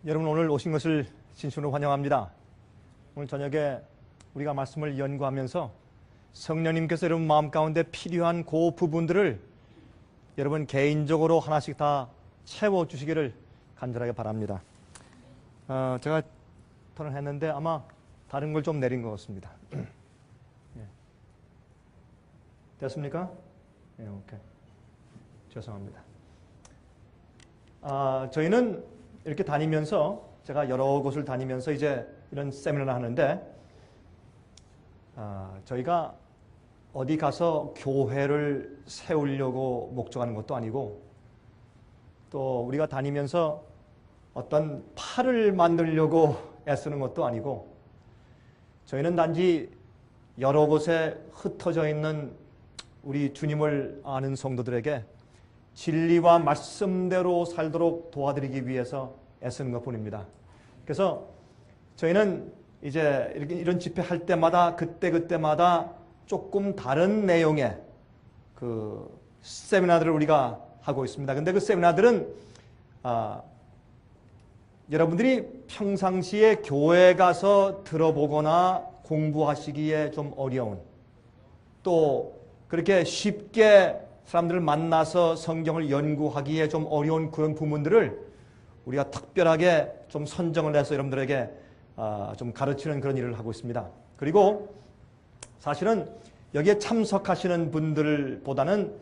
여러분, 오늘 오신 것을 진심으로 환영합니다. 오늘 저녁에 우리가 말씀을 연구하면서 성령님께서 여러분 마음 가운데 필요한 그 부분들을 여러분 개인적으로 하나씩 다 채워주시기를 간절하게 바랍니다. 제가 턴을 했는데 아마 다른 걸 좀 내린 것 같습니다. 됐습니까? 네, 오케이. 죄송합니다. 저희는 이렇게 다니면서, 제가 여러 곳을 다니면서 이제 이런 세미나를 하는데, 저희가 어디 가서 교회를 세우려고 목적하는 것도 아니고, 또 우리가 다니면서 어떤 팔을 만들려고 애쓰는 것도 아니고, 저희는 단지 여러 곳에 흩어져 있는 우리 주님을 아는 성도들에게 진리와 말씀대로 살도록 도와드리기 위해서 애쓰는 것뿐입니다. 그래서 저희는 이제 이런 집회 할 때마다 그때마다 조금 다른 내용의 그 세미나들을 우리가 하고 있습니다. 근데 그 세미나들은 여러분들이 평상시에 교회 가서 들어보거나 공부하시기에 좀 어려운, 또 그렇게 쉽게 사람들을 만나서 성경을 연구하기에 좀 어려운 그런 부분들을 우리가 특별하게 좀 선정을 해서 여러분들에게 좀 가르치는 그런 일을 하고 있습니다. 그리고 사실은 여기에 참석하시는 분들보다는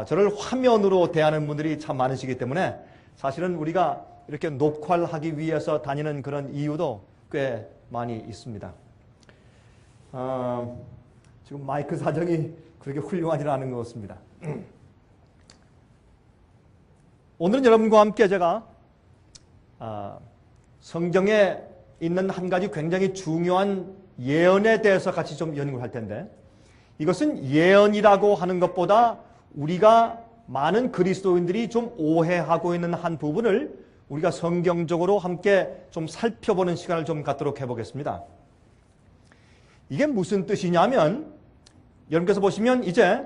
저를 화면으로 대하는 분들이 참 많으시기 때문에 사실은 우리가 이렇게 녹화를 하기 위해서 다니는 그런 이유도 꽤 많이 있습니다. 지금 마이크 사정이 그렇게 훌륭하지는 않은 것 같습니다. 오늘은 여러분과 함께 제가 성경에 있는 한 가지 굉장히 중요한 예언에 대해서 같이 좀 연구를 할 텐데, 이것은 예언이라고 하는 것보다 우리가 많은 그리스도인들이 좀 오해하고 있는 한 부분을 우리가 성경적으로 함께 좀 살펴보는 시간을 좀 갖도록 해보겠습니다. 이게 무슨 뜻이냐면, 여러분께서 보시면 이제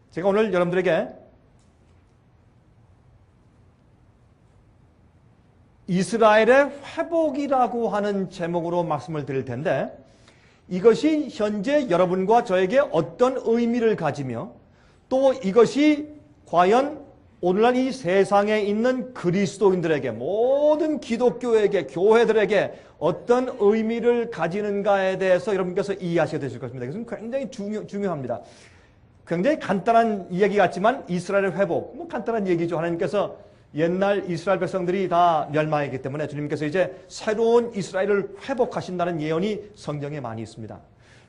제가 오늘 여러분들에게 이스라엘의 회복이라고 하는 제목으로 말씀을 드릴 텐데, 이것이 현재 여러분과 저에게 어떤 의미를 가지며 또 이것이 과연 오늘날 이 세상에 있는 그리스도인들에게, 모든 기독교에게, 교회들에게 어떤 의미를 가지는가에 대해서 여러분께서 이해하셔야 되실 것입니다. 이것은 굉장히 중요합니다. 굉장히 간단한 이야기 같지만 이스라엘의 회복, 간단한 얘기죠. 하나님께서 옛날 이스라엘 백성들이 다 멸망했기 때문에 주님께서 이제 새로운 이스라엘을 회복하신다는 예언이 성경에 많이 있습니다.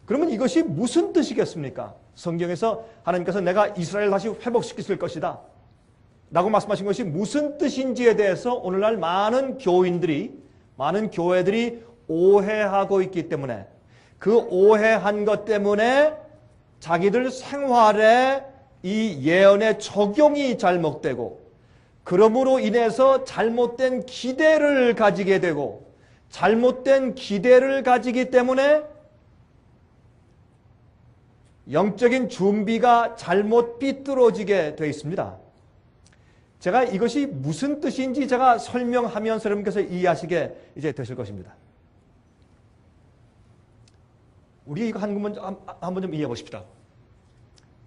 그러면 이것이 무슨 뜻이겠습니까? 성경에서 하나님께서 내가 이스라엘 다시 회복시킬 것이다 라고 말씀하신 것이 무슨 뜻인지에 대해서 오늘날 많은 교인들이, 많은 교회들이 오해하고 있기 때문에, 그 오해한 것 때문에 자기들 생활에 이 예언의 적용이 잘못되고, 그러므로 인해서 잘못된 기대를 가지게 되고, 잘못된 기대를 가지기 때문에 영적인 준비가 잘못 삐뚤어지게 되어 있습니다. 제가 이것이 무슨 뜻인지 제가 설명하면서 여러분께서 이해하시게 이제 되실 것입니다. 우리 이거 한번 좀 이해해 보십시다.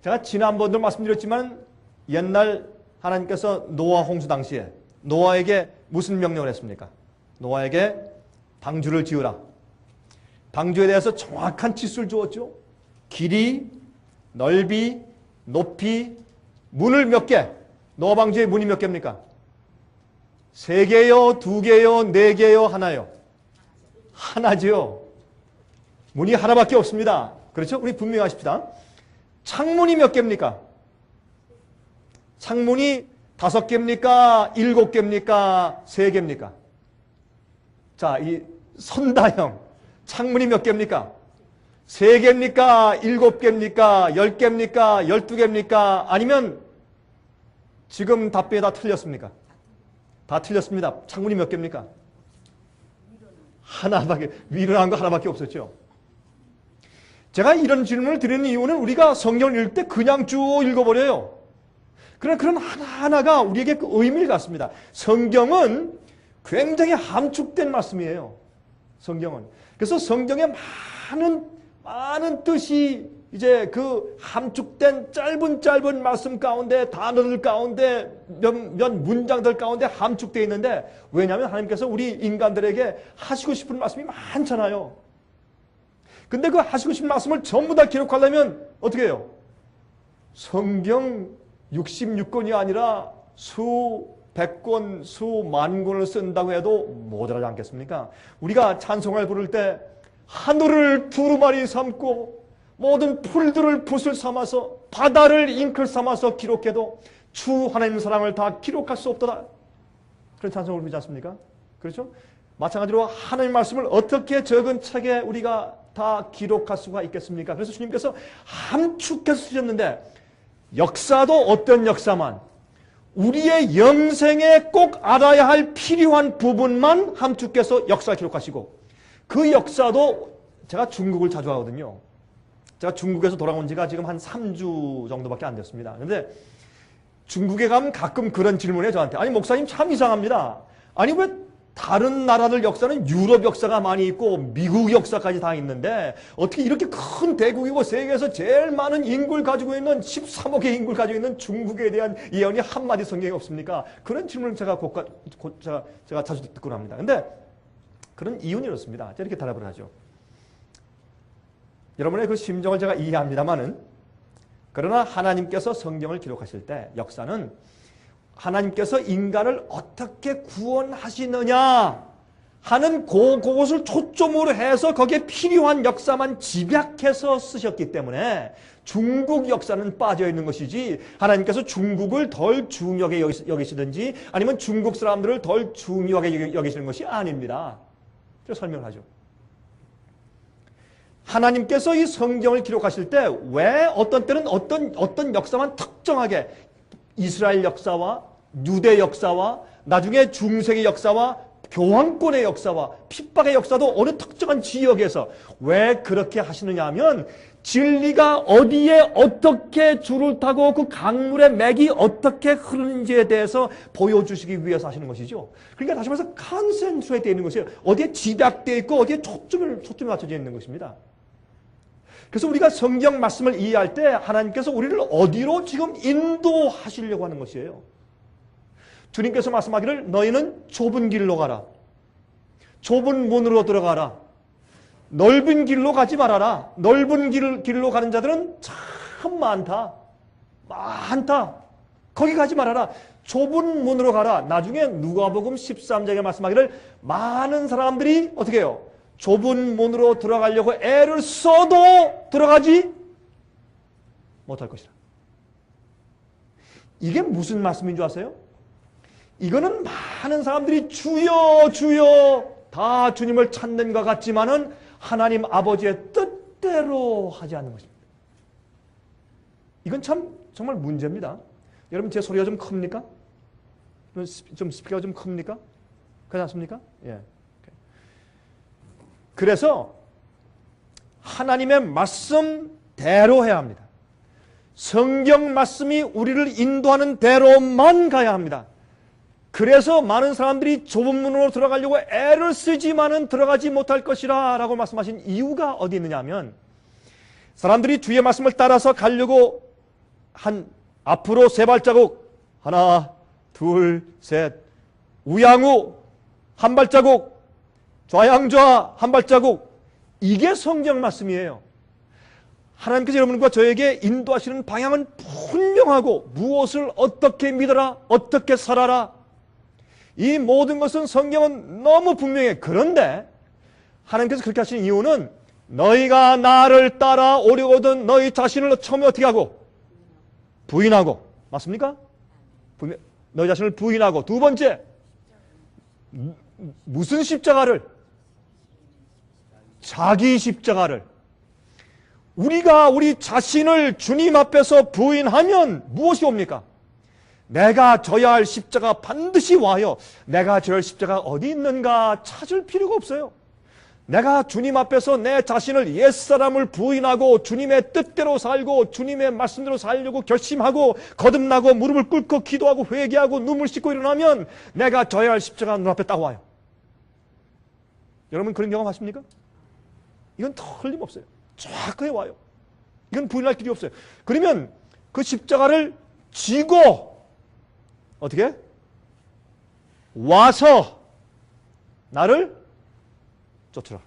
제가 지난번도 말씀드렸지만 옛날 하나님께서 노아 홍수 당시에 노아에게 무슨 명령을 했습니까? 노아에게 방주를 지으라. 방주에 대해서 정확한 치수를 주었죠. 길이, 넓이, 높이, 문을 몇 개? 노아 방주의 문이 몇 개입니까? 3개요, 2개요, 4개요, 하나요? 하나죠. 문이 하나밖에 없습니다. 그렇죠? 우리 분명히 하십시다. 창문이 몇 개입니까? 창문이 5개입니까? 7개입니까? 3개입니까? 자, 이 선다형 창문이 몇 개입니까? 3개입니까? 7개입니까? 10개입니까? 12개입니까? 아니면 지금 답변이 다 틀렸습니까? 다 틀렸습니다. 창문이 몇 개입니까? 하나밖에, 위로 한 거 하나밖에 없었죠. 제가 이런 질문을 드리는 이유는 우리가 성경을 읽을 때 그냥 쭉 읽어버려요. 그러나 그런 하나하나가 우리에게 그 의미를 갖습니다. 성경은 굉장히 함축된 말씀이에요. 성경은. 그래서 성경에 많은 뜻이 이제 그 함축된 짧은 말씀 가운데, 단어들 가운데, 몇 문장들 가운데 함축되어 있는데, 왜냐하면 하나님께서 우리 인간들에게 하시고 싶은 말씀이 많잖아요. 근데 그 하시고 싶은 말씀을 전부 다 기록하려면 어떻게 해요? 성경 66권이 아니라 수백 권, 수만 권을 쓴다고 해도 모자라지 않겠습니까? 우리가 찬송을 부를 때 하늘을 두루마리 삼고 모든 풀들을 붓을 삼아서 바다를 잉크를 삼아서 기록해도 주 하나님 사랑을 다 기록할 수 없도다. 그런 찬송을 부르지 않습니까? 그렇죠? 마찬가지로 하나님 말씀을 어떻게 적은 책에 우리가 다 기록할 수가 있겠습니까? 그래서 주님께서 함축해서 쓰셨는데 역사도 어떤 역사만 우리의 영생에 꼭 알아야 할 필요한 부분만 함축해서 역사 기록하시고 그 역사도 제가 중국을 자주 하거든요. 제가 중국에서 돌아온 지가 지금 한 3주 정도밖에 안 됐습니다. 그런데 중국에 가면 가끔 그런 질문을 해요, 저한테. 아니, 목사님 참 이상합니다. 아니, 왜 다른 나라들 역사는 유럽 역사가 많이 있고 미국 역사까지 다 있는데 어떻게 이렇게 큰 대국이고 세계에서 제일 많은 인구를 가지고 있는 13억의 인구를 가지고 있는 중국에 대한 예언이 한마디 성경에 없습니까? 그런 질문을 제가 제가 자주 듣곤 합니다. 근데 그런 이유는 이렇습니다. 제가 이렇게 대답을 하죠. 여러분의 그 심정을 제가 이해합니다만은 그러나 하나님께서 성경을 기록하실 때 역사는 하나님께서 인간을 어떻게 구원하시느냐 하는 그것을 초점으로 해서 거기에 필요한 역사만 집약해서 쓰셨기 때문에 중국 역사는 빠져있는 것이지 하나님께서 중국을 덜 중요하게 여기시든지 아니면 중국 사람들을 덜 중요하게 여기시는 것이 아닙니다. 제가 설명을 하죠. 하나님께서 이 성경을 기록하실 때 왜 어떤 때는 어떤 역사만 특정하게 이스라엘 역사와 유대 역사와 나중에 중세의 역사와 교황권의 역사와 핍박의 역사도 어느 특정한 지역에서 왜 그렇게 하시느냐 하면 진리가 어디에 어떻게 줄을 타고 그 강물의 맥이 어떻게 흐르는지에 대해서 보여주시기 위해서 하시는 것이죠. 그러니까 다시 말해서 컨센트레이트 되어 있는 것이에요. 어디에 집약되어 있고 어디에 초점이 맞춰져 있는 것입니다. 그래서 우리가 성경 말씀을 이해할 때 하나님께서 우리를 어디로 지금 인도하시려고 하는 것이에요. 주님께서 말씀하기를 너희는 좁은 길로 가라. 좁은 문으로 들어가라. 넓은 길로 가지 말아라. 넓은 길로 가는 자들은 참 많다. 거기 가지 말아라. 좁은 문으로 가라. 나중에 누가복음 13장에 말씀하기를 많은 사람들이 어떻게 해요? 좁은 문으로 들어가려고 애를 써도 들어가지 못할 것이다. 이게 무슨 말씀인 줄 아세요? 이거는 많은 사람들이 주여 주여 다 주님을 찾는 것 같지만은 하나님 아버지의 뜻대로 하지 않는 것입니다. 이건 참 정말 문제입니다. 여러분 제 소리가 좀 큽니까? 좀 스피커가 좀 큽니까? 그렇지 않습니까? 예. 그래서 하나님의 말씀대로 해야 합니다. 성경 말씀이 우리를 인도하는 대로만 가야 합니다. 그래서 많은 사람들이 좁은 문으로 들어가려고 애를 쓰지만은 들어가지 못할 것이라 라고 말씀하신 이유가 어디 있느냐 하면 사람들이 주의 말씀을 따라서 가려고 한 앞으로 3발자국 하나 둘 셋 우양우 한 발자국 좌양좌 한 발자국 이게 성경 말씀이에요. 하나님께서 여러분과 저에게 인도하시는 방향은 분명하고 무엇을 어떻게 믿어라 어떻게 살아라 이 모든 것은 성경은 너무 분명해. 그런데 하나님께서 그렇게 하시는 이유는 너희가 나를 따라오려거든 너희 자신을 처음에 어떻게 하고? 부인하고. 맞습니까? 너희 자신을 부인하고, 두 번째, 무슨 십자가를? 자기 십자가를. 우리가 우리 자신을 주님 앞에서 부인하면 무엇이 옵니까? 내가 져야 할 십자가 반드시 와요. 내가 져야 할 십자가 어디 있는가 찾을 필요가 없어요. 내가 주님 앞에서 내 자신을 옛사람을 부인하고 주님의 뜻대로 살고 주님의 말씀대로 살려고 결심하고 거듭나고 무릎을 꿇고 기도하고 회개하고 눈물 씻고 일어나면 내가 져야 할 십자가 눈앞에 딱 와요. 여러분 그런 경험 하십니까? 이건 틀림없어요. 정확하게 와요. 이건 부인할 길이 없어요. 그러면 그 십자가를 지고 어떻게? 와서 나를 쫓으라.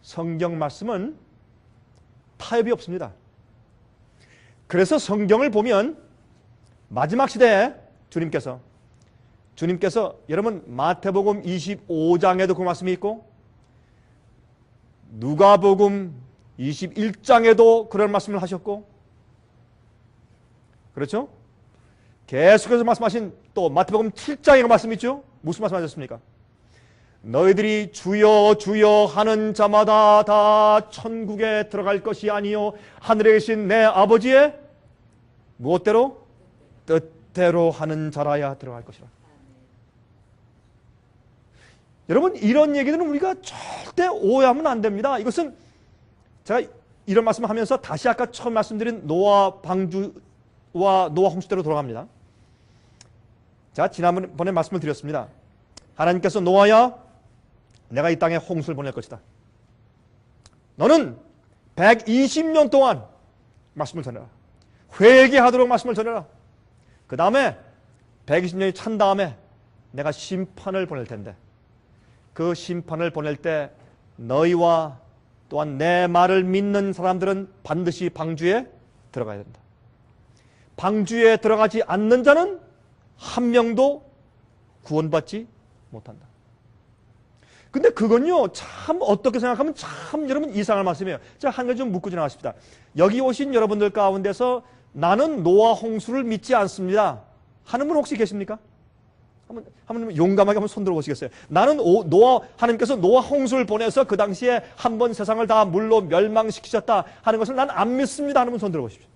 성경 말씀은 타협이 없습니다. 그래서 성경을 보면 마지막 시대에 주님께서 여러분 마태복음 25장에도 그 말씀이 있고 누가복음 21장에도 그런 말씀을 하셨고 그렇죠? 계속해서 말씀하신 또 마태복음 7장에 그 말씀이 있죠? 무슨 말씀 하셨습니까? 너희들이 주여 주여 하는 자마다 다 천국에 들어갈 것이 아니요 하늘에 계신 내 아버지의 무엇대로? 뜻대로 하는 자라야 들어갈 것이라. 여러분 이런 얘기들은 우리가 절대 오해하면 안 됩니다. 이것은 제가 이런 말씀을 하면서 다시 아까 처음 말씀드린 노아 방주와 노아 홍수대로 돌아갑니다. 제가 지난번에 말씀을 드렸습니다. 하나님께서 노아야 내가 이 땅에 홍수를 보낼 것이다. 너는 120년 동안 말씀을 전해라. 회개하도록 말씀을 전해라. 그 다음에 120년이 찬 다음에 내가 심판을 보낼 텐데 그 심판을 보낼 때 너희와 또한 내 말을 믿는 사람들은 반드시 방주에 들어가야 된다. 방주에 들어가지 않는 자는 한 명도 구원받지 못한다. 근데 그건요 참 어떻게 생각하면 참 여러분 이상한 말씀이에요. 제가 한 가지 좀 묻고 지나가십시다. 여기 오신 여러분들 가운데서 나는 노아 홍수를 믿지 않습니다 하는 분 혹시 계십니까? 한번 용감하게 한번 손들어 보시겠어요? 나는 하나님께서 노아 홍수를 보내서 그 당시에 한번 세상을 다 물로 멸망시키셨다 하는 것을 난 안 믿습니다 하는 분 손들어 보십시오.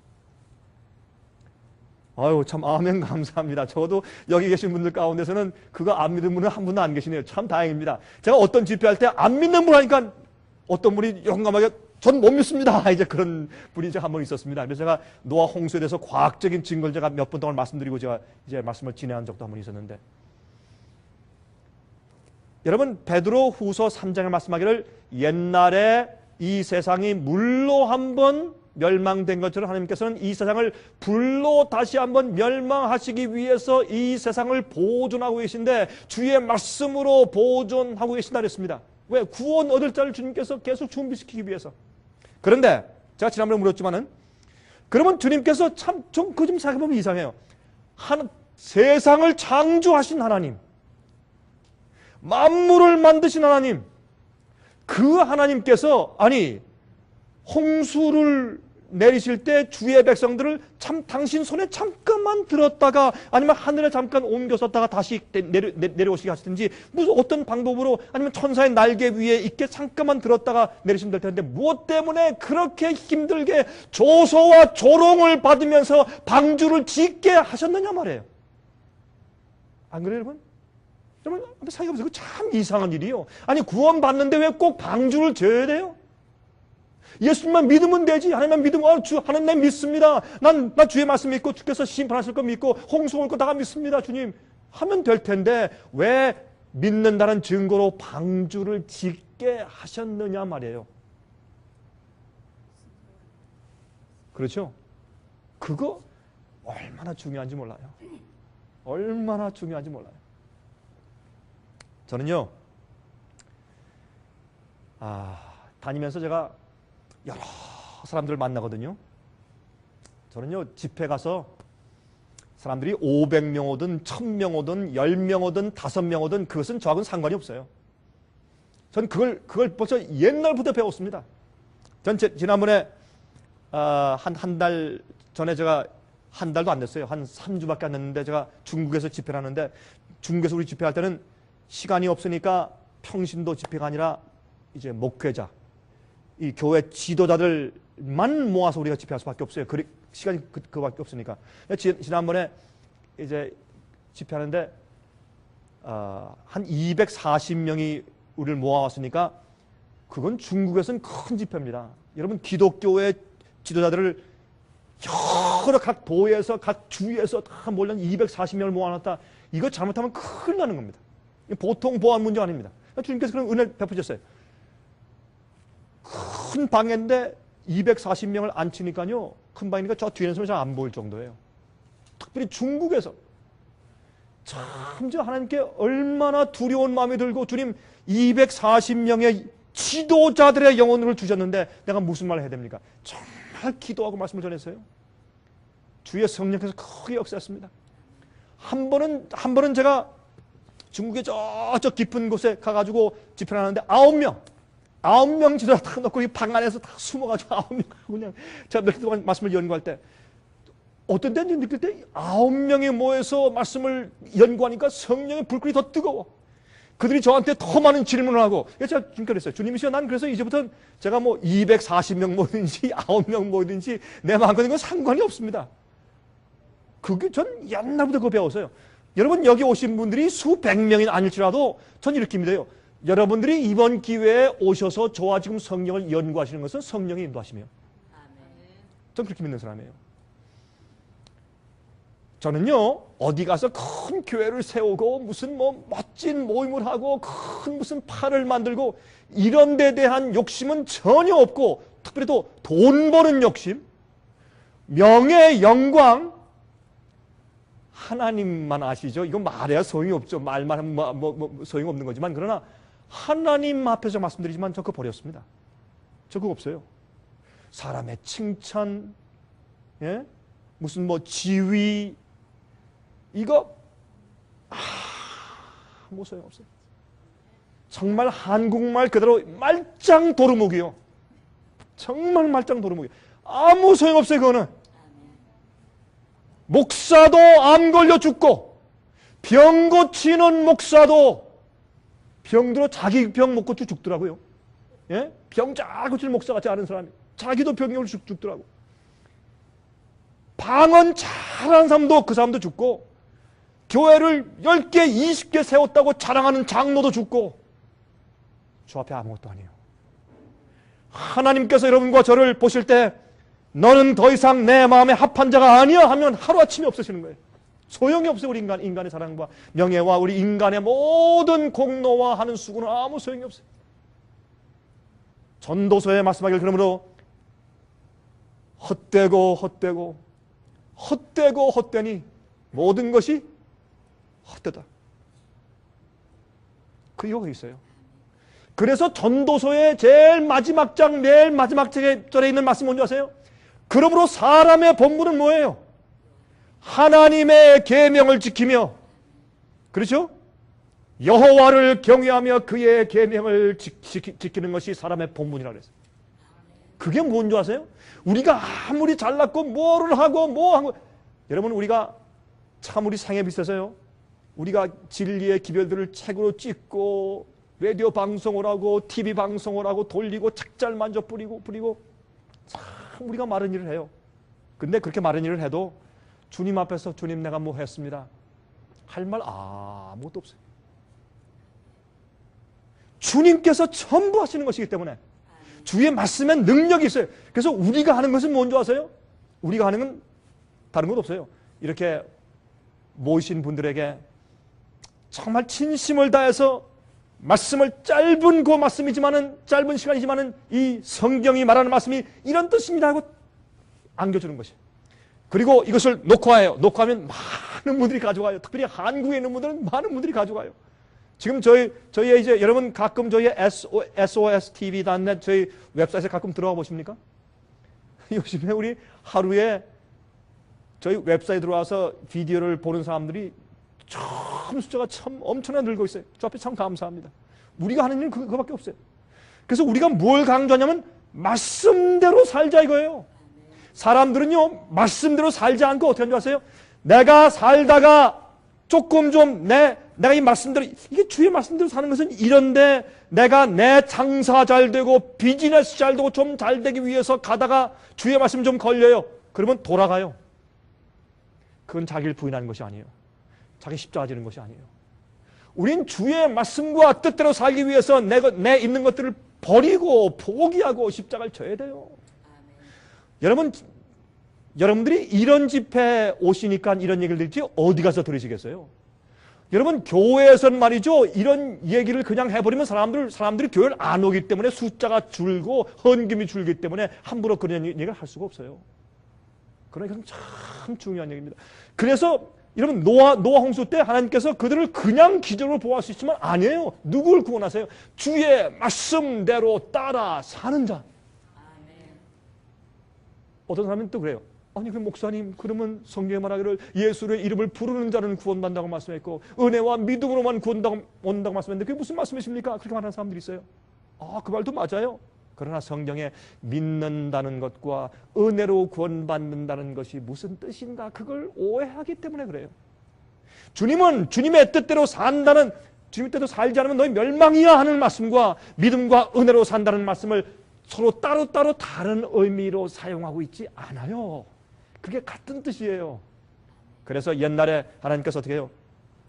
아유 참 아멘 감사합니다. 적어도 여기 계신 분들 가운데서는 그거 안 믿는 분은 한 분도 안 계시네요. 참 다행입니다. 제가 어떤 집회할 때 안 믿는 분 하니까 어떤 분이 용감하게 전 못 믿습니다. 이제 그런 분이 이제 한 번 있었습니다. 그래서 제가 노아 홍수에 대해서 과학적인 증거를 제가 몇 분 동안 말씀드리고 제가 이제 말씀을 진행한 적도 한 번 있었는데 여러분 베드로 후서 3장에 말씀하기를 옛날에 이 세상이 물로 한번 멸망된 것처럼 하나님께서는 이 세상을 불로 다시 한번 멸망하시기 위해서 이 세상을 보존하고 계신데 주의 말씀으로 보존하고 계신다 그랬습니다. 왜? 구원 얻을 자를 주님께서 계속 준비시키기 위해서. 그런데 제가 지난번에 물었지만은 그러면 주님께서 참 좀 그 좀 생각해보면 이상해요. 세상을 창조하신 하나님, 만물을 만드신 하나님, 그 하나님께서 아니 홍수를 내리실 때 주의 백성들을 참 당신 손에 잠깐만 들었다가 아니면 하늘에 잠깐 옮겼었다가 다시 내려오시게 하시든지 무슨 어떤 방법으로 아니면 천사의 날개 위에 있게 잠깐만 들었다가 내리시면 될 텐데 무엇 때문에 그렇게 힘들게 조소와 조롱을 받으면서 방주를 짓게 하셨느냐 말이에요. 안 그래요 여러분? 여러분 한번 생각해보세요. 참 이상한 일이요. 아니 구원받는데 왜 꼭 방주를 지어야 돼요? 예수님만 믿으면 되지. 하나님만 믿으면 하나님 내 믿습니다. 나 주의 말씀 믿고 주께서 심판하실 거 믿고 홍수 올 거 다 믿습니다. 주님 하면 될 텐데 왜 믿는다는 증거로 방주를 짓게 하셨느냐 말이에요. 그렇죠? 그거 얼마나 중요한지 몰라요. 얼마나 중요한지 몰라요. 저는요 다니면서 제가 여러 사람들을 만나거든요. 저는요 집회 가서 사람들이 500명 오든 1000명 오든 10명 오든 5명 오든 그것은 저하고는 상관이 없어요. 전 그걸 벌써 옛날부터 배웠습니다. 전 지난번에 한 달 전에 제가 한 달도 안 됐어요. 한 3주밖에 안 됐는데 제가 중국에서 집회를 하는데 중국에서 우리 집회할 때는 시간이 없으니까 평신도 집회가 아니라 이제 목회자, 이 교회 지도자들만 모아서 우리가 집회할 수밖에 없어요. 시간이 그거밖에 없으니까. 지난번에 이제 집회하는데 한 240명이 우리를 모아왔으니까 그건 중국에서는 큰 집회입니다. 여러분 기독교의 지도자들을 여러 각 도에서 각 주에서 다 몰려 240명을 모아놨다. 이거 잘못하면 큰일 나는 겁니다. 보통 보안 문제 아닙니다. 주님께서 그런 은혜를 베푸셨어요. 큰 방인데 240명을 앉히니까요. 큰 방이니까 저 뒤에는 잘 안 보일 정도예요. 특별히 중국에서 참 저 하나님께 얼마나 두려운 마음이 들고 주님 240명의 지도자들의 영혼을 주셨는데 내가 무슨 말을 해야 됩니까? 정말 기도하고 말씀을 전했어요. 주의 성령께서 크게 역사했습니다. 한 번은 제가 중국의 저 깊은 곳에 가가지고 집회를 하는데 9명 지도자 다 넣고 이 방 안에서 다 숨어가지고 9명 그냥 제가 며칠 동안 말씀을 연구할 때 어떤 때는 느낄 때 9명이 모여서 말씀을 연구하니까 성령의 불길이 더 뜨거워. 그들이 저한테 더 많은 질문을 하고 제가 지금 그랬어요. 주님이시여 난 그래서 이제부터 제가 뭐 240명 모이든지 9명 모이든지 내 마음과 건 상관이 없습니다. 그게 전 옛날부터 그거 배웠어요. 여러분 여기 오신 분들이 수백 명이 아닐지라도 전 이렇게 믿어요. 여러분들이 이번 기회에 오셔서 저와 지금 성령을 연구하시는 것은 성령의 인도하심이에요. 전 그렇게 믿는 사람이에요. 저는요 어디 가서 큰 교회를 세우고 무슨 뭐 멋진 모임을 하고 큰 무슨 팔을 만들고 이런 데 대한 욕심은 전혀 없고 특별히 또 돈 버는 욕심, 명예, 영광 하나님만 아시죠? 이거 말해야 소용이 없죠. 말만 하면 소용이 없는 거지만 그러나 하나님 앞에서 말씀드리지만 저 그거 버렸습니다. 저 그거 없어요. 사람의 칭찬, 예? 무슨 뭐 지위 이거 아무 소용없어요. 정말 한국말 그대로 말짱 도루묵이요. 정말 말짱 도루묵이요. 아무 소용없어요. 그거는. 목사도 암 걸려 죽고 병 고치는 목사도 병들어 자기 병 못 고쳐 죽더라고요. 예? 병 잘 고치는 목사 같지 않은 사람이 자기도 병이 올려 죽더라고. 방언 잘하는 사람도 그 사람도 죽고 교회를 10개, 20개 세웠다고 자랑하는 장로도 죽고 주 앞에 아무것도 아니에요. 하나님께서 여러분과 저를 보실 때 너는 더 이상 내 마음에 합한 자가 아니야 하면 하루아침에 없어지는 거예요. 소용이 없어요. 우리 인간의 사랑과 명예와 우리 인간의 모든 공로와 하는 수고는 아무 소용이 없어요. 전도서에 말씀하길 그러므로 헛되니 모든 것이 헛되다. 그 이유가 있어요. 그래서 전도서의 제일 마지막 장, 매일 마지막 절에 있는 말씀 뭔지 아세요? 그러므로 사람의 본분은 뭐예요? 하나님의 계명을 지키며, 그렇죠? 여호와를 경외하며 그의 계명을 지키는 것이 사람의 본분이라고 그랬어요. 그게 뭔지 아세요? 우리가 아무리 잘났고 뭐를 하고 뭐 하고 여러분 우리가 참 우리 상에 비슷해서요. 우리가 진리의 기별들을 책으로 찍고 라디오 방송을 하고 TV 방송을 하고 돌리고 책잘 만져 뿌리고 참 우리가 많은 일을 해요. 근데 그렇게 많은 일을 해도 주님 앞에서 주님 내가 뭐 했습니다. 할 말 아무것도 없어요. 주님께서 전부 하시는 것이기 때문에 주의 말씀에 능력이 있어요. 그래서 우리가 하는 것은 뭔지 아세요? 우리가 하는 건 다른 것 없어요. 이렇게 모이신 분들에게 정말 진심을 다해서 말씀을 짧은 그 말씀이지만은 짧은 시간이지만은 이 성경이 말하는 말씀이 이런 뜻입니다 하고 안겨주는 것이. 그리고 이것을 녹화해요. 녹화하면 많은 분들이 가져가요. 특별히 한국에 있는 분들은 많은 분들이 가져가요. 지금 저희의 이제 여러분 가끔 저희의 sostv.net 저희 웹사이트에 가끔 들어가 보십니까? 요즘에 우리 하루에 저희 웹사이트에 들어와서 비디오를 보는 사람들이 참 숫자가 참 엄청나게 늘고 있어요. 저 앞에 참 감사합니다. 우리가 하는 일은 그거밖에 없어요. 그래서 우리가 뭘 강조하냐면 말씀대로 살자 이거예요. 사람들은요, 말씀대로 살지 않고 어떻게 하는 줄 아세요? 내가 살다가 조금 좀 내가 이 말씀대로, 이게 주의 말씀대로 사는 것은 이런데 내가 내 장사 잘 되고 비즈니스 잘 되고 좀 잘 되기 위해서 가다가 주의 말씀 좀 걸려요. 그러면 돌아가요. 그건 자기를 부인하는 것이 아니에요. 자기 십자가 지는 것이 아니에요. 우린 주의 말씀과 뜻대로 살기 위해서 내 있는 것들을 버리고 포기하고 십자가를 져야 돼요. 여러분들이 이런 집회 오시니까 이런 얘기를 들지 어디 가서 들으시겠어요? 여러분, 교회에서는 말이죠, 이런 얘기를 그냥 해버리면 사람들이 교회를 안 오기 때문에 숫자가 줄고 헌금이 줄기 때문에 함부로 그런 얘기를 할 수가 없어요. 그러니까 참 중요한 얘기입니다. 그래서 여러분, 노아 홍수 때 하나님께서 그들을 그냥 기적으로 보호할 수 있지만 아니에요. 누구를 구원하세요? 주의 말씀대로 따라 사는 자. 어떤 사람은 또 그래요. 아니, 그 목사님, 그러면 성경에 말하기를 예수의 이름을 부르는 자는 구원받는다고 말씀했고 은혜와 믿음으로만 구원받는다고 말씀했는데 그게 무슨 말씀이십니까? 그렇게 말하는 사람들이 있어요. 그 말도 맞아요. 그러나 성경에 믿는다는 것과 은혜로 구원받는다는 것이 무슨 뜻인가, 그걸 오해하기 때문에 그래요. 주님은 주님의 뜻대로 산다는, 주님의 뜻대로 살지 않으면 너희 멸망이야 하는 말씀과 믿음과 은혜로 산다는 말씀을 서로 따로따로 다른 의미로 사용하고 있지 않아요. 그게 같은 뜻이에요. 그래서 옛날에 하나님께서 어떻게 해요?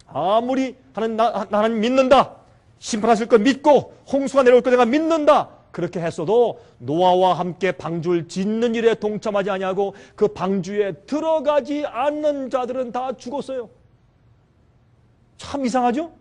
아무리 하나님 믿는다, 심판하실 걸 믿고 홍수가 내려올 걸 내가 믿는다, 그렇게 했어도 노아와 함께 방주를 짓는 일에 동참하지 아니하고 그 방주에 들어가지 않는 자들은 다 죽었어요. 참 이상하죠?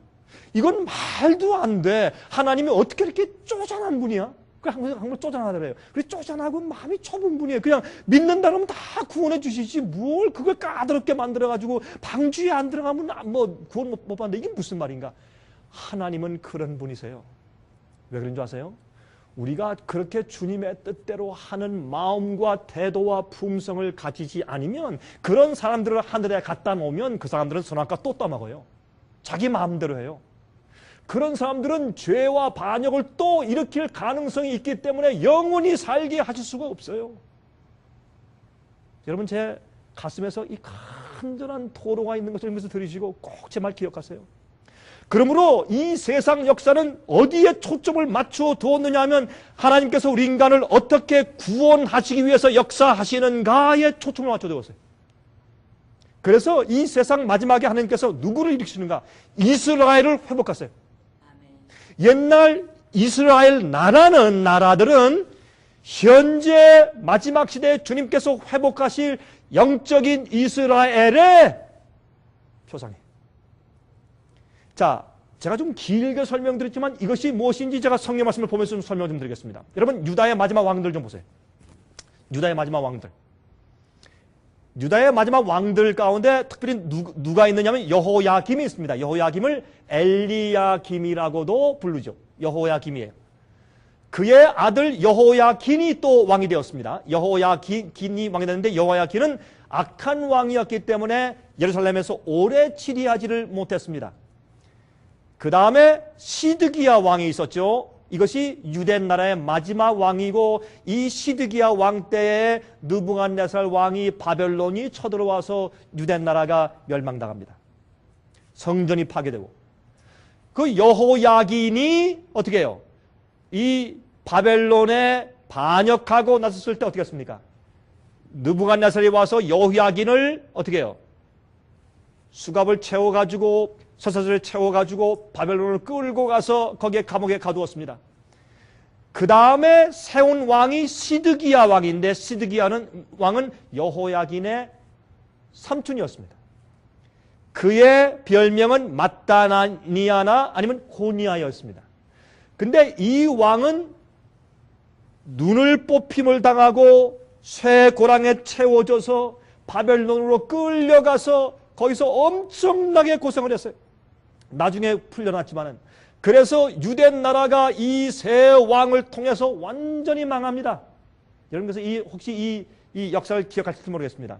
이건 말도 안 돼. 하나님이 어떻게 이렇게 쪼잔한 분이야? 항상 쪼잔하더래요. 그래, 쪼잔하고 마음이 좁은 분이에요. 그냥 믿는다면 다 구원해 주시지 뭘 그걸 까다롭게 만들어가지고 방주에 안 들어가면 뭐 구원 못 받는다. 이게 무슨 말인가? 하나님은 그런 분이세요. 왜 그런 줄 아세요? 우리가 그렇게 주님의 뜻대로 하는 마음과 태도와 품성을 가지지 않으면 그런 사람들을 하늘에 갖다 놓으면 그 사람들은 선악과 또 떠먹어요. 자기 마음대로 해요. 그런 사람들은 죄와 반역을 또 일으킬 가능성이 있기 때문에 영원히 살게 하실 수가 없어요. 여러분, 제 가슴에서 이 간절한 토로가 있는 것을 들으시고 꼭 제 말 기억하세요. 그러므로 이 세상 역사는 어디에 초점을 맞추어 두었느냐 하면 하나님께서 우리 인간을 어떻게 구원하시기 위해서 역사하시는가에 초점을 맞춰 두었어요. 그래서 이 세상 마지막에 하나님께서 누구를 일으키시는가? 이스라엘을 회복하세요. 옛날 이스라엘 나라들은 현재 마지막 시대에 주님께서 회복하실 영적인 이스라엘의 표상이에요. 자, 제가 좀 길게 설명드렸지만 이것이 무엇인지 제가 성경 말씀을 보면서 좀 설명 좀 드리겠습니다. 여러분, 유다의 마지막 왕들 좀 보세요. 유다의 마지막 왕들. 유다의 마지막 왕들 가운데 특별히 누가 있느냐면 여호야김이 있습니다. 여호야김을 엘리야김이라고도 부르죠. 여호야김이에요. 그의 아들 여호야긴이 또 왕이 되었습니다. 여호야긴이 왕이 되었는데 여호야긴은 악한 왕이었기 때문에 예루살렘에서 오래 치리하지를 못했습니다. 그 다음에 시드기야 왕이 있었죠. 이것이 유대 나라의 마지막 왕이고 이 시드기야 왕 때에 느부갓네살 왕이 바벨론이 쳐들어와서 유대 나라가 멸망당합니다. 성전이 파괴되고 그 여호야긴이 어떻게 해요? 이 바벨론에 반역하고 나섰을 때 어떻게 했습니까? 느부갓네살이 와서 여호야긴을 어떻게 해요? 수갑을 채워가지고 쇠사슬을 채워가지고 바벨론을 끌고 가서 거기에 감옥에 가두었습니다. 그 다음에 세운 왕이 시드기야 왕인데 시드기야는 왕은 여호야긴의 삼촌이었습니다. 그의 별명은 마따니아나 아니면 고니아였습니다. 근데 이 왕은 눈을 뽑힘을 당하고 쇠고랑에 채워져서 바벨론으로 끌려가서 거기서 엄청나게 고생을 했어요. 나중에 풀려났지만은. 그래서 유대 나라가 이 세 왕을 통해서 완전히 망합니다. 여러분, 그래서 혹시 이 역사를 기억하실지 모르겠습니다.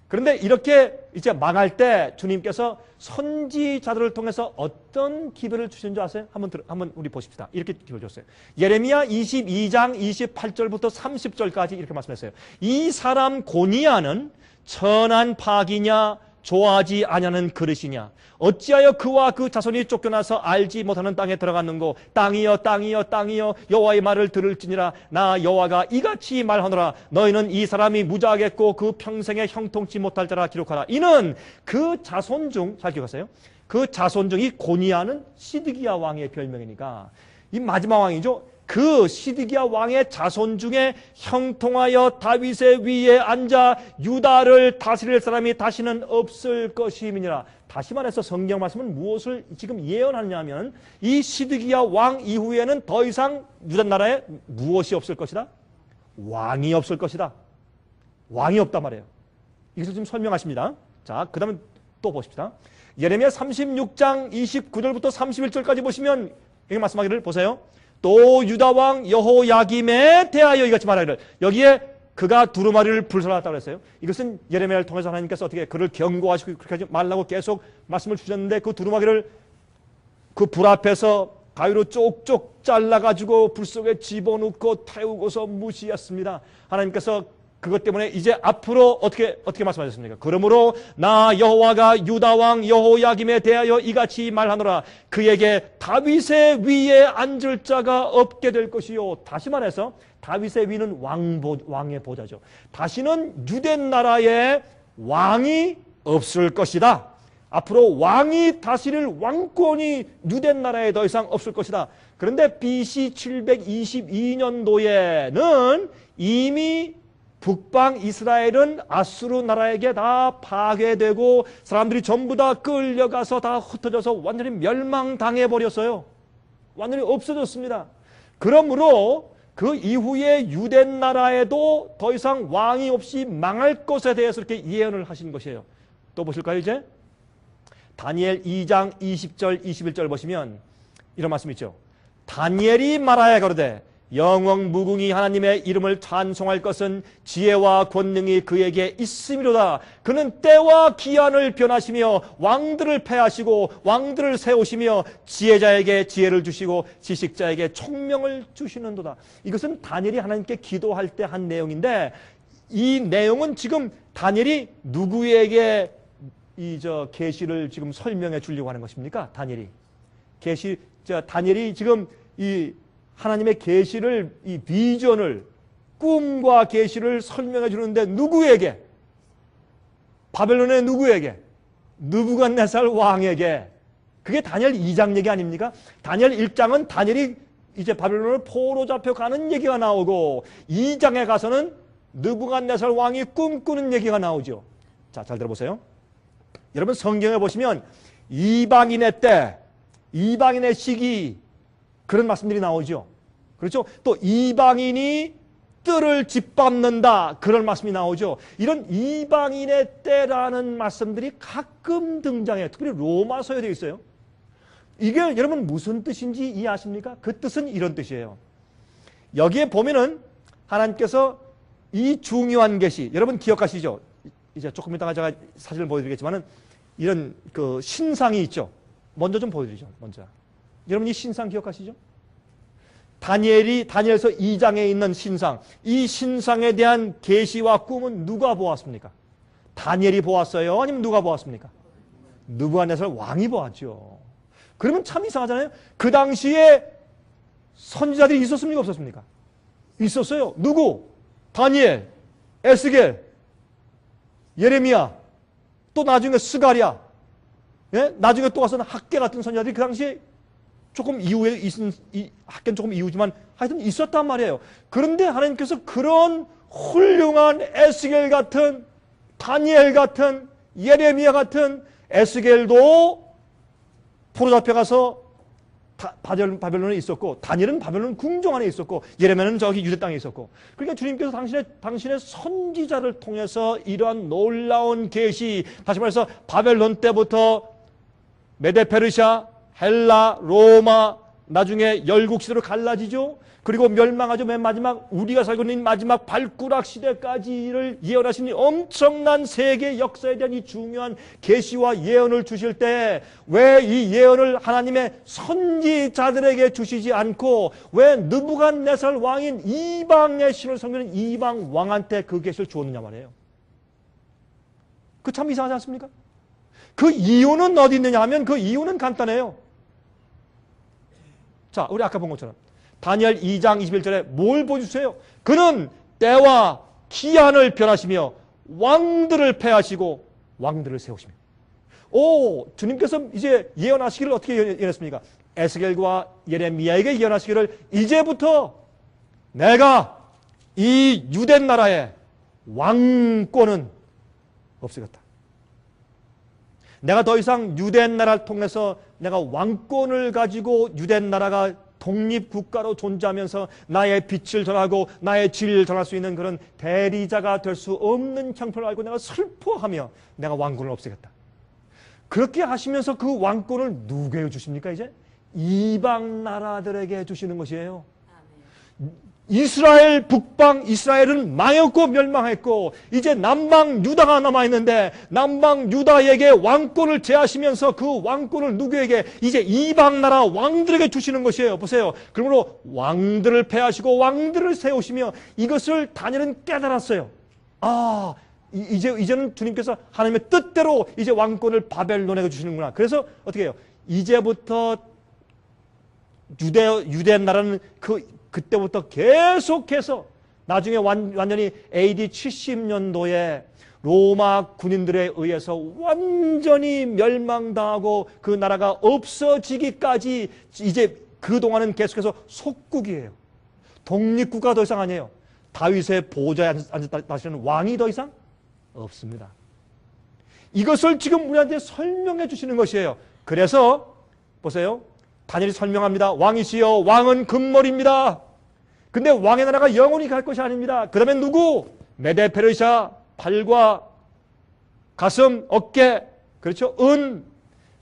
그런데 이렇게 이제 망할 때 주님께서 선지자들을 통해서 어떤 기별을 주신 줄 아세요? 한번 우리 보십시다. 이렇게 기별 줬어요. 예레미야 22장 28절부터 30절까지 이렇게 말씀했어요. 이 사람 고니아는 천한 파기냐 좋아하지 아니하는 그릇이냐 어찌하여 그와 그 자손이 쫓겨나서 알지 못하는 땅에 들어갔는고 땅이여 땅이여 땅이여 여호와의 말을 들을지니라 나 여호와가 이같이 말하노라 너희는 이 사람이 무자하겠고 그 평생에 형통치 못할 자라 기록하라. 이는 그 자손 중 잘 기억하세요. 그 자손 중 이 고니아는 시드기야 왕의 별명이니까 이 마지막 왕이죠. 그 시드기야 왕의 자손 중에 형통하여 다윗의 위에 앉아 유다를 다스릴 사람이 다시는 없을 것임이니라. 다시 말해서 성경 말씀은 무엇을 지금 예언하냐면 이 시드기야 왕 이후에는 더 이상 유다 나라에 무엇이 없을 것이다? 왕이 없을 것이다. 왕이 없단 말이에요. 이것을 지금 설명하십니다. 자, 그 다음에 또 보십시다. 예레미야 36장 29절부터 31절까지 보시면 여기 말씀하기를 보세요. 또 유다왕 여호야김에 대하여 이같이 말하기를 여기에 그가 두루마리를 불살랐다고 했어요. 이것은 예레미야를 통해서 하나님께서 어떻게 그를 경고하시고 그렇게 하지 말라고 계속 말씀을 주셨는데 그 두루마리를 그 불 앞에서 가위로 쪽쪽 잘라가지고 불 속에 집어넣고 태우고서 무시했습니다. 하나님께서 그것 때문에 이제 앞으로 어떻게 말씀하셨습니까? 그러므로 나 여호와가 유다왕 여호야김에 대하여 이같이 말하노라 그에게 다윗의 위에 앉을 자가 없게 될 것이요. 다시 말해서 다윗의 위는 왕의 보좌죠. 다시는 유대 나라에 왕이 없을 것이다. 앞으로 왕이 다스릴 왕권이 유대 나라에 더 이상 없을 것이다. 그런데 BC 722년도에는 이미 북방 이스라엘은 아수르 나라에게 다 파괴되고 사람들이 전부 다 끌려가서 다 흩어져서 완전히 멸망당해 버렸어요. 완전히 없어졌습니다. 그러므로 그 이후에 유대 나라에도 더 이상 왕이 없이 망할 것에 대해서 이렇게 예언을 하신 것이에요. 또 보실까요 이제? 다니엘 2장 20절 21절 보시면 이런 말씀이 있죠. 다니엘이 말하여 가로되 영원 무궁히 하나님의 이름을 찬송할 것은 지혜와 권능이 그에게 있음이로다. 그는 때와 기한을 변하시며 왕들을 패하시고 왕들을 세우시며 지혜자에게 지혜를 주시고 지식자에게 총명을 주시는도다. 이것은 다니엘이 하나님께 기도할 때 한 내용인데 이 내용은 지금 다니엘이 누구에게 계시를 지금 설명해 주려고 하는 것입니까? 다니엘이 지금 이 하나님의 계시를 이 비전을 꿈과 계시를 설명해 주는데 누구에게? 바벨론의 누구에게? 느부갓네살 왕에게. 그게 다니엘 2장 얘기 아닙니까? 다니엘 1장은 다니엘이 이제 바벨론을 포로 잡혀가는 얘기가 나오고 2장에 가서는 느부갓네살 왕이 꿈꾸는 얘기가 나오죠. 자, 잘 들어보세요. 여러분 성경에 보시면 이방인의 때, 이방인의 시기 그런 말씀들이 나오죠. 그렇죠? 또 이방인이 뜰을 짓밟는다 그런 말씀이 나오죠. 이런 이방인의 때라는 말씀들이 가끔 등장해요. 특별히 로마서에 되어 있어요. 이게 여러분 무슨 뜻인지 이해하십니까? 그 뜻은 이런 뜻이에요. 여기에 보면은 하나님께서 이 중요한 계시, 여러분 기억하시죠? 이제 조금 이따가 제가 사진을 보여드리겠지만은 이런 그 신상이 있죠. 먼저 좀 보여드리죠. 먼저. 여러분 이 신상 기억하시죠? 다니엘서 2장에 있는 신상, 이 신상에 대한 계시와 꿈은 누가 보았습니까? 다니엘이 보았어요? 아니면 누가 보았습니까? 느부갓네살 왕이 보았죠. 그러면 참 이상하잖아요. 그 당시에 선지자들이 있었습니까? 없었습니까? 있었어요. 누구? 다니엘, 에스겔, 예레미야, 또 나중에 스가랴, 예? 나중에 또 와서는 학계 같은 선지자들이 그 당시에 조금 이후에 학계는 조금 이후지만 하여튼 있었단 말이에요. 그런데 하나님께서 그런 훌륭한 에스겔 같은, 다니엘 같은, 예레미야 같은, 에스겔도 포로 잡혀가서 바벨론에 있었고, 다니엘은 바벨론 궁정 안에 있었고, 예레미야는 저기 유대 땅에 있었고, 그러니까 주님께서 당신의 선지자를 통해서 이러한 놀라운 계시, 다시 말해서 바벨론 때부터 메데 페르시아, 헬라, 로마, 나중에 열국시대로 갈라지죠. 그리고 멸망하죠. 맨 마지막 우리가 살고 있는 마지막 발구락 시대까지를 예언하신 엄청난 세계 역사에 대한 이 중요한 계시와 예언을 주실 때 왜 이 예언을 하나님의 선지자들에게 주시지 않고 왜 느부갓네살 왕인 이방의 신을 섬기는 이방 왕한테 그 계시를 주었느냐 말이에요. 그 참 이상하지 않습니까? 그 이유는 어디 있느냐 하면 그 이유는 간단해요. 자, 우리 아까 본 것처럼 다니엘 2장 21절에 뭘 보여주세요? 그는 때와 기한을 변하시며 왕들을 패하시고 왕들을 세우시며. 주님께서 이제 예언하시기를 어떻게 예언했습니까? 에스겔과 예레미야에게 예언하시기를 이제부터 내가 이 유대 나라의 왕권은 없애겠다. 내가 더 이상 유대 나라를 통해서 내가 왕권을 가지고 유대 나라가 독립국가로 존재하면서 나의 빛을 전하고 나의 진리를 전할 수 있는 그런 대리자가 될 수 없는 형편을 알고 내가 슬퍼하며 내가 왕권을 없애겠다. 그렇게 하시면서 그 왕권을 누구에게 주십니까? 이제 이방 나라들에게 주시는 것이에요. 이스라엘 북방 이스라엘은 망했고 멸망했고 이제 남방 유다가 남아있는데 남방 유다에게 왕권을 제하시면서 그 왕권을 누구에게? 이제 이방 나라 왕들에게 주시는 것이에요. 보세요. 그러므로 왕들을 패하시고 왕들을 세우시며 이것을 다니엘은 깨달았어요. 이제는 주님께서 하나님의 뜻대로 이제 왕권을 바벨론에게 주시는구나. 그래서 어떻게 해요? 이제부터 유대 나라는 그때부터 계속해서 나중에 완전히 AD 70년도에 로마 군인들에 의해서 완전히 멸망당하고 그 나라가 없어지기까지 이제 그동안은 계속해서 속국이에요. 독립국가 더 이상 아니에요. 다윗의 보좌에 앉았다시는 왕이 더 이상 없습니다. 이것을 지금 우리한테 설명해 주시는 것이에요. 그래서 보세요. 다니엘이 설명합니다. 왕이시여 왕은 금머리입니다. 근데 왕의 나라가 영원히 갈 것이 아닙니다. 그 다음에 누구? 메데 페르시아 팔과 가슴, 어깨, 그렇죠?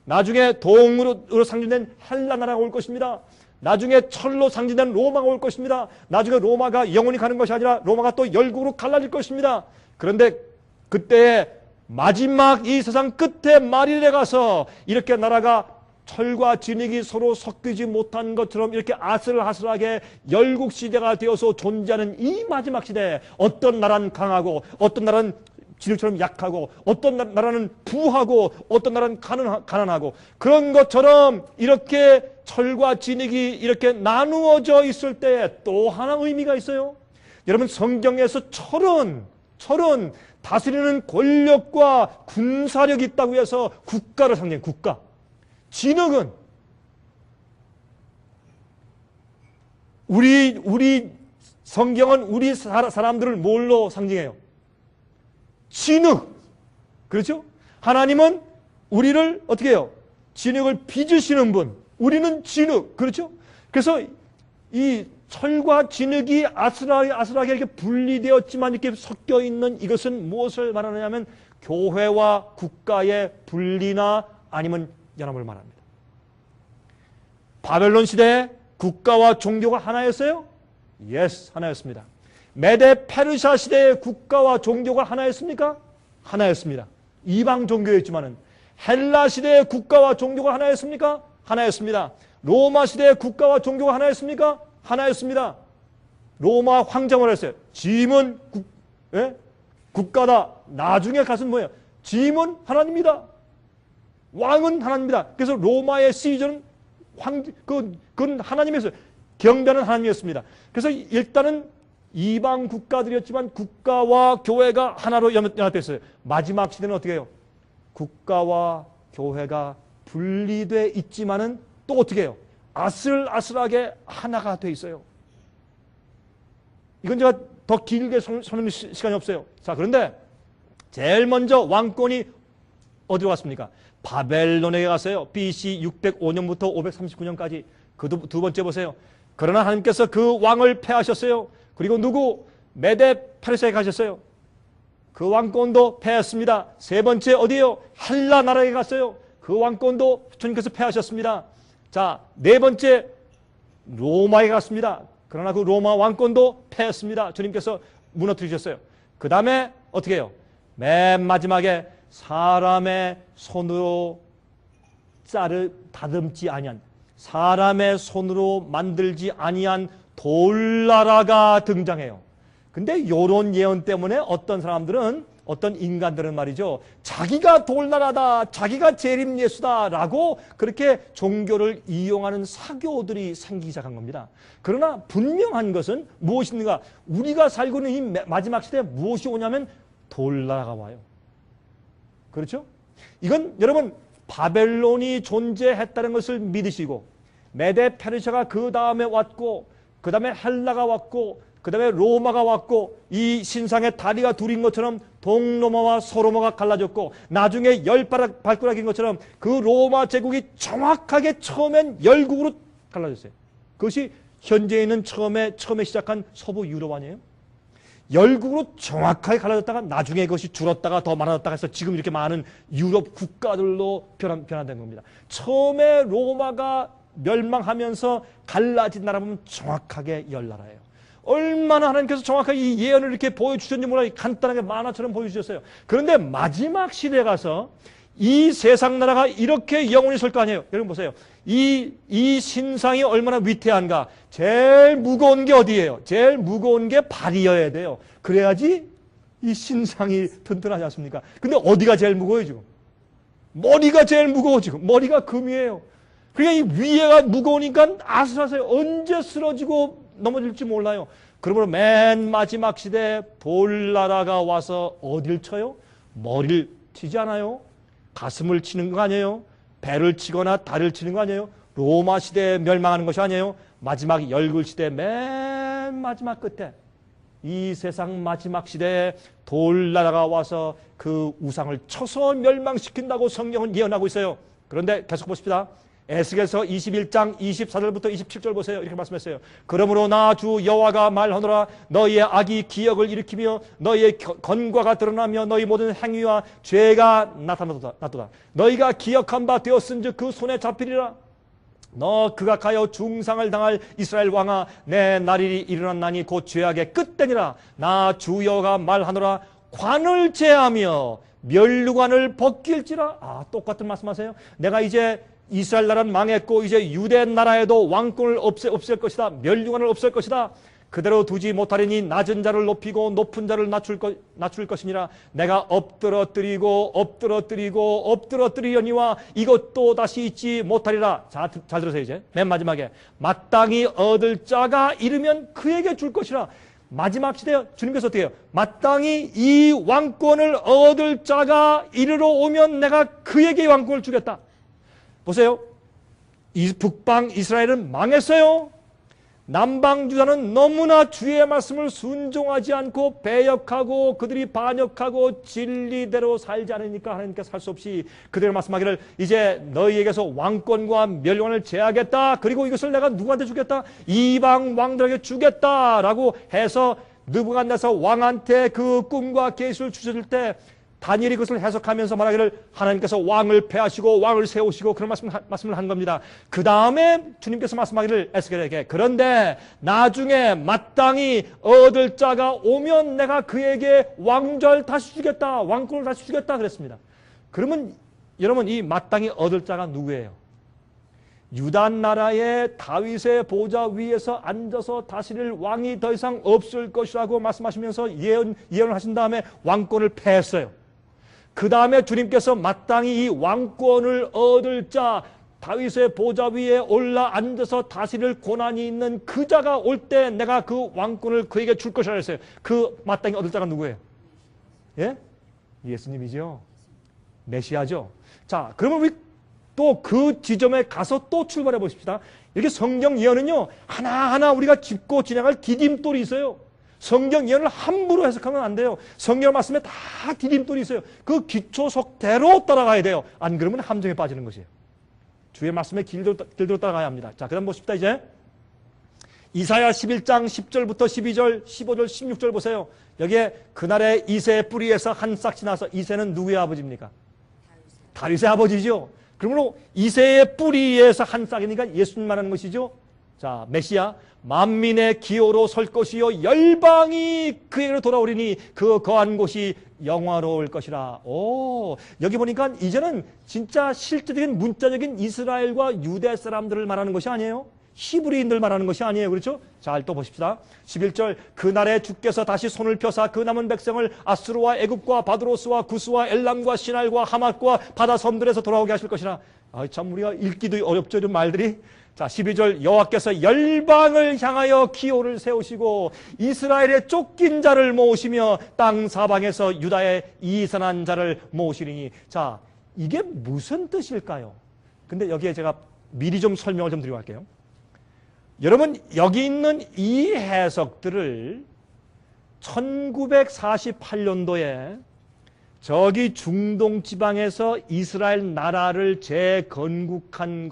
나중에 동으로 상징된 헬라 나라가 올 것입니다. 나중에 철로 상징된 로마가 올 것입니다. 나중에 로마가 영원히 가는 것이 아니라 로마가 또 열국으로 갈라질 것입니다. 그런데 그때의 마지막 이 세상 끝에 마릴에 가서 이렇게 나라가 철과 진흙이 서로 섞이지 못한 것처럼 이렇게 아슬아슬하게 열국시대가 되어서 존재하는 이 마지막 시대에 어떤 나라는 강하고 어떤 나라는 진흙처럼 약하고 어떤 나라는 부하고 어떤 나라는 가난하고 그런 것처럼 이렇게 철과 진흙이 이렇게 나누어져 있을 때에 또 하나 의미가 있어요. 여러분 성경에서 철은 다스리는 권력과 군사력이 있다고 해서 국가를 상징해요. 국가. 진흙은 우리 성경은 우리 사람들을 뭘로 상징해요? 진흙. 그렇죠? 하나님은 우리를 어떻게 해요? 진흙을 빚으시는 분. 우리는 진흙. 그렇죠? 그래서 이 철과 진흙이 아슬아슬하게 이렇게 분리되었지만 이렇게 섞여 있는 이것은 무엇을 말하느냐면 교회와 국가의 분리나 아니면 연합을 말합니다. 바벨론 시대에 국가와 종교가 하나였어요? Yes, 하나였습니다. 메데 페르시아 시대의 국가와 종교가 하나였습니까? 하나였습니다. 이방 종교였지만은 헬라 시대의 국가와 종교가 하나였습니까? 하나였습니다. 로마 시대의 국가와 종교가 하나였습니까? 하나였습니다. 로마 황제가 했어요. 짐은 국가다. 나중에 가서는 뭐예요? 짐은 하나님이다. 왕은 하나님입니다. 그래서 로마의 시저는 그건 하나님이었어요. 경배는 하나님이었습니다. 그래서 일단은 이방 국가들이었지만 국가와 교회가 하나로 연합됐어요. 마지막 시대는 어떻게 해요? 국가와 교회가 분리돼 있지만은 또 어떻게 해요? 아슬아슬하게 하나가 돼 있어요. 이건 제가 더 길게 설명할 시간이 없어요. 자, 그런데 제일 먼저 왕권이 어디로 갔습니까? 바벨론에 갔어요. BC 605년부터 539년까지. 그 두 번째 보세요. 그러나 하나님께서 그 왕을 패하셨어요. 그리고 누구? 메데 페르시아에 가셨어요. 그 왕권도 패했습니다. 세 번째 어디에요? 헬라 나라에 갔어요. 그 왕권도 주님께서 패하셨습니다. 자, 네 번째 로마에 갔습니다. 그러나 그 로마 왕권도 패했습니다. 주님께서 무너뜨리셨어요. 그 다음에 어떻게 해요? 맨 마지막에 사람의 손으로 다듬지 아니한, 사람의 손으로 만들지 아니한 돌나라가 등장해요. 근데 이런 예언 때문에 어떤 사람들은, 어떤 인간들은 말이죠, 자기가 돌나라다, 자기가 재림 예수다 라고 그렇게 종교를 이용하는 사교들이 생기기 시작한 겁니다. 그러나 분명한 것은 무엇인가? 우리가 살고 있는 이 마지막 시대에 무엇이 오냐면 돌나라가 와요. 그렇죠? 이건 여러분 바벨론이 존재했다는 것을 믿으시고, 메데 페르시아가 그 다음에 왔고, 그 다음에 헬라가 왔고, 그 다음에 로마가 왔고, 이 신상의 다리가 둘인 것처럼 동로마와 서로마가 갈라졌고, 나중에 열 발가락인 것처럼 그 로마 제국이 정확하게 처음엔 열국으로 갈라졌어요. 그것이 현재 있는 처음에 시작한 서부 유럽 아니에요? 열국으로 정확하게 갈라졌다가 나중에 그것이 줄었다가 더 많아졌다가 해서 지금 이렇게 많은 유럽 국가들로 변화된 겁니다. 처음에 로마가 멸망하면서 갈라진 나라 보면 정확하게 열 나라예요. 얼마나 하나님께서 정확하게 이 예언을 이렇게 보여주셨는지 몰라요. 간단하게 만화처럼 보여주셨어요. 그런데 마지막 시대에 가서 이 세상 나라가 이렇게 영원히 설 거 아니에요. 여러분 보세요. 이 신상이 얼마나 위태한가. 제일 무거운 게 어디예요? 제일 무거운 게 발이어야 돼요. 그래야지 이 신상이 튼튼하지 않습니까? 근데 어디가 제일 무거워요 지금? 머리가 제일 무거워 지금. 머리가 금이에요. 그러니까 이 위에가 무거우니까 아슬아슬 언제 쓰러지고 넘어질지 몰라요. 그러므로 맨 마지막 시대에 돌나라가 와서 어딜 쳐요? 머리를 치지 않아요? 가슴을 치는 거 아니에요? 배를 치거나 다리를 치는 거 아니에요? 로마 시대에 멸망하는 것이 아니에요? 마지막 열굴 시대 맨 마지막 끝에 이 세상 마지막 시대에 돌나라가 와서 그 우상을 쳐서 멸망시킨다고 성경은 예언하고 있어요. 그런데 계속 보십시다. 에스겔서 21장 24절부터 27절 보세요. 이렇게 말씀했어요. 그러므로 나 주 여호와가 말하노라. 너희의 악이 기억을 일으키며 너희의 건과가 드러나며 너희 모든 행위와 죄가 나타났도다. 너희가 기억한 바 되었은즉 그 손에 잡히리라. 너 극악하여 중상을 당할 이스라엘 왕아, 내 날이 일어났나니 곧 죄악의 끝되니라. 나 주 여호와가 말하노라. 관을 제하며 멸류관을 벗길지라. 똑같은 말씀하세요. 내가 이제 이스라엘 나라는 망했고 이제 유대 나라에도 왕권을 없앨 것이다. 멸류관을 없앨 것이다. 그대로 두지 못하리니 낮은 자를 높이고 높은 자를 낮출 것이니라. 내가 엎드러뜨리려니와 이것도 다시 잊지 못하리라. 잘 들으세요. 이제 맨 마지막에 마땅히 얻을 자가 이르면 그에게 줄 것이라. 마지막 시대에 주님께서 어떻게 해요? 마땅히 이 왕권을 얻을 자가 이르러 오면 내가 그에게 왕권을 주겠다. 보세요. 이 북방 이스라엘은 망했어요. 남방 유다는 너무나 주의 말씀을 순종하지 않고 배역하고 그들이 반역하고 진리대로 살지 않으니까 하나님께서 할 수 없이 그들의 말씀하기를 이제 너희에게서 왕권과 멸류관을 제하겠다. 그리고 이것을 내가 누구한테 주겠다? 이방 왕들에게 주겠다라고 해서 느부갓네살 왕한테 그 꿈과 계시를 주셨을 때 다니엘이 그것을 해석하면서 말하기를 하나님께서 왕을 폐하시고 왕을 세우시고 그런 말씀을 한 겁니다. 그 다음에 주님께서 말씀하기를 에스겔에게 그런데 나중에 마땅히 얻을 자가 오면 내가 그에게 왕좌를 다시 주겠다. 왕권을 다시 주겠다 그랬습니다. 그러면 여러분 이 마땅히 얻을 자가 누구예요? 유다 나라의 다윗의 보좌 위에서 앉아서 다스릴 왕이 더 이상 없을 것이라고 말씀하시면서 예언을 하신 다음에 왕권을 패했어요. 그 다음에 주님께서 마땅히 이 왕권을 얻을 자, 다윗의 보좌 위에 올라 앉아서 다스릴 고난이 있는 그 자가 올 때 내가 그 왕권을 그에게 줄 것이라 했어요. 그 마땅히 얻을 자가 누구예요? 예? 예수님이죠. 메시아죠. 자, 그러면 우리 또 그 지점에 가서 또 출발해 보십시다. 이렇게 성경 예언은요, 하나하나 우리가 짚고 진행할 디딤돌이 있어요. 성경 예언을 함부로 해석하면 안 돼요. 성경 말씀에 다 디딤돌이 있어요. 그 기초 속대로 따라가야 돼요. 안 그러면 함정에 빠지는 것이에요. 주의 말씀의 길대로 따라가야 합니다. 자, 그 다음 보십시다. 이제 이사야 11장 10절부터 12절, 15절, 16절 보세요. 여기에 그날의 이새의 뿌리에서 한 싹이 나서, 이새는 누구의 아버지입니까? 다윗의 아버지죠. 그러므로 이새의 뿌리에서 한 싹이니까 예수님 말하는 것이죠. 자, 메시아 만민의 기호로 설 것이요 열방이 그에게로 돌아오리니 그 거한 곳이 영화로울 것이라. 오, 여기 보니까 이제는 진짜 실제적인 문자적인 이스라엘과 유대 사람들을 말하는 것이 아니에요. 히브리인들 말하는 것이 아니에요. 그렇죠? 잘 또 보십시다. 11절 그날에 주께서 다시 손을 펴사 그 남은 백성을 아수르와 애굽과 바드로스와 구스와 엘람과 시날과 하맛과 바다 섬들에서 돌아오게 하실 것이라. 참 우리가 읽기도 어렵죠. 이런 말들이. 자, 12절 여호와께서 열방을 향하여 기호를 세우시고 이스라엘의 쫓긴 자를 모으시며 땅 사방에서 유다의 이산한 자를 모으시리니. 자, 이게 무슨 뜻일까요? 근데 여기에 제가 미리 좀 설명을 좀 드리고 갈게요. 여러분, 여기 있는 이 해석들을 1948년도에 저기 중동 지방에서 이스라엘 나라를 재건국한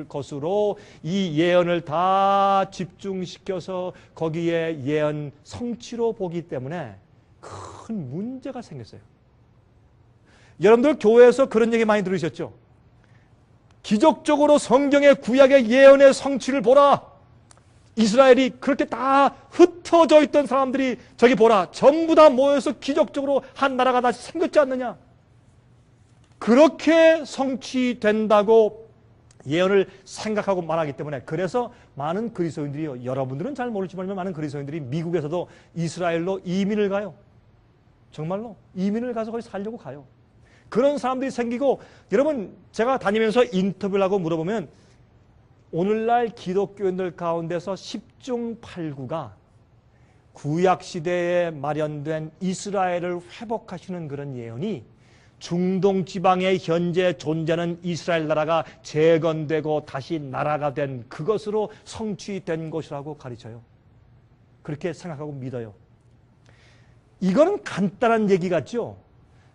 것으로 이 예언을 다 집중시켜서 거기에 예언 성취로 보기 때문에 큰 문제가 생겼어요. 여러분들 교회에서 그런 얘기 많이 들으셨죠? 기적적으로 성경의 구약의 예언의 성취를 보라. 이스라엘이 그렇게 다 흩어져 있던 사람들이 저기 보라. 전부 다 모여서 기적적으로 한 나라가 다시 생겼지 않느냐. 그렇게 성취된다고 예언을 생각하고 말하기 때문에 그래서 많은 그리스도인들이요. 여러분들은 잘 모르지만 많은 그리스도인들이 미국에서도 이스라엘로 이민을 가요. 정말로 이민을 가서 거기 살려고 가요. 그런 사람들이 생기고 여러분 제가 다니면서 인터뷰를 하고 물어보면 오늘날 기독교인들 가운데서 10중 8구가 구약시대에 마련된 이스라엘을 회복하시는 그런 예언이 중동 지방에 현재 존재하는 이스라엘 나라가 재건되고 다시 나라가 된 그것으로 성취된 것이라고 가르쳐요. 그렇게 생각하고 믿어요. 이거는 간단한 얘기 같죠?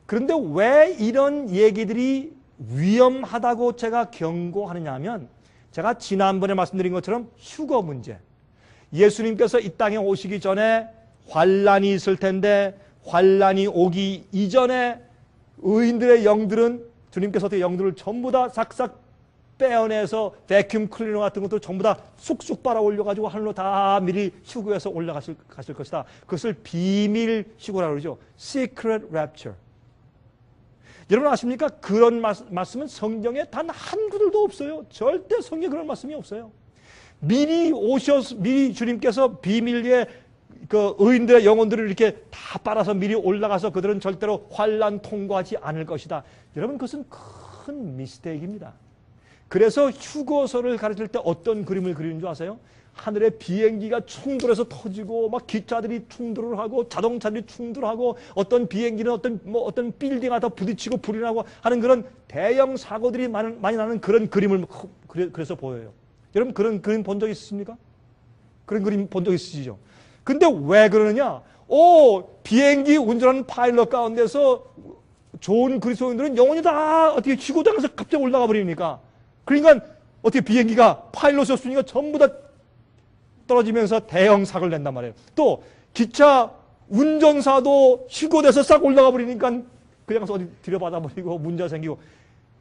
그런데 왜 이런 얘기들이 위험하다고 제가 경고하느냐 하면 제가 지난번에 말씀드린 것처럼 휴거 문제. 예수님께서 이 땅에 오시기 전에 환란이 있을 텐데 환란이 오기 이전에 의인들의 영들은 주님께서 어떻게 영들을 전부 다 싹싹 빼어내서 베큐um 클리너 같은 것도 전부 다 쑥쑥 빨아 올려가지고 하늘로 다 미리 휴거해서 올라가실 것이다. 그것을 비밀 휴거라고 그러죠. Secret Rapture. 여러분 아십니까? 그런 말씀은 성경에 단 한 구절도 없어요. 절대 성경에 그런 말씀이 없어요. 미리 주님께서 비밀리에 그 의인들의 영혼들을 이렇게 다 빨아서 미리 올라가서 그들은 절대로 환난 통과하지 않을 것이다. 여러분 그것은 큰 미스테이크입니다. 그래서 휴거서를 가르칠 때 어떤 그림을 그리는 줄 아세요? 하늘에 비행기가 충돌해서 터지고 막 기차들이 충돌을 하고 자동차들이 충돌하고 어떤 비행기는 어떤 빌딩하다 부딪히고 불이 나고 하는 그런 대형 사고들이 많이 나는 그런 그림을 그래서 보여요. 여러분 그런 그림 본 적 있으십니까? 그런 그림 본 적 있으시죠? 근데 왜 그러느냐? 비행기 운전하는 파일럿 가운데서 좋은 그리스도인들은 영혼이 다 어떻게 지구당에서 갑자기 올라가 버리니까 그러니까 어떻게 비행기가 파일럿이었으니까 전부 다 떨어지면서 대형 사고를 낸단 말이에요. 또 기차 운전사도 휴거돼서 싹 올라가 버리니까 그냥 어디 들여받아 버리고 문제 생기고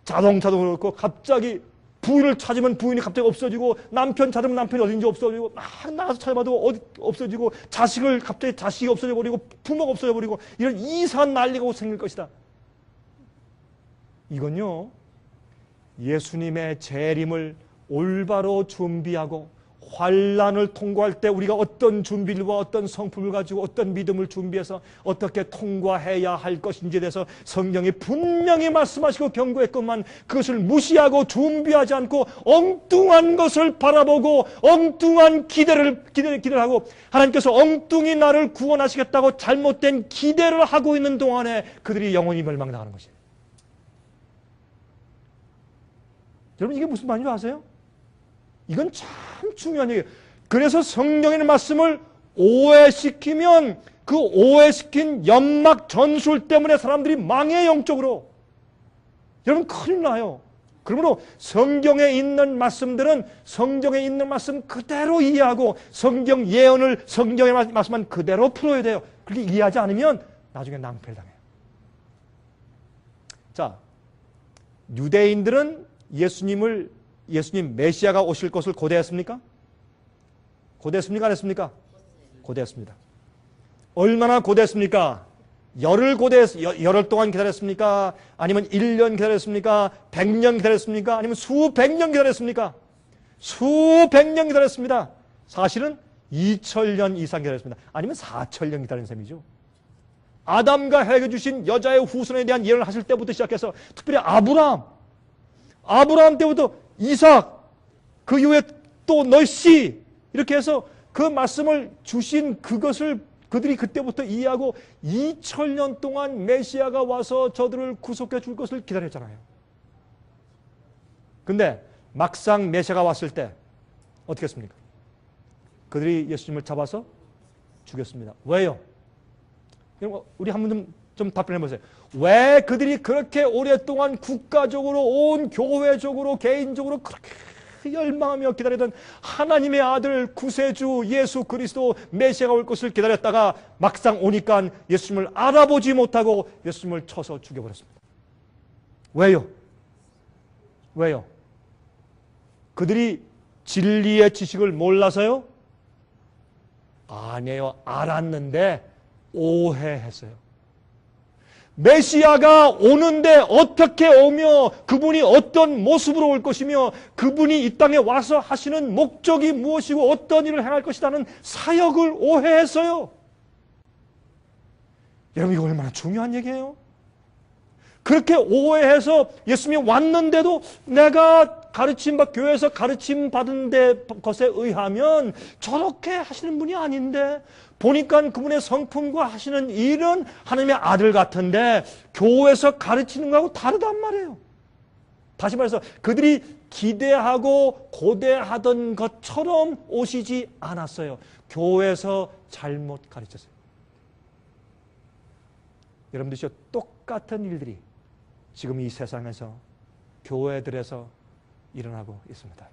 자동차도 그렇고 갑자기 부인을 찾으면 부인이 갑자기 없어지고 남편 찾으면 남편이 어딘지 없어지고 막 나가서 찾아봐도 어디 없어지고 갑자기 자식이 없어져 버리고 부모가 없어져 버리고 이런 이상한 난리가 생길 것이다. 이건요 예수님의 재림을 올바로 준비하고 환란을 통과할 때 우리가 어떤 준비와 어떤 성품을 가지고 어떤 믿음을 준비해서 어떻게 통과해야 할 것인지에 대해서 성경이 분명히 말씀하시고 경고했건만 그것을 무시하고 준비하지 않고 엉뚱한 것을 바라보고 엉뚱한 기대를 하고 하나님께서 엉뚱히 나를 구원하시겠다고 잘못된 기대를 하고 있는 동안에 그들이 영원히 멸망당하는 것이에요. 여러분 이게 무슨 말인지 아세요? 이건 참 중요한 얘기예요. 그래서 성경의 말씀을 오해시키면 그 오해시킨 연막 전술 때문에 사람들이 망해 영적으로. 여러분 큰일 나요. 그러므로 성경에 있는 말씀들은 성경에 있는 말씀 그대로 이해하고 성경 예언을 성경의 말씀만 그대로 풀어야 돼요. 그렇게 이해하지 않으면 나중에 낭패를 당해요. 자, 유대인들은 예수님 메시아가 오실 것을 고대했습니까? 고대했습니까? 안 했습니까? 고대했습니다. 얼마나 고대했습니까? 열흘 동안 기다렸습니까? 아니면 1년 기다렸습니까? 100년 기다렸습니까? 아니면 수백 년 기다렸습니까? 수백 년 기다렸습니다. 사실은 2000년 이상 기다렸습니다. 아니면 4000년 기다린 셈이죠. 아담과 해게 주신 여자의 후손에 대한 예언을 하실 때부터 시작해서 특별히 아브라함 때부터 이삭, 그 이후에 또 너씨 이렇게 해서 그 말씀을 주신 그것을 그들이 그때부터 이해하고 2000년 동안 메시아가 와서 저들을 구속해 줄 것을 기다렸잖아요. 근데 막상 메시아가 왔을 때 어떻게 했습니까? 그들이 예수님을 잡아서 죽였습니다. 왜요? 우리 한 번 좀 답변해 보세요. 왜 그들이 그렇게 오랫동안 국가적으로 온 교회적으로 개인적으로 그렇게 열망하며 기다리던 하나님의 아들 구세주 예수 그리스도 메시아가 올 것을 기다렸다가 막상 오니까 예수님을 알아보지 못하고 예수님을 쳐서 죽여버렸습니다. 왜요? 왜요? 그들이 진리의 지식을 몰라서요? 아니에요. 알았는데 오해했어요. 메시아가 오는데 어떻게 오며 그분이 어떤 모습으로 올 것이며 그분이 이 땅에 와서 하시는 목적이 무엇이고 어떤 일을 행할 것이라는 사역을 오해했어요. 여러분 이거 얼마나 중요한 얘기예요. 그렇게 오해해서 예수님이 왔는데도 내가 교회에서 가르침 받은 것에 의하면 저렇게 하시는 분이 아닌데 보니까 그분의 성품과 하시는 일은 하나님의 아들 같은데 교회에서 가르치는 거하고 다르단 말이에요. 다시 말해서 그들이 기대하고 고대하던 것처럼 오시지 않았어요. 교회에서 잘못 가르쳤어요. 여러분들이 똑같은 일들이 지금 이 세상에서 교회들에서 일어나고 있습니다.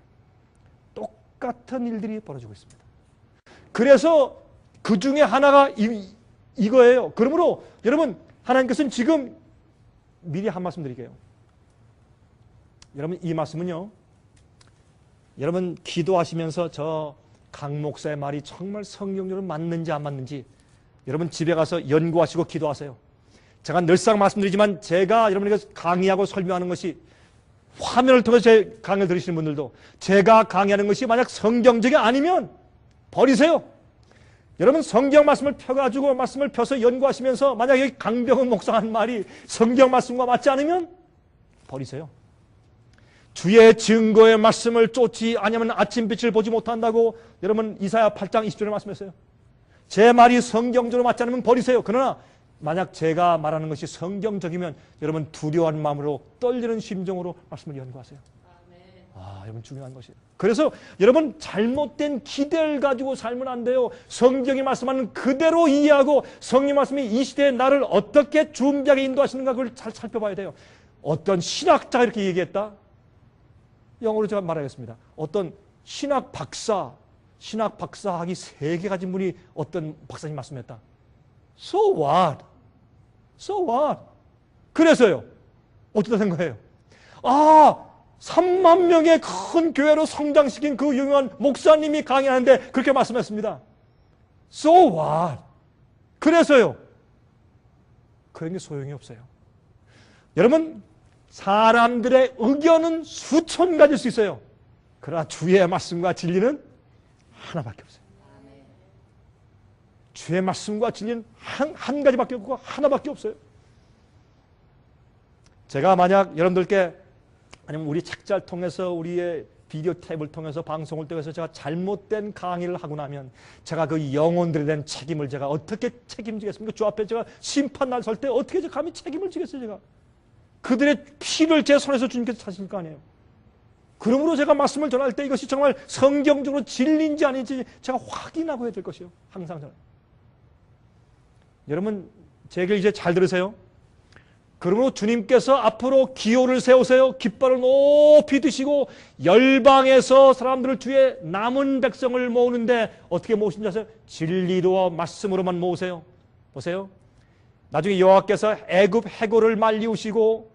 똑같은 일들이 벌어지고 있습니다. 그래서 그 중에 하나가 이거예요. 그러므로 여러분 하나님께서는 지금 미리 한 말씀 드릴게요. 여러분 이 말씀은요. 여러분 기도하시면서 저 강 목사의 말이 정말 성경적으로 맞는지 안 맞는지 여러분 집에 가서 연구하시고 기도하세요. 제가 늘상 말씀드리지만 제가 여러분에게 강의하고 설명하는 것이 화면을 통해서 제 강의를 들으시는 분들도 제가 강의하는 것이 만약 성경적이 아니면 버리세요. 여러분 성경 말씀을 펴가지고 말씀을 펴서 연구하시면서 만약 여기 강병은 목사가 한 말이 성경 말씀과 맞지 않으면 버리세요. 주의 증거의 말씀을 쫓지 아니면 아침빛을 보지 못한다고 여러분 이사야 8장 20절에 말씀했어요. 제 말이 성경적으로 맞지 않으면 버리세요. 그러나 만약 제가 말하는 것이 성경적이면 여러분 두려운 마음으로 떨리는 심정으로 말씀을 연구하세요. 여러분 중요한 것이에요. 그래서 여러분 잘못된 기대를 가지고 살면 안 돼요. 성경이 말씀하는 그대로 이해하고 성령 말씀이 이 시대에 나를 어떻게 준비하게 인도하시는가 그걸 잘 살펴봐야 돼요. 어떤 신학자가 이렇게 얘기했다. 영어로 제가 말하겠습니다. 어떤 신학 박사 학위 3개 가진 분이 어떤 박사님 말씀했다. So what? So what? 그래서요. 어쩌다 된 거예요? 3만 명의 큰 교회로 성장시킨 그 유명한 목사님이 강의하는데 그렇게 말씀했습니다. So what? 그래서요. 그런 소용이 없어요. 여러분 사람들의 의견은 수천 가지일 수 있어요. 그러나 주의 말씀과 진리는 하나밖에 없어요. 주의 말씀과 진리는 한 가지밖에 없고 하나밖에 없어요. 제가 만약 여러분들께 아니면 우리 책자를 통해서 우리의 비디오 탭을 통해서 방송을 통해서 제가 잘못된 강의를 하고 나면 제가 그 영혼들에 대한 책임을 제가 어떻게 책임지겠습니까? 주 앞에 제가 심판날 설 때 어떻게 제가 감히 책임을 지겠어요? 제가 그들의 피를 제 손에서 주님께서 찾으실 거 아니에요. 그러므로 제가 말씀을 전할 때 이것이 정말 성경적으로 진리인지 아닌지 제가 확인하고 해야 될 것이요. 항상 저는. 여러분 제 얘기를 이제 잘 들으세요. 그러므로 주님께서 앞으로 기호를 세우세요. 깃발을 높이 드시고 열방에서 사람들을 주의 남은 백성을 모으는데 어떻게 모으신지 아세요? 진리로 말씀으로만 모으세요. 보세요. 나중에 여호와께서 애굽 해골을 말리우시고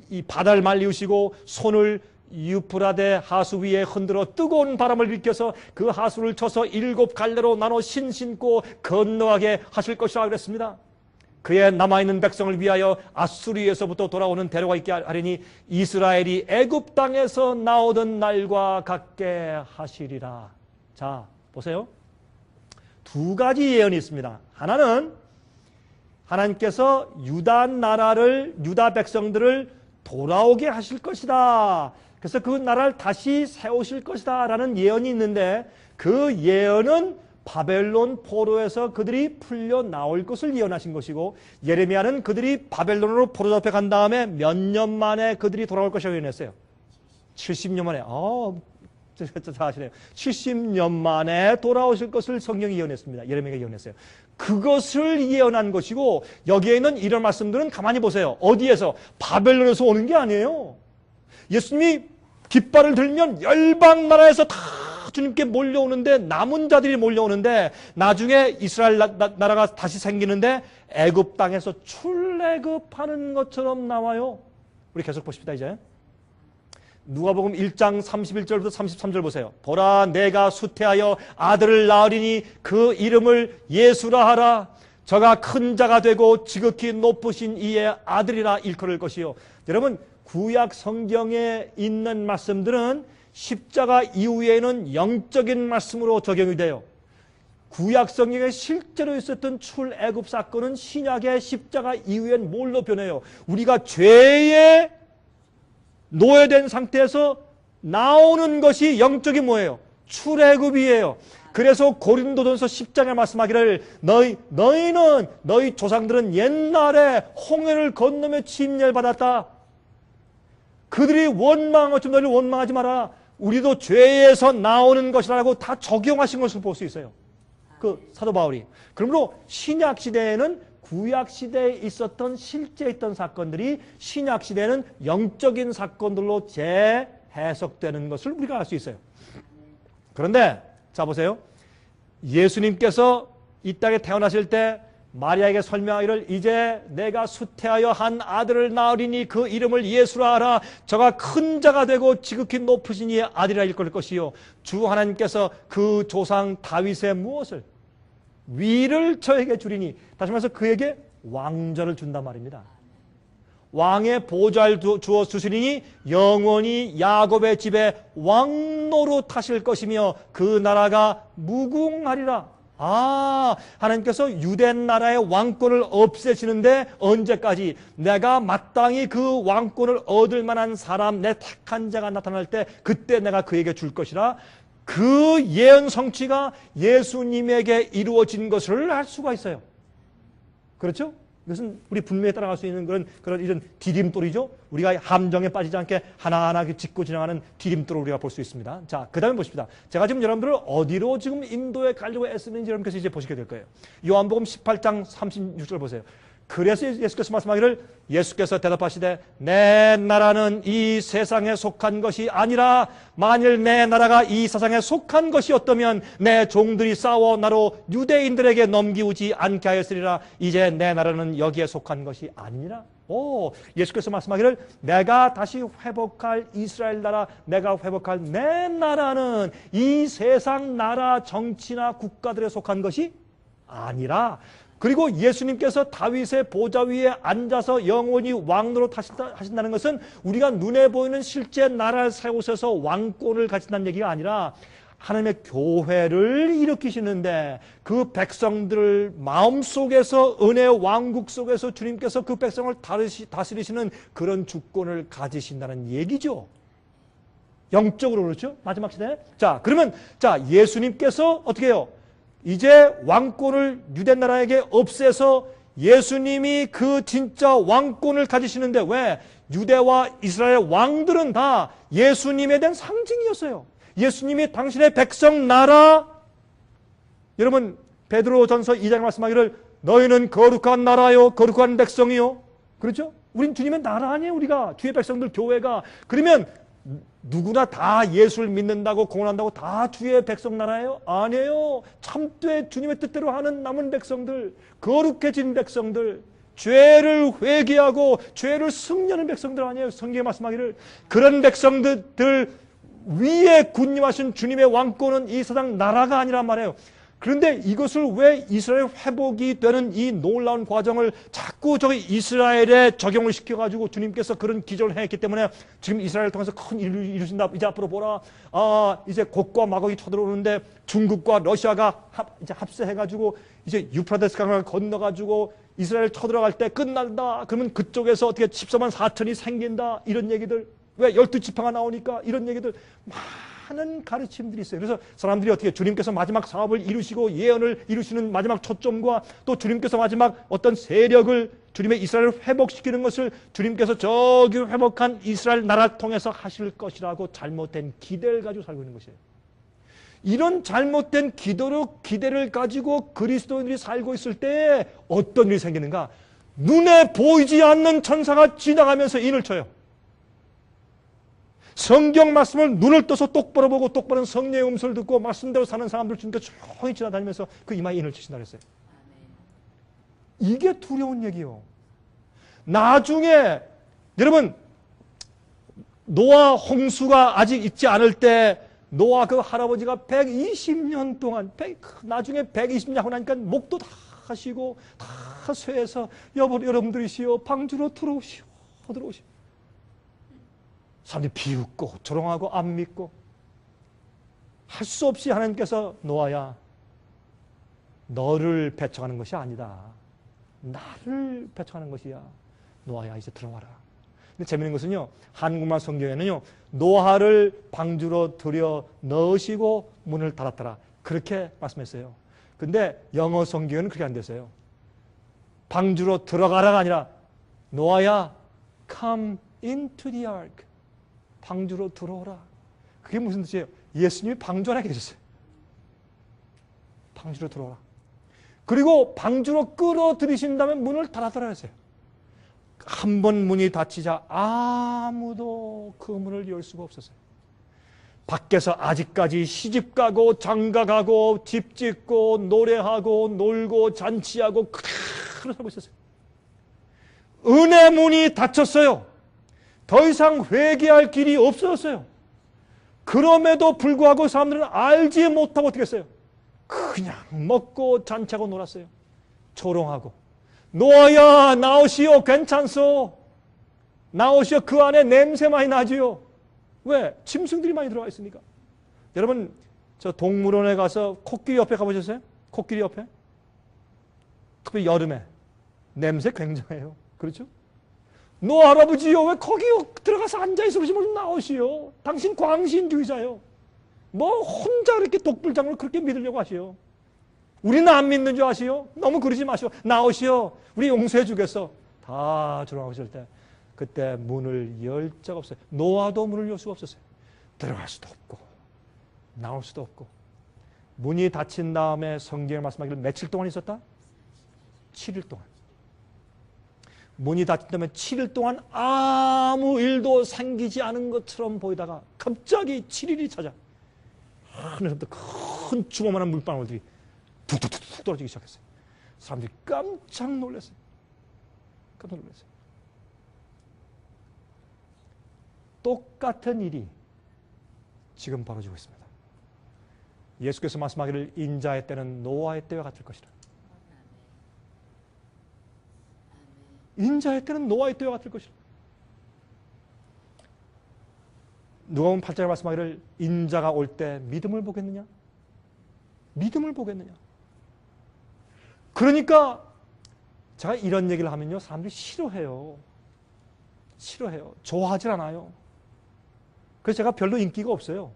이 바다를 말리우시고 손을 유프라데 하수 위에 흔들어 뜨거운 바람을 일으켜서 그 하수를 쳐서 7 갈래로 나눠 신고 건너가게 하실 것이라 그랬습니다. 그의 남아있는 백성을 위하여 아수리에서부터 돌아오는 대로가 있게 하리니 이스라엘이 애굽 땅에서 나오던 날과 같게 하시리라. 자, 보세요. 2가지 예언이 있습니다. 하나는 하나님께서 유다 백성들을 돌아오게 하실 것이다. 그래서 그 나라를 다시 세우실 것이다 라는 예언이 있는데, 그 예언은 바벨론 포로에서 그들이 풀려 나올 것을 예언하신 것이고, 예레미야는 그들이 바벨론으로 포로 잡혀간 다음에 몇 년 만에 그들이 돌아올 것이라고 예언했어요. 70년 만에. 잘 아시네요. 70년 만에 돌아오실 것을 성경이 예언했습니다. 예레미야가 예언했어요. 그것을 예언한 것이고, 여기에 있는 이런 말씀들은 가만히 보세요. 어디에서? 바벨론에서 오는 게 아니에요. 예수님이 깃발을 들면 열방 나라에서 다 주님께 몰려오는데, 남은 자들이 몰려오는데, 나중에 이스라엘 나라가 다시 생기는데 애굽 땅에서 출애굽하는 것처럼 나와요. 우리 계속 보십시다. 이제 누가복음 1장 31절부터 33절 보세요. 보라, 내가 수태하여 아들을 낳으리니 그 이름을 예수라 하라. 저가 큰 자가 되고 지극히 높으신 이의 아들이라 일컬을 것이요. 여러분, 구약 성경에 있는 말씀들은 십자가 이후에는 영적인 말씀으로 적용이 돼요. 구약 성경에 실제로 있었던 출애굽 사건은 신약의 십자가 이후엔 뭘로 변해요? 우리가 죄에 노예된 상태에서 나오는 것이 영적인 뭐예요? 출애굽이에요. 그래서 고린도전서 10장에 말씀하기를 너희는 너희 조상들은 옛날에 홍해를 건너며 침례를 받았다. 그들이 원망한 것처럼 너희를 원망하지 마라. 우리도 죄에서 나오는 것이라고 다 적용하신 것을 볼 수 있어요. 그 사도 바울이. 그러므로 신약 시대에는 구약 시대에 있었던 실제 있던 사건들이 신약 시대에는 영적인 사건들로 재해석되는 것을 우리가 알 수 있어요. 그런데 자 보세요. 예수님께서 이 땅에 태어나실 때 마리아에게 설명하기를 이제 내가 수태하여 한 아들을 낳으리니 그 이름을 예수라 하라. 저가 큰 자가 되고 지극히 높으신 이의 아들이라 일컬을 것이요. 주 하나님께서 그 조상 다윗의 무엇을? 위를 저에게 주리니. 다시 말해서 그에게 왕좌를 준단 말입니다. 왕의 보좌를 주어 주시리니 영원히 야곱의 집에 왕노릇 하실 것이며 그 나라가 무궁하리라. 하나님께서 유대 나라의 왕권을 없애시는데 언제까지? 내가 마땅히 그 왕권을 얻을 만한 사람, 내 택한 자가 나타날 때 그때 내가 그에게 줄 것이라. 그 예언 성취가 예수님에게 이루어진 것을 알 수가 있어요. 그렇죠? 이것은 우리 분명히 따라갈 수 있는 그런 이런 디딤돌이죠. 우리가 함정에 빠지지 않게 하나하나 짚고 지나가는 디딤돌을 우리가 볼 수 있습니다. 자, 그 다음에 보십시다. 제가 지금 여러분들을 어디로 지금 인도에 가려고 애쓰는지 여러분께서 이제 보시게 될 거예요. 요한복음 18장 36절 보세요. 그래서 예수께서 말씀하기를 예수께서 대답하시되 내 나라는 이 세상에 속한 것이 아니라 만일 내 나라가 이 세상에 속한 것이었다면 내 종들이 싸워 나로 유대인들에게 넘기우지 않게 하였으리라. 이제 내 나라는 여기에 속한 것이 아니니라. 예수께서 말씀하기를 내가 다시 회복할 이스라엘 나라, 내가 회복할 내 나라는 이 세상 나라 정치나 국가들에 속한 것이 아니라. 그리고 예수님께서 다윗의 보좌 위에 앉아서 영원히 왕노릇 하신다는 것은 우리가 눈에 보이는 실제 나라를 세우셔서 왕권을 가진다는 얘기가 아니라 하나님의 교회를 일으키시는데 그 백성들 마음속에서 은혜의 왕국 속에서 주님께서 그 백성을 다스리시는 그런 주권을 가지신다는 얘기죠. 영적으로 그렇죠? 마지막 시대에. 자, 그러면 예수님께서 어떻게 해요? 이제 왕권을 유대 나라에게 없애서 예수님이 그 진짜 왕권을 가지시는데 왜? 유대와 이스라엘 왕들은 다 예수님에 대한 상징이었어요. 예수님이 당신의 백성 나라. 여러분 베드로전서 2장 말씀하기를 너희는 거룩한 나라요 거룩한 백성이요. 그렇죠? 우린 주님의 나라 아니에요. 우리가 주의 백성들 교회가. 그러면 누구나 다 예수를 믿는다고 공헌한다고 다 주의 백성 나라예요? 아니에요. 참되 주님의 뜻대로 하는 남은 백성들, 거룩해진 백성들, 죄를 회개하고 죄를 승리하는 백성들 아니에요. 성경에 말씀하기를 그런 백성들 위에 군림하신 주님의 왕권은 이 세상 나라가 아니란 말이에요. 그런데 이것을 왜 이스라엘 회복이 되는 이 놀라운 과정을 자꾸 저기 이스라엘에 적용을 시켜가지고 주님께서 그런 기적을 했기 때문에 지금 이스라엘을 통해서 큰 일을 이루신다. 이제 앞으로 보라. 이제 곡과 마곡이 쳐들어오는데 중국과 러시아가 이제 합세해가지고 이제 유프라데스 강을 건너가지고 이스라엘 쳐들어갈 때 끝난다. 그러면 그쪽에서 어떻게 14만 4천이 생긴다. 이런 얘기들. 왜 12지파가 나오니까 이런 얘기들. 많은 가르침들이 있어요. 그래서 사람들이 어떻게 주님께서 마지막 사업을 이루시고 예언을 이루시는 마지막 초점과 또 주님께서 마지막 어떤 세력을 주님의 이스라엘을 회복시키는 것을 주님께서 저기 회복한 이스라엘 나라를 통해서 하실 것이라고 잘못된 기대를 가지고 살고 있는 것이에요. 이런 잘못된 기대를 가지고 그리스도인들이 살고 있을 때 어떤 일이 생기는가? 눈에 보이지 않는 천사가 지나가면서 인을 쳐요. 성경 말씀을 눈을 떠서 똑바로 보고 똑바른 성령의 음성을 듣고 말씀대로 사는 사람들 주님께 조용히 지나다니면서 그 이마에 인을 치신다 그랬어요. 이게 두려운 얘기요. 나중에 여러분 노아 홍수가 아직 있지 않을 때 노아 그 할아버지가 120년 동안 나중에 120년 하고 나니까 목도 다 하시고 다 쇠해서 여러분들이시여 방주로 들어오시오. 사람들이 비웃고 조롱하고 안 믿고 할 수 없이 하나님께서 노아야 너를 배척하는 것이 아니다. 나를 배척하는 것이야. 노아야 이제 들어와라. 근데 재미있는 것은요. 한국말 성경에는요. 노아를 방주로 들여 넣으시고 문을 닫았더라. 그렇게 말씀했어요. 근데 영어 성경에는 그렇게 안 됐어요. 방주로 들어가라가 아니라 노아야 come into the ark. 방주로 들어오라. 그게 무슨 뜻이에요? 예수님이 방주 안에 계셨어요. 방주로 들어오라. 그리고 방주로 끌어들이신 다음에 문을 닫아더라 했어요. 한 번 문이 닫히자 아무도 그 문을 열 수가 없었어요. 밖에서 아직까지 시집가고 장가가고 집 짓고 노래하고 놀고 잔치하고 그대로 살고 있었어요. 은혜 문이 닫혔어요. 더 이상 회개할 길이 없어졌어요. 그럼에도 불구하고 사람들은 알지 못하고 어떻게 했어요? 그냥 먹고 잔치하고 놀았어요. 조롱하고 노아야 나오시오 괜찮소. 나오시오 그 안에 냄새 많이 나지요. 왜? 짐승들이 많이 들어가 있으니까. 여러분 저 동물원에 가서 코끼리 옆에 가보셨어요? 코끼리 옆에? 특히 여름에 냄새 굉장해요. 그렇죠? 노아 할아버지요 왜 거기 들어가서 앉아있어 그러지 좀 나오시오. 당신 광신주의자요. 뭐 혼자 그렇게 독불장을 그렇게 믿으려고 하시오. 우리는 안 믿는 줄 아시오? 너무 그러지 마시오. 나오시오. 우리 용서해 주겠어. 다 조롱하실 때 그때 문을 열 자가 없어요. 노아도 문을 열 수가 없었어요. 들어갈 수도 없고 나올 수도 없고. 문이 닫힌 다음에 성경에 말씀하기를 며칠 동안 있었다? 7일 동안. 문이 닫힌 다음에 7일 동안 아무 일도 생기지 않은 것처럼 보이다가 갑자기 7일이 찾아 하늘에서부터 큰 주먹만한 물방울들이 툭툭툭 떨어지기 시작했어요. 사람들이 깜짝 놀랐어요. 깜짝 놀랐어요. 똑같은 일이 지금 벌어지고 있습니다. 예수께서 말씀하기를 인자의 때는 노아의 때와 같을 것이라. 인자의 때는 노아의 때와 같을 것이라. 누가복음 8장에 말씀하기를 인자가 올 때 믿음을 보겠느냐? 믿음을 보겠느냐? 그러니까 제가 이런 얘기를 하면요 사람들이 싫어해요. 좋아하질 않아요. 그래서 제가 별로 인기가 없어요.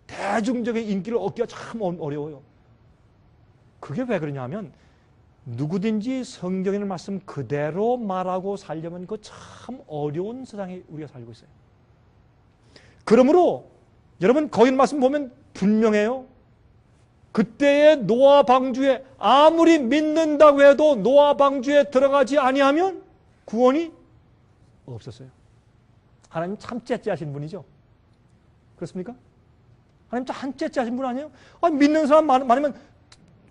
대중적인 인기를 얻기가 참 어려워요. 그게 왜 그러냐 하면 누구든지 성경의 말씀 그대로 말하고 살려면 그 참 어려운 세상에 우리가 살고 있어요. 그러므로 여러분 거기 말씀 보면 분명해요. 그때의 노아 방주에 아무리 믿는다고 해도 노아 방주에 들어가지 아니하면 구원이 없었어요. 하나님 참 째째하신 분이죠. 그렇습니까? 하나님 참 째째하신 분 아니에요? 믿는 사람 많으면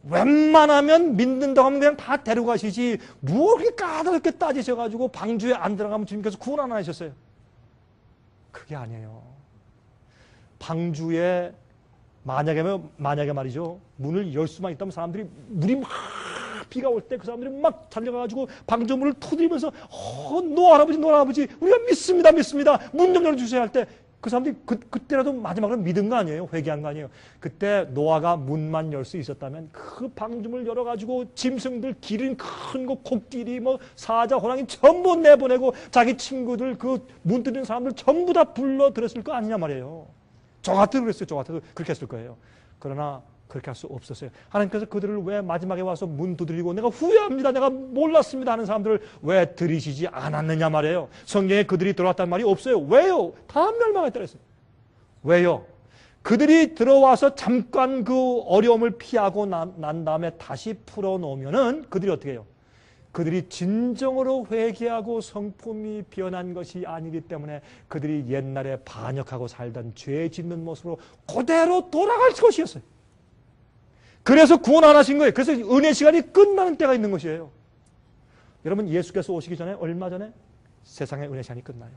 웬만하면 믿는다고 하면 그냥 다 데려가시지 뭐 그렇게 까다롭게 따지셔가지고 방주에 안 들어가면 주님께서 구원 안 하셨어요. 그게 아니에요. 방주에 만약에 말이죠, 문을 열 수만 있다면 사람들이 물이 막 비가 올 때 그 사람들이 막 달려가가지고 방주문을 터뜨리면서 노 할아버지 우리가 믿습니다 문 좀 열어주세요 할 때 그 사람들이 그때라도 마지막으로 믿은 거 아니에요? 회개한 거 아니에요? 그때 노아가 문만 열 수 있었다면 그 방주문을 열어가지고 짐승들 기린 큰 거 코끼리 뭐 사자 호랑이 전부 내보내고 자기 친구들 그 문 뚫린 사람들 전부 다 불러들였을 거 아니냐 말이에요. 저 같아도 그랬어요. 저 같아도 그렇게 했을 거예요. 그러나 그렇게 할 수 없었어요. 하나님께서 그들을 왜 마지막에 와서 문 두드리고 내가 후회합니다, 내가 몰랐습니다 하는 사람들을 왜 들이시지 않았느냐 말이에요. 성경에 그들이 들어왔다는 말이 없어요. 왜요? 다 멸망했다 그랬어요. 왜요? 그들이 들어와서 잠깐 그 어려움을 피하고 난 다음에 다시 풀어놓으면은 그들이 어떻게 해요? 그들이 진정으로 회개하고 성품이 변한 것이 아니기 때문에 그들이 옛날에 반역하고 살던 죄 짓는 모습으로 그대로 돌아갈 것이었어요. 그래서 구원 안 하신 거예요. 그래서 은혜 시간이 끝나는 때가 있는 것이에요. 여러분, 예수께서 오시기 전에 얼마 전에 세상의 은혜 시간이 끝나요.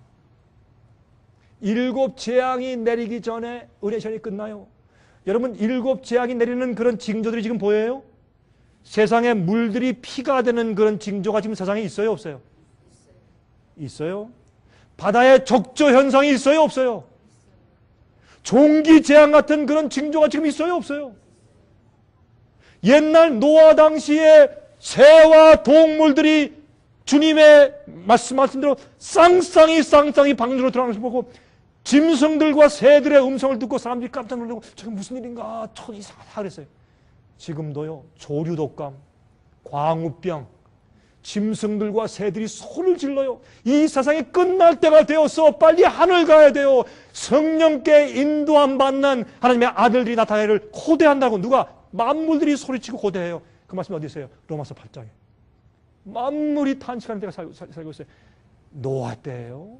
7 재앙이 내리기 전에 은혜 시간이 끝나요. 여러분, 7 재앙이 내리는 그런 징조들이 지금 보여요? 세상에 물들이 피가 되는 그런 징조가 지금 세상에 있어요, 없어요? 있어요. 바다에 적조 현상이 있어요, 없어요? 종기 재앙 같은 그런 징조가 지금 있어요, 없어요? 옛날 노아 당시에 새와 동물들이 주님의 말씀하신 대로 쌍쌍이 방주로 들어가는 것을 보고 짐승들과 새들의 음성을 듣고 사람들이 깜짝 놀라고 저게 무슨 일인가 참 이상하다 그랬어요. 지금도요, 조류독감, 광우병, 짐승들과 새들이 소리를 질러요. 이 세상이 끝날 때가 되어서 빨리 하늘 가야 돼요. 성령께 인도함 받는 하나님의 아들들이 나타나기를 고대한다고. 누가? 만물들이 소리치고 고대해요. 그 말씀이 어디 있어요? 로마서 8장에. 만물이 탄식하는 때가 살고 있어요. 노아 때예요.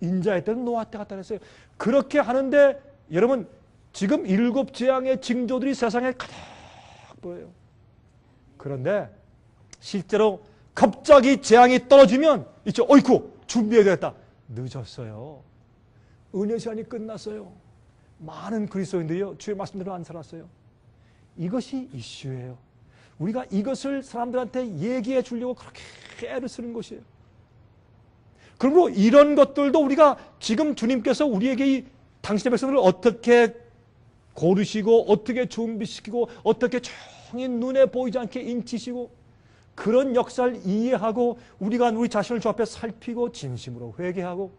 인자의 때는 노아 때 같다 그랬어요. 그렇게 하는데 여러분, 지금 7 재앙의 징조들이 세상에 가득 보여요. 그런데 실제로 갑자기 재앙이 떨어지면 있죠. 어이쿠, 준비해야 되겠다. 늦었어요. 은혜 시간이 끝났어요. 많은 그리스도인들이요, 주의 말씀대로 안 살았어요. 이것이 이슈예요. 우리가 이것을 사람들한테 얘기해 주려고 그렇게 애를 쓰는 것이에요. 그러므로 이런 것들도 우리가 지금 주님께서 우리에게 당신의 백성들을 어떻게 고르시고 어떻게 준비시키고 어떻게 조용히 눈에 보이지 않게 인치시고 그런 역사를 이해하고 우리가 우리 자신을 주 앞에 살피고 진심으로 회개하고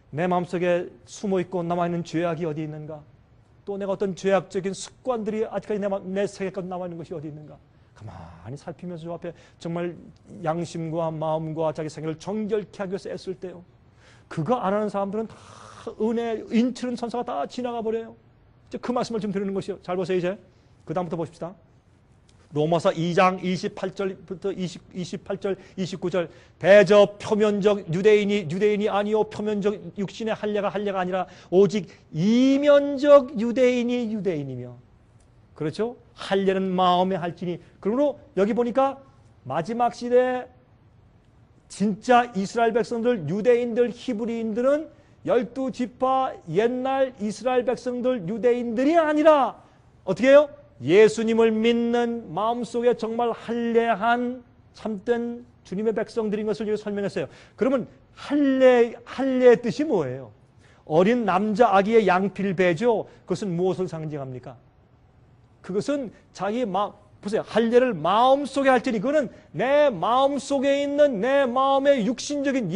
내 마음속에 숨어있고 남아있는 죄악이 어디 있는가, 또 내가 어떤 죄악적인 습관들이 아직까지 내 세계까지 남아있는 것이 어디 있는가 가만히 살피면서 주 앞에 정말 양심과 마음과 자기 생애를 정결케 하기 위해서 애쓸 때요, 그거 안 하는 사람들은 다 은혜 인치는 선사가 다 지나가 버려요. 이제 그 말씀을 좀 드리는 것이요. 잘 보세요. 이제 그 다음부터 보십시다. 로마서 2장 28절부터 28절 29절 대저 표면적 유대인이 아니요 표면적 육신의 할례가 아니라 오직 이면적 유대인이 유대인이며, 그렇죠? 할례는 마음에 할지니. 그러므로 여기 보니까 마지막 시대에 진짜 이스라엘 백성들, 유대인들, 히브리인들은 12지파 옛날 이스라엘 백성들, 유대인들이 아니라 어떻게 해요? 예수님을 믿는 마음속에 정말 할례한 참된 주님의 백성들인 것을 여기 설명했어요. 그러면 할례의 뜻이 뭐예요? 어린 남자 아기의 양피를 베죠. 그것은 무엇을 상징합니까? 그것은 자기 보세요. 할례를 마음속에 할지니 그거는 내 마음속에 있는 내 마음의 육신적인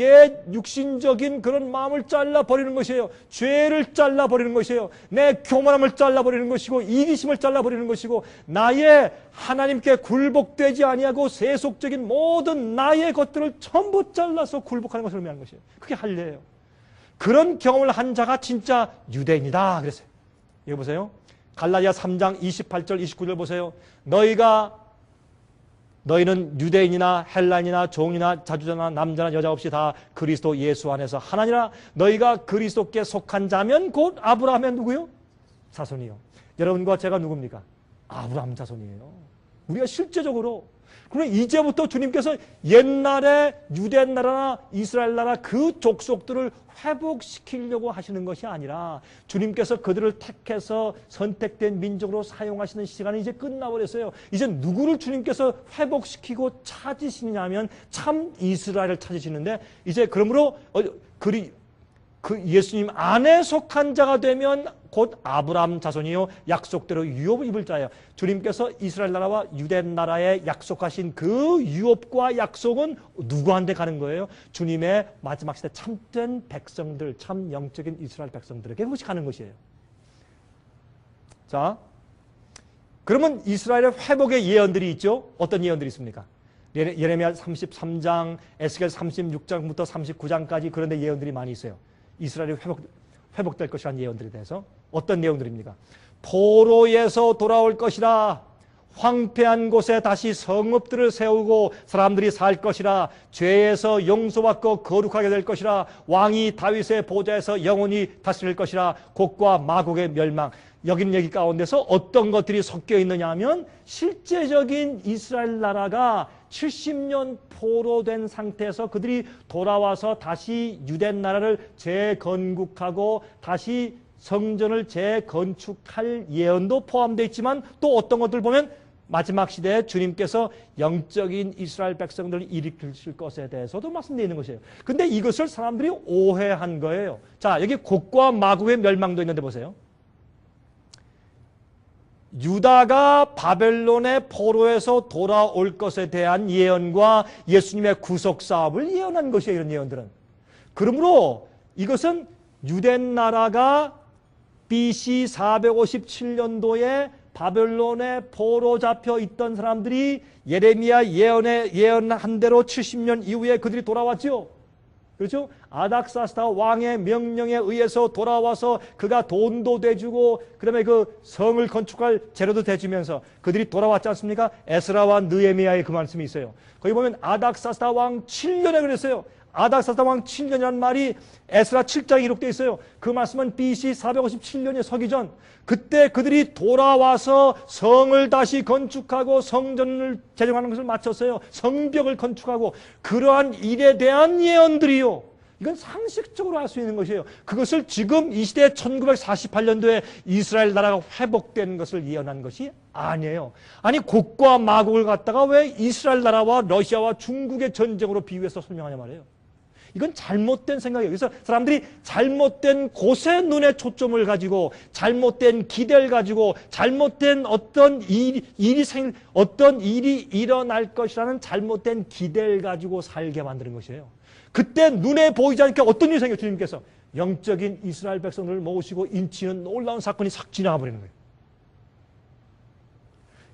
그런 마음을 잘라버리는 것이에요. 죄를 잘라버리는 것이에요. 내 교만함을 잘라버리는 것이고 이기심을 잘라버리는 것이고 나의 하나님께 굴복되지 아니하고 세속적인 모든 나의 것들을 전부 잘라서 굴복하는 것을 의미하는 것이에요. 그게 할례예요. 그런 경험을 한 자가 진짜 유대인이다 그랬어요. 이거 보세요. 갈라디아 3장 28절 29절 보세요. 너희는 유대인이나 헬라인이나 종이나 자주자나 남자나 여자 없이 다 그리스도 예수 안에서 하나니라. 너희가 그리스도께 속한 자면 곧 아브라함의 누구요? 자손이요. 여러분과 제가 누굽니까? 아브라함 자손이에요. 우리가 실제적으로. 그러면 이제부터 주님께서 옛날에 유대 나라나 이스라엘 나라 그 족속들을 회복시키려고 하시는 것이 아니라 주님께서 그들을 택해서 선택된 민족으로 사용하시는 시간이 이제 끝나버렸어요. 이제 누구를 주님께서 회복시키고 찾으시냐면 참 이스라엘을 찾으시는데, 이제 그러므로 그 예수님 안에 속한 자가 되면 곧 아브라함 자손이요 약속대로 유업을 입을 자예요. 주님께서 이스라엘 나라와 유대 나라에 약속하신 그 유업과 약속은 누구한테 가는 거예요? 주님의 마지막 시대 참된 백성들, 참 영적인 이스라엘 백성들에게 그것이 가는 것이에요. 자, 그러면 이스라엘의 회복의 예언들이 있죠. 어떤 예언들이 있습니까? 예레미야 33장, 에스겔 36장부터 39장까지 그런 데 예언들이 많이 있어요. 이스라엘이 회복될 것이라는 예언들에 대해서. 어떤 내용들입니까? 포로에서 돌아올 것이라. 황폐한 곳에 다시 성읍들을 세우고 사람들이 살 것이라. 죄에서 용서받고 거룩하게 될 것이라. 왕이 다윗의 보좌에서 영원히 다스릴 것이라. 곡과 마곡의 멸망. 여긴 얘기 가운데서 어떤 것들이 섞여 있느냐 하면 실제적인 이스라엘 나라가 70년 포로된 상태에서 그들이 돌아와서 다시 유대 나라를 재건국하고 다시 성전을 재건축할 예언도 포함되어 있지만, 또 어떤 것들 보면 마지막 시대에 주님께서 영적인 이스라엘 백성들을 일으키실 것에 대해서도 말씀되어 있는 것이에요. 근데 이것을 사람들이 오해한 거예요. 자, 여기 곡과 마곡의 멸망도 있는데 보세요. 유다가 바벨론의 포로에서 돌아올 것에 대한 예언과 예수님의 구속 사업을 예언한 것이에요. 이런 예언들은. 그러므로 이것은 유대 나라가 BC 457년도에 바벨론에 포로 잡혀 있던 사람들이 예레미야 예언한 대로 70년 이후에 그들이 돌아왔죠. 그렇죠? 아닥사스다 왕의 명령에 의해서 돌아와서 그가 돈도 대주고 그다음에 그 성을 건축할 재료도 대주면서 그들이 돌아왔지 않습니까? 에스라와 느헤미야의 그 말씀이 있어요. 거기 보면 아닥사스다 왕 7년에 그랬어요. 아닥사스다 왕 7년이라는 말이 에스라 7장에 기록되어 있어요. 그 말씀은 BC 457년에 서기 전, 그때 그들이 돌아와서 성을 다시 건축하고 성전을 재정하는 것을 마쳤어요. 성벽을 건축하고, 그러한 일에 대한 예언들이요. 이건 상식적으로 할 수 있는 것이에요. 그것을 지금 이 시대 1948년도에 이스라엘 나라가 회복된 것을 예언한 것이 아니에요. 아니, 곡과 마곡을 갖다가 왜 이스라엘 나라와 러시아와 중국의 전쟁으로 비유해서 설명하냐 말이에요. 이건 잘못된 생각이에요. 그래서 사람들이 잘못된 곳에 눈에 초점을 가지고 잘못된 기대를 가지고 잘못된 어떤 일이 일어날 것이라는 잘못된 기대를 가지고 살게 만드는 것이에요. 그때 눈에 보이지 않게 어떤 일이 생겨요? 주님께서 영적인 이스라엘 백성들을 모으시고 인치는 놀라운 사건이 싹 지나가 버리는 거예요.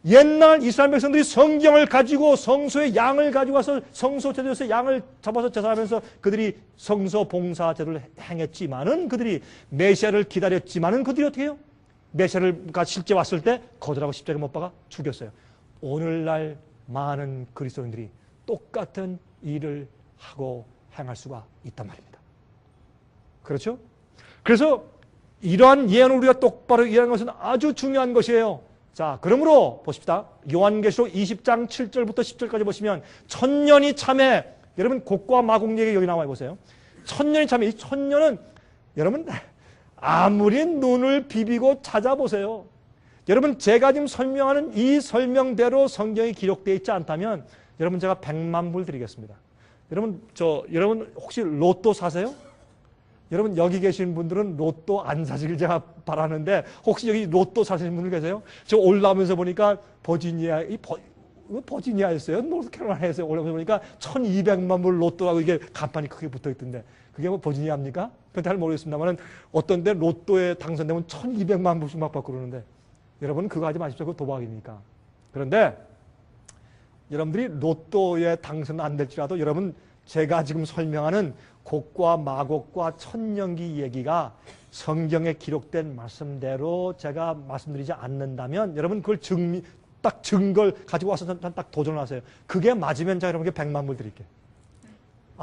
옛날 이스라엘 백성들이 성경을 가지고 성소에 양을 가지고 와서 성소 제도에서 양을 잡아서 제사하면서 그들이 성소 봉사 제도를 행했지만은, 그들이 메시아를 기다렸지만은 그들이 어떻게 해요? 메시아가 실제 왔을 때 거절하고 십자가에 못 박아 죽였어요. 오늘날 많은 그리스도인들이 똑같은 일을 하고 행할 수가 있단 말입니다. 그렇죠? 그래서 이러한 예언을 우리가 똑바로 이해하는 것은 아주 중요한 것이에요. 자, 그러므로 보십시다. 요한계시록 20장 7절부터 10절까지 보시면 천년이 참에, 여러분 곡과 마곡 얘기 여기 나와 보세요. 천년이 참에, 이 천년은 여러분 아무리 눈을 비비고 찾아보세요. 여러분 제가 지금 설명하는 이 설명대로 성경이 기록되어 있지 않다면 여러분 제가 100만 불 드리겠습니다. 여러분 혹시 로또 사세요? 여러분 여기 계신 분들은 로또 안 사시길 제가 바라는데, 혹시 여기 로또 사시는 분들 계세요? 저 올라오면서 보니까 버지니아였어요? 노스캐롤라이나에서 올라오면서 보니까 1200만 불 로또라고 이게 간판이 크게 붙어 있던데, 그게 뭐 버지니아입니까? 그건 잘 모르겠습니다만 어떤 데 로또에 당선되면 1200만 불씩 막 받고 그러는데, 여러분 그거 하지 마십시오. 그거 도박이니까. 그런데 여러분들이 로또에 당선 안 될지라도 여러분 제가 지금 설명하는 곡과 마곡과 천년기 얘기가 성경에 기록된 말씀대로 제가 말씀드리지 않는다면 여러분 그걸 증거를 가지고 와서 딱 도전하세요. 그게 맞으면 제가 여러분께 100만 불 드릴게요.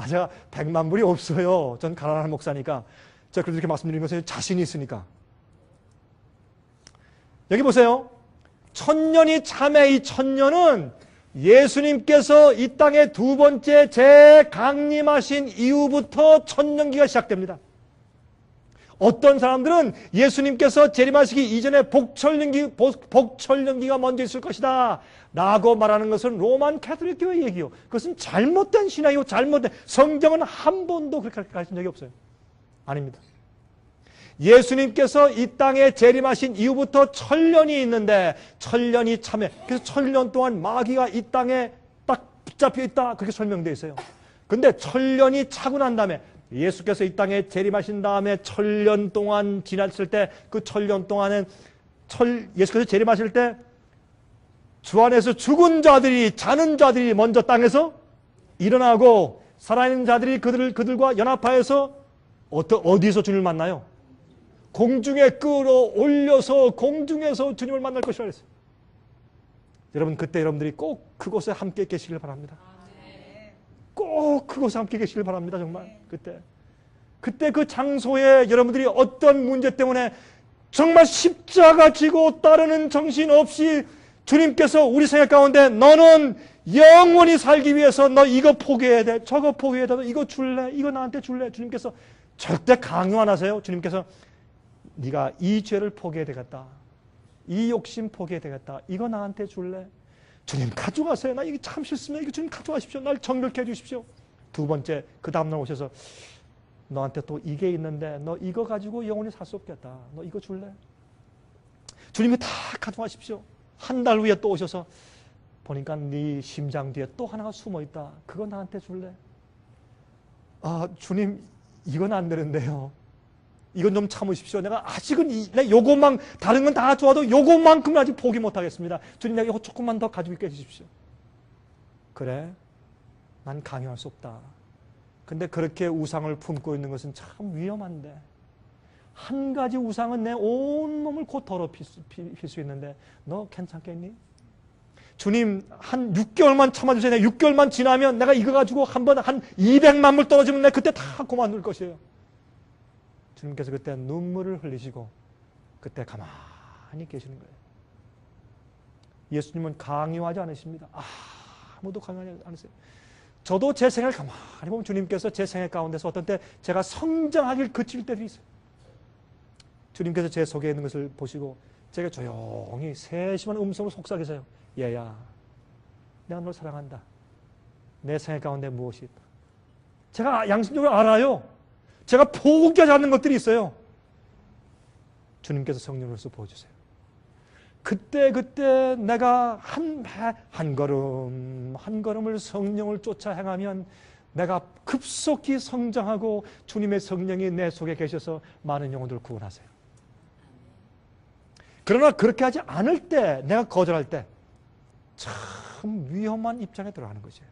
제가 100만 불이 없어요. 전 가난한 목사니까. 제가 그래도 이렇게 말씀드리는 것에 자신이 있으니까. 여기 보세요. 천년이 참의 이 천년은 예수님께서 이 땅에 두 번째 재강림하신 이후부터 천년기가 시작됩니다. 어떤 사람들은 예수님께서 재림하시기 이전에 복천년기가 먼저 있을 것이다 라고 말하는 것은 로만 가톨릭 교회 얘기요. 그것은 잘못된 신앙이고 잘못된, 성경은 한 번도 그렇게 가르친 적이 없어요. 아닙니다. 예수님께서 이 땅에 재림하신 이후부터 천년이 있는데 천년이 참해. 그래서 천년 동안 마귀가 이 땅에 딱 붙잡혀 있다 그렇게 설명되어 있어요. 근데 천년이 차고 난 다음에 예수께서 이 땅에 재림하신 다음에 천년 동안 지났을 때 그 천년 동안은 예수께서 재림하실 때 주 안에서 죽은 자들이, 자는 자들이 먼저 땅에서 일어나고 살아있는 자들이 그들과 연합하여서 어디서 주님을 만나요? 공중에 끌어올려서 공중에서 주님을 만날 것이라 그랬어요. 여러분, 그때 여러분들이 꼭 그곳에 함께 계시길 바랍니다. 꼭 그곳에 함께 계시길 바랍니다. 정말 그때 그 장소에 여러분들이 어떤 문제 때문에 정말 십자가 지고 따르는 정신 없이 주님께서 우리 생각 가운데 너는 영원히 살기 위해서 너 이거 포기해야 돼, 저거 포기해야 돼, 이거 줄래, 이거 나한테 줄래. 주님께서 절대 강요 안 하세요. 주님께서 네가 이 죄를 포기해야 되겠다, 이 욕심 포기해야 되겠다, 이거 나한테 줄래? 주님 가져가세요. 나 이게 참 싫습니다. 이거 주님 가져가십시오. 날 정결케 해주십시오. 두 번째, 그 다음날 오셔서 너한테 또 이게 있는데 너 이거 가지고 영원히 살 수 없겠다, 너 이거 줄래? 주님이 다 가져가십시오. 한 달 후에 또 오셔서 보니까 네 심장 뒤에 또 하나가 숨어있다, 그거 나한테 줄래? 아, 주님 이건 안 되는데요, 이건 좀 참으십시오. 내가 아직은 내 요것만, 다른 건 다 좋아도 요것만큼은 아직 포기 못하겠습니다. 주님, 내가 이거 조금만 더 가지고 있게 해주십시오. 그래, 난 강요할 수 없다. 근데 그렇게 우상을 품고 있는 것은 참 위험한데, 한 가지 우상은 내 온몸을 곧 더럽힐 수 있는데 너 괜찮겠니? 주님, 한 6개월만 참아주세요. 내가 6개월만 지나면 내가 이거 가지고 한 200만 불 떨어지면 내가 그때 다 그만둘 것이에요. 주님께서 그때 눈물을 흘리시고 그때 가만히 계시는 거예요. 예수님은 강요하지 않으십니다. 아무도 강요하지 않으세요. 저도 제 생을 가만히 보면 주님께서 제 생애 가운데서 어떤 때 제가 성장하길 그칠 때도 있어요. 주님께서 제 속에 있는 것을 보시고 제가 조용히 세심한 음성으로 속삭이세요. 얘야, 내가 널 사랑한다. 내 생애 가운데 무엇이 있다. 제가 양심적으로 알아요. 제가 포기하지 않는 것들이 있어요. 주님께서 성령으로서 보여주세요. 그때 내가 한 걸음 한 걸음을 성령을 쫓아 행하면 내가 급속히 성장하고 주님의 성령이 내 속에 계셔서 많은 영혼들을 구원하세요. 그러나 그렇게 하지 않을 때, 내가 거절할 때 참 위험한 입장에 들어가는 것이에요.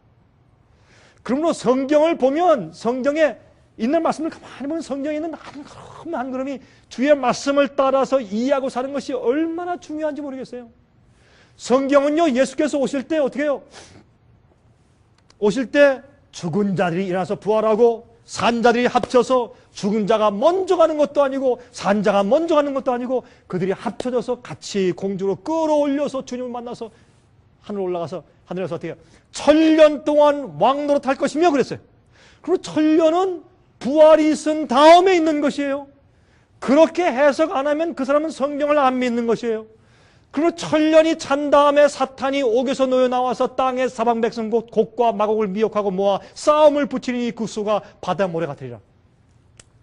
그러므로 성경을 보면, 성경에 있는 말씀을 가만히 보면 성경에 있는 한 걸음 한 걸음이 주의 말씀을 따라서 이해하고 사는 것이 얼마나 중요한지 모르겠어요. 성경은요, 예수께서 오실 때 어떻게 해요? 오실 때 죽은 자들이 일어나서 부활하고 산 자들이 합쳐서, 죽은 자가 먼저 가는 것도 아니고 산 자가 먼저 가는 것도 아니고 그들이 합쳐져서 같이 공주로 끌어올려서 주님을 만나서 하늘 올라가서 하늘에서 어떻게 해요? 천년 동안 왕노릇 할 것이며 그랬어요. 그리고 천년은 부활이 있은 다음에 있는 것이에요. 그렇게 해석 안 하면 그 사람은 성경을 안 믿는 것이에요. 그리고 천년이 찬 다음에 사탄이 옥에서 놓여 나와서 땅의 사방 백성 곡과 마곡을 미혹하고 모아 싸움을 붙이니 그 수가 바다 모래 같으리라.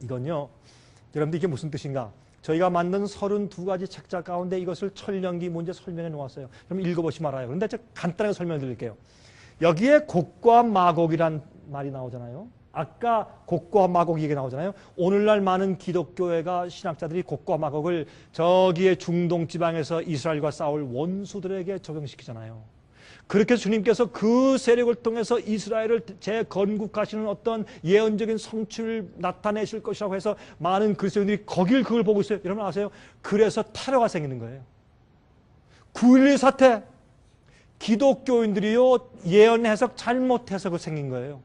이건요, 여러분들 이게 무슨 뜻인가? 저희가 만든 32가지 책자 가운데 이것을 천년기 문제 설명해 놓았어요. 그럼 읽어보시면 알아요. 그런데 제가 간단하게 설명드릴게요. 여기에 곡과 마곡이란 말이 나오잖아요. 아까 곡과 마곡 얘기 나오잖아요. 오늘날 많은 기독교회가, 신학자들이 곡과 마곡을 저기에 중동 지방에서 이스라엘과 싸울 원수들에게 적용시키잖아요. 그렇게 해서 주님께서 그 세력을 통해서 이스라엘을 재건국하시는 어떤 예언적인 성취를 나타내실 것이라고 해서 많은 그리스도인들이 그걸 보고 있어요. 여러분 아세요? 그래서 테러가 생기는 거예요. 9.11 사태, 기독교인들이요, 예언 해석 잘못 해석을 생긴 거예요.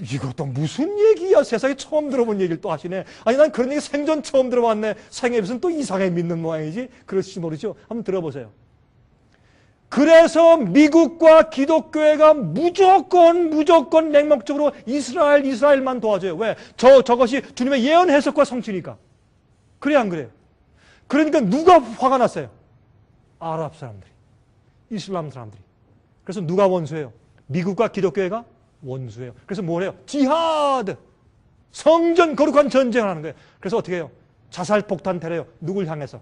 이것도 무슨 얘기야? 세상에 처음 들어본 얘기를 또 하시네. 아니, 난 그런 얘기 생전 처음 들어봤네. 생애 무슨 또 이상하게 믿는 모양이지? 그럴지 모르죠. 한번 들어보세요. 그래서 미국과 기독교회가 무조건 맹목적으로 이스라엘만 도와줘요. 왜? 저것이 주님의 예언 해석과 성취니까. 그래, 안 그래요? 그러니까 누가 화가 났어요? 아랍 사람들이. 이슬람 사람들이. 그래서 누가 원수예요? 미국과 기독교회가 원수예요. 그래서 뭐래요? 지하드! 성전 거룩한 전쟁을 하는 거예요. 그래서 어떻게 해요? 자살폭탄 테러요. 누굴 향해서?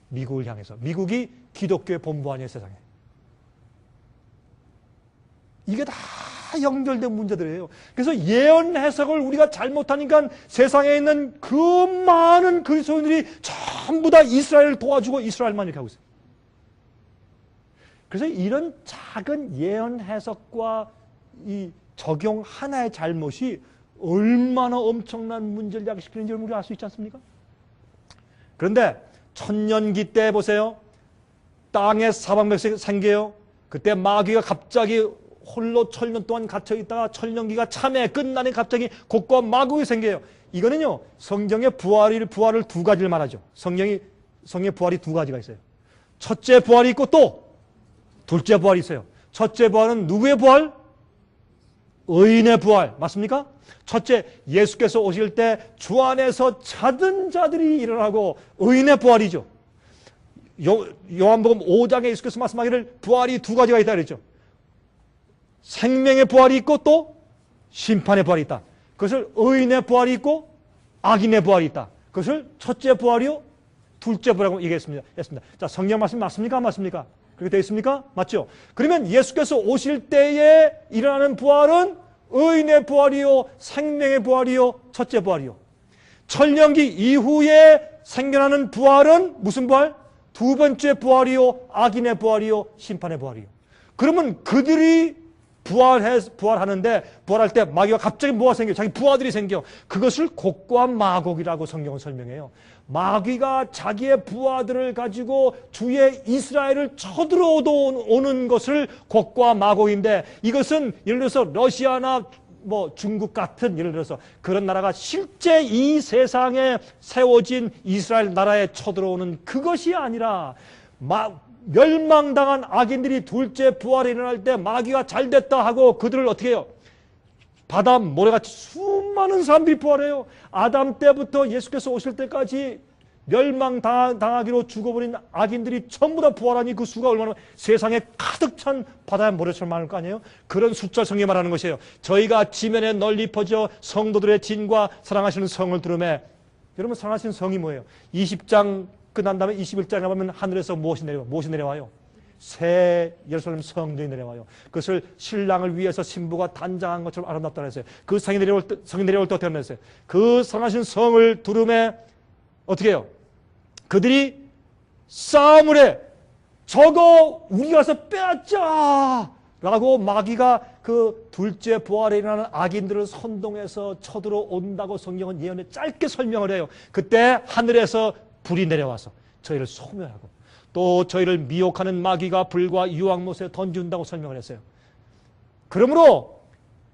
미국을 향해서. 미국이 기독교의 본부 아니에요, 세상에. 이게 다 연결된 문제들이에요. 그래서 예언 해석을 우리가 잘못하니까 세상에 있는 그 많은 그리스도인들이 전부 다 이스라엘을 도와주고 이스라엘만 이렇게 하고 있어요. 그래서 이런 작은 예언 해석과 이 적용 하나의 잘못이 얼마나 엄청난 문제를 야기시키는지 우리가 알 수 있지 않습니까? 그런데 천년기 때 보세요. 땅에 사방백성이 생겨요. 그때 마귀가 갑자기 홀로 천년 동안 갇혀있다가 천년기가 참에 끝나니 갑자기 곡과 마귀가 생겨요. 이거는요, 성경의 부활을 두 가지를 말하죠. 성경의 부활이 두 가지가 있어요. 첫째 부활이 있고 또 둘째 부활이 있어요. 첫째 부활은 누구의 부활? 의인의 부활. 맞습니까? 첫째, 예수께서 오실 때 주 안에서 자든 자들이 일어나고 의인의 부활이죠. 요한복음 5장에 예수께서 말씀하기를 부활이 두 가지가 있다 그랬죠. 생명의 부활이 있고 또 심판의 부활이 있다. 그것을 의인의 부활이 있고 악인의 부활이 있다. 그것을 첫째 부활이요, 둘째 부활이라고 얘기했습니다. 자, 성경 말씀 맞습니까? 맞습니까? 그렇게 되어 있습니까? 맞죠? 그러면 예수께서 오실 때에 일어나는 부활은 의인의 부활이요, 생명의 부활이요, 첫째 부활이요. 천년기 이후에 생겨나는 부활은 무슨 부활? 두 번째 부활이요, 악인의 부활이요, 심판의 부활이요. 그러면 그들이 부활하는데 부활할 때 마귀가 갑자기 뭐가 생겨요? 자기 부하들이 생겨. 그것을 곡과 마곡이라고 성경은 설명해요. 마귀가 자기의 부하들을 가지고 주의 이스라엘을 쳐들어오는 것을 곡과 마곡인데, 이것은 예를 들어서 러시아나 중국 같은, 예를 들어서 그런 나라가 실제 이 세상에 세워진 이스라엘 나라에 쳐들어오는 그것이 아니라 멸망당한 악인들이 둘째 부활에 일어날 때 마귀가 잘됐다 하고 그들을 어떻게 해요? 바다 모래같이 수많은 사람들이 부활해요. 아담 때부터 예수께서 오실 때까지 멸망당하기로 죽어버린 악인들이 전부 다 부활하니 그 수가 얼마나 세상에 가득 찬 바다의 모래처럼 많을 거 아니에요? 그런 숫자 성경이 말하는 것이에요. 저희가 지면에 널리 퍼져 성도들의 진과 사랑하시는 성을 들으매. 여러분, 사랑하시는 성이 뭐예요? 20장 끝난 다음에 21장에 보면 하늘에서 무엇이 내려와요? 새 예루살렘 성전이 내려와요. 그것을 신랑을 위해서 신부가 단장한 것처럼 아름답다고 했어요. 그 성이 내려올 때 어떻게 하셨어요? 그 사랑하신 성을 두름에 어떻게 해요? 그들이 싸움을 해. 저거 우리 가서 빼앗자! 라고 마귀가 그 둘째 부활에 일어나는 악인들을 선동해서 쳐들어온다고 성경은 예언에 짧게 설명을 해요. 그때 하늘에서 불이 내려와서 저희를 소멸하고 또 저희를 미혹하는 마귀가 불과 유황못에 던진다고 설명을 했어요. 그러므로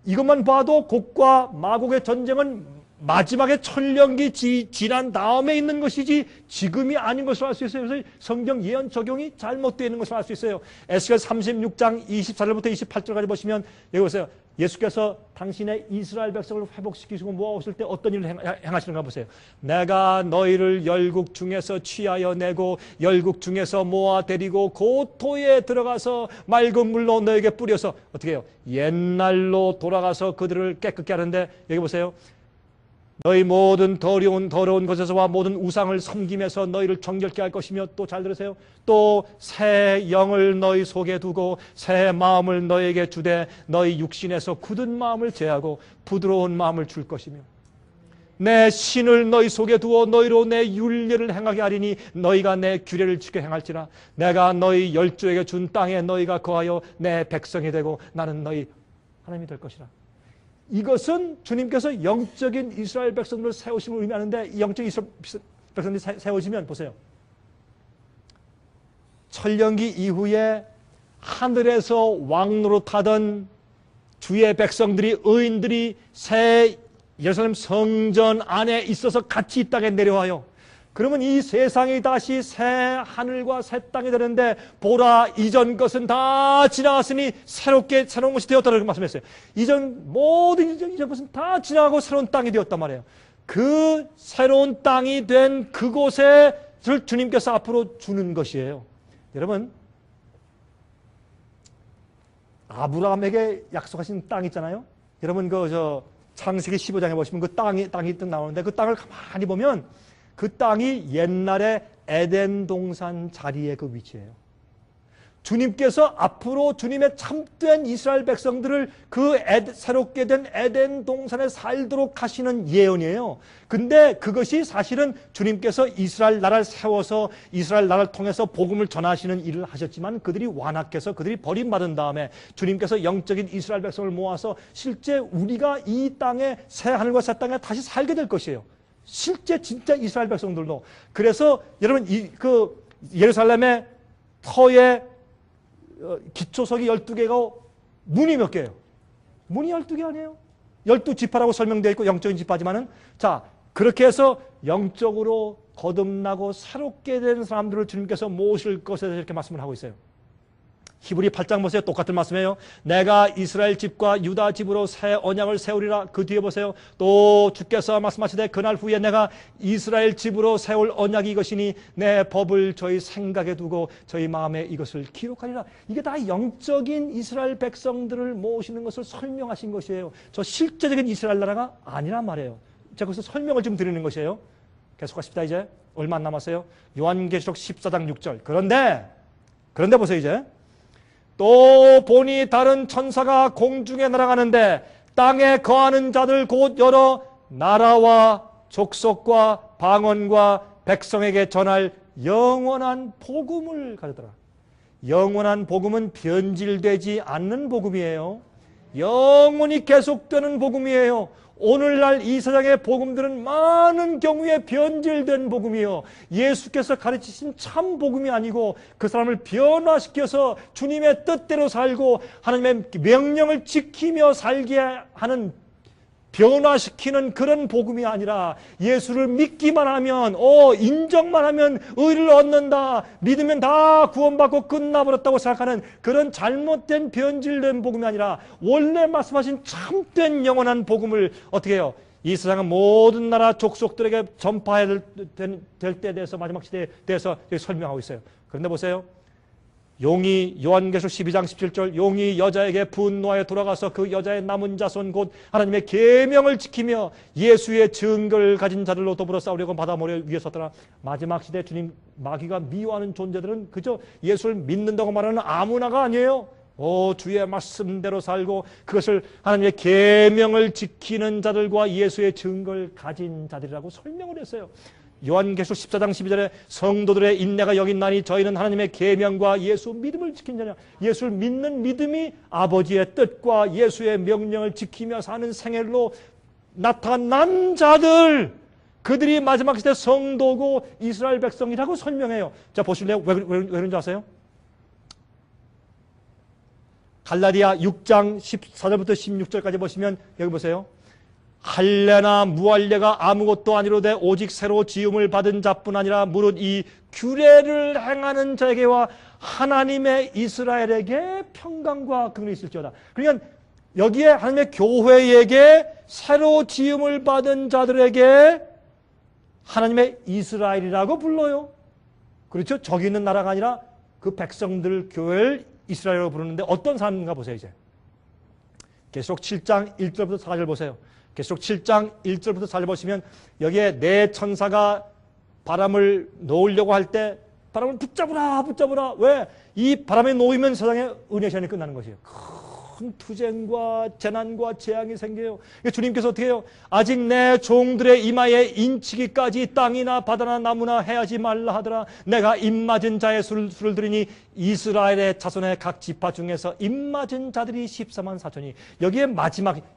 이것만 봐도 곡과 마곡의 전쟁은 마지막에 천년기 지난 다음에 있는 것이지 지금이 아닌 것을 알 수 있어요. 그래서 성경 예언 적용이 잘못되어 있는 것을 알 수 있어요. 에스겔 36장 24절부터 28절까지 보시면 여기 보세요. 예수께서 당신의 이스라엘 백성을 회복시키시고 모아오실 때 어떤 일을 행하시는가 보세요. 내가 너희를 열국 중에서 취하여 내고 열국 중에서 모아 데리고 고토에 들어가서 맑은 물로 너에게 뿌려서 어떻게 해요? 옛날로 돌아가서 그들을 깨끗게 하는데 여기 보세요. 너희 모든 더러운 것에서와 모든 우상을 섬기면서 너희를 정결케 할 것이며 또 잘 들으세요. 또 새 영을 너희 속에 두고 새 마음을 너희에게 주되 너희 육신에서 굳은 마음을 제하고 부드러운 마음을 줄 것이며 내 신을 너희 속에 두어 너희로 내 율례를 행하게 하리니 너희가 내 규례를 지켜 행할지라. 내가 너희 열조에게 준 땅에 너희가 거하여 내 백성이 되고 나는 너희 하나님이 될 것이라. 이것은 주님께서 영적인 이스라엘 백성들을 세우심을 의미하는데, 이 영적인 이스라엘 백성들이 세워지면 보세요. 천년기 이후에 하늘에서 왕노릇하던 주의 백성들이, 의인들이 새 예루살렘 성전 안에 있어서 같이 이 땅에 내려와요. 그러면 이 세상이 다시 새 하늘과 새 땅이 되는데, 보라 이전 것은 다 지나갔으니 새롭게 새로운 것이 되었다고 말씀했어요. 모든 이전 것은 다 지나가고 새로운 땅이 되었단 말이에요. 그 새로운 땅이 된 그곳에 주님께서 앞으로 주는 것이에요. 여러분, 아브라함에게 약속하신 땅 있잖아요. 여러분 창세기 15장에 보시면 그 땅이 딱 나오는데, 그 땅을 가만히 보면 그 땅이 옛날에 에덴 동산 자리에 그 위치예요. 주님께서 앞으로 주님의 참된 이스라엘 백성들을 그 새롭게 된 에덴 동산에 살도록 하시는 예언이에요. 근데 그것이 사실은 주님께서 이스라엘 나라를 세워서 이스라엘 나라를 통해서 복음을 전하시는 일을 하셨지만, 그들이 완악해서 그들이 버림받은 다음에 주님께서 영적인 이스라엘 백성을 모아서 실제 우리가 이 땅에 새 하늘과 새 땅에 다시 살게 될 것이에요. 실제 진짜 이스라엘 백성들도. 그래서 여러분 예루살렘의 터에 기초석이 12개가 문이 몇 개예요? 문이 12개 아니에요? 12지파라고 설명되어 있고 영적인 지파지만은, 자, 그렇게 해서 영적으로 거듭나고 새롭게 된 사람들을 주님께서 모실 것에 대해서 이렇게 말씀을 하고 있어요. 히브리 8장 보세요. 똑같은 말씀이에요. 내가 이스라엘 집과 유다 집으로 새 언약을 세우리라. 그 뒤에 보세요. 또 주께서 말씀하시되 그날 후에 내가 이스라엘 집으로 세울 언약이 이것이니 내 법을 저희 생각에 두고 저희 마음에 이것을 기록하리라. 이게 다 영적인 이스라엘 백성들을 모으시는 것을 설명하신 것이에요. 저 실제적인 이스라엘 나라가 아니란 말이에요. 제가 그래서 설명을 좀 드리는 것이에요. 계속하십니다. 이제 얼마 안 남았어요. 요한계시록 14장 6절. 그런데 보세요. 이제 또 보니 다른 천사가 공중에 날아가는데 땅에 거하는 자들 곧 여러 나라와 족속과 방언과 백성에게 전할 영원한 복음을 가져더라. 영원한 복음은 변질되지 않는 복음이에요. 영원히 계속되는 복음이에요. 오늘날 이 세상의 복음들은 많은 경우에 변질된 복음이요, 예수께서 가르치신 참 복음이 아니고 그 사람을 변화시켜서 주님의 뜻대로 살고 하나님의 명령을 지키며 살게 하는, 변화시키는 그런 복음이 아니라, 예수를 믿기만 하면, 인정만 하면 의를 얻는다, 믿으면 다 구원받고 끝나버렸다고 생각하는 그런 잘못된 변질된 복음이 아니라, 원래 말씀하신 참된 영원한 복음을 어떻게 해요? 이 세상의 모든 나라 족속들에게 전파해야 될 때에 대해서, 마지막 시대에 대해서 설명하고 있어요. 그런데 보세요. 용이, 요한계시록 12장 17절, 용이 여자에게 분노하여 돌아가서 그 여자의 남은 자손 곧 하나님의 계명을 지키며 예수의 증거를 가진 자들로 더불어 싸우려고 바다 모래 위에 섰더라. 마지막 시대 주님 마귀가 미워하는 존재들은 그저 예수를 믿는다고 말하는 아무나가 아니에요. 주의 말씀대로 살고 그것을 하나님의 계명을 지키는 자들과 예수의 증거를 가진 자들이라고 설명을 했어요. 요한계시록 14장 12절에 성도들의 인내가 여기 있나니 저희는 하나님의 계명과 예수 믿음을 지킨 자냐. 예수를 믿는 믿음이 아버지의 뜻과 예수의 명령을 지키며 사는 생애로 나타난 자들, 그들이 마지막 시대 성도고 이스라엘 백성이라고 설명해요. 자, 보실래요? 왜 그런지 아세요? 갈라디아 6장 14절부터 16절까지 보시면 여기 보세요. 할례나 무할례가 아무것도 아니로되 오직 새로 지음을 받은 자뿐 아니라 무릇 이 규례를 행하는 자에게와 하나님의 이스라엘에게 평강과 긍휼이 있을지어다. 그러니까 여기에 하나님의 교회에게 새로 지음을 받은 자들에게 하나님의 이스라엘이라고 불러요. 그렇죠? 저기 있는 나라가 아니라 그 백성들 교회를 이스라엘이라고 부르는데 어떤 사람인가 보세요. 이제 계시록 7장 1절부터 4절 보세요. 계시록 7장 1절부터 4절 보시면 여기에 네 천사가 바람을 놓으려고 할 때 바람을 붙잡으라. 왜? 이 바람에 놓이면 세상에 은혜 시간이 끝나는 것이에요. 큰 투쟁과 재난과 재앙이 생겨요. 주님께서 어떻게 해요? 아직 내 종들의 이마에 인치기까지 땅이나 바다나 나무나 해하지 말라 하더라. 내가 입맞은 자의 수를 드리니 이스라엘의 자손의 각 지파 중에서 입맞은 자들이 14만 4천이. 여기에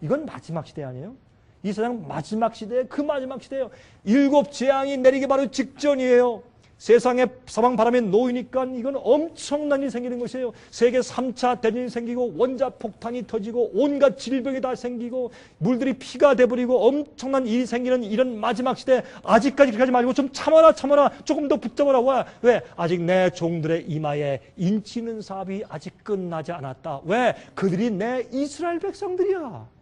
이건 마지막 시대 아니에요? 이 세상 마지막 시대에 그 마지막 시대예요. 7 재앙이 내리기 바로 직전이에요. 세상에 사방 바람에 놓이니까 이건 엄청난 일이 생기는 것이에요. 세계 3차 대전이 생기고 원자폭탄이 터지고 온갖 질병이 다 생기고 물들이 피가 돼버리고 엄청난 일이 생기는 이런 마지막 시대, 아직까지 그렇게 하지 말고 좀 참아라 조금 더 붙잡아라. 왜? 아직 내 종들의 이마에 인치는 사업이 아직 끝나지 않았다. 왜? 그들이 내 이스라엘 백성들이야.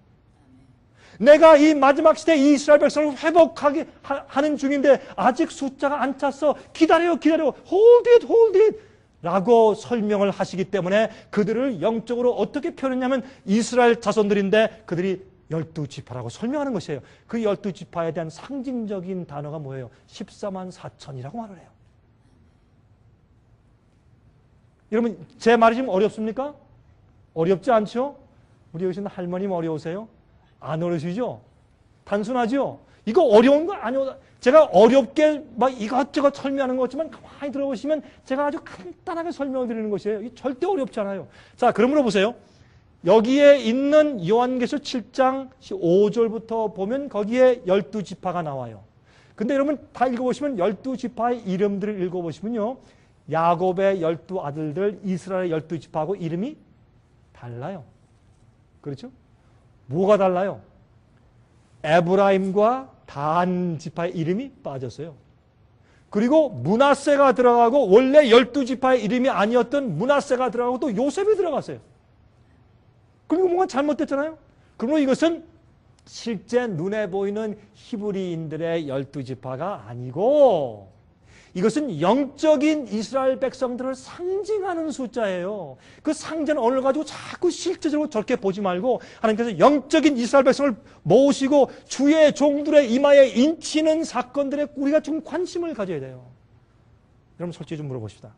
내가 이 마지막 시대 이스라엘 백성을 회복하게 하는 중인데 아직 숫자가 안 찼어. 기다려. Hold it. 라고 설명을 하시기 때문에 그들을 영적으로 어떻게 표현했냐면 이스라엘 자손들인데 그들이 12지파라고 설명하는 것이에요. 그 12지파에 대한 상징적인 단어가 뭐예요? 14만 4천이라고 말을 해요. 여러분, 제 말이 좀 어렵습니까? 어렵지 않죠? 우리 여기 있는 할머님 어려우세요? 안 어려우시죠? 단순하죠? 이거 어려운 거 아니오. 제가 어렵게 막 이것저것 설명하는 것 같지만 가만히 들어보시면 제가 아주 간단하게 설명을 드리는 것이에요. 이게 절대 어렵지 않아요. 자, 그러므로 보세요. 여기에 있는 요한계시록 7장 5절부터 보면 거기에 12지파가 나와요. 근데 여러분 다 읽어보시면 12지파의 이름들을 읽어보시면요. 야곱의 12아들들, 이스라엘의 12지파하고 이름이 달라요. 그렇죠? 뭐가 달라요? 에브라임과 단 지파의 이름이 빠졌어요. 그리고 므낫세가 들어가고 원래 12지파의 이름이 아니었던 므낫세가 들어가고 또 요셉이 들어갔어요. 그리고 뭔가 잘못됐잖아요. 그러므로 이것은 실제 눈에 보이는 히브리인들의 12지파가 아니고 이것은 영적인 이스라엘 백성들을 상징하는 숫자예요. 그 상징은 언어를 가지고 자꾸 실제적으로 저렇게 보지 말고 하나님께서 영적인 이스라엘 백성을 모으시고 주의 종들의 이마에 인치는 사건들에 우리가 좀 관심을 가져야 돼요. 여러분 솔직히 좀 물어봅시다.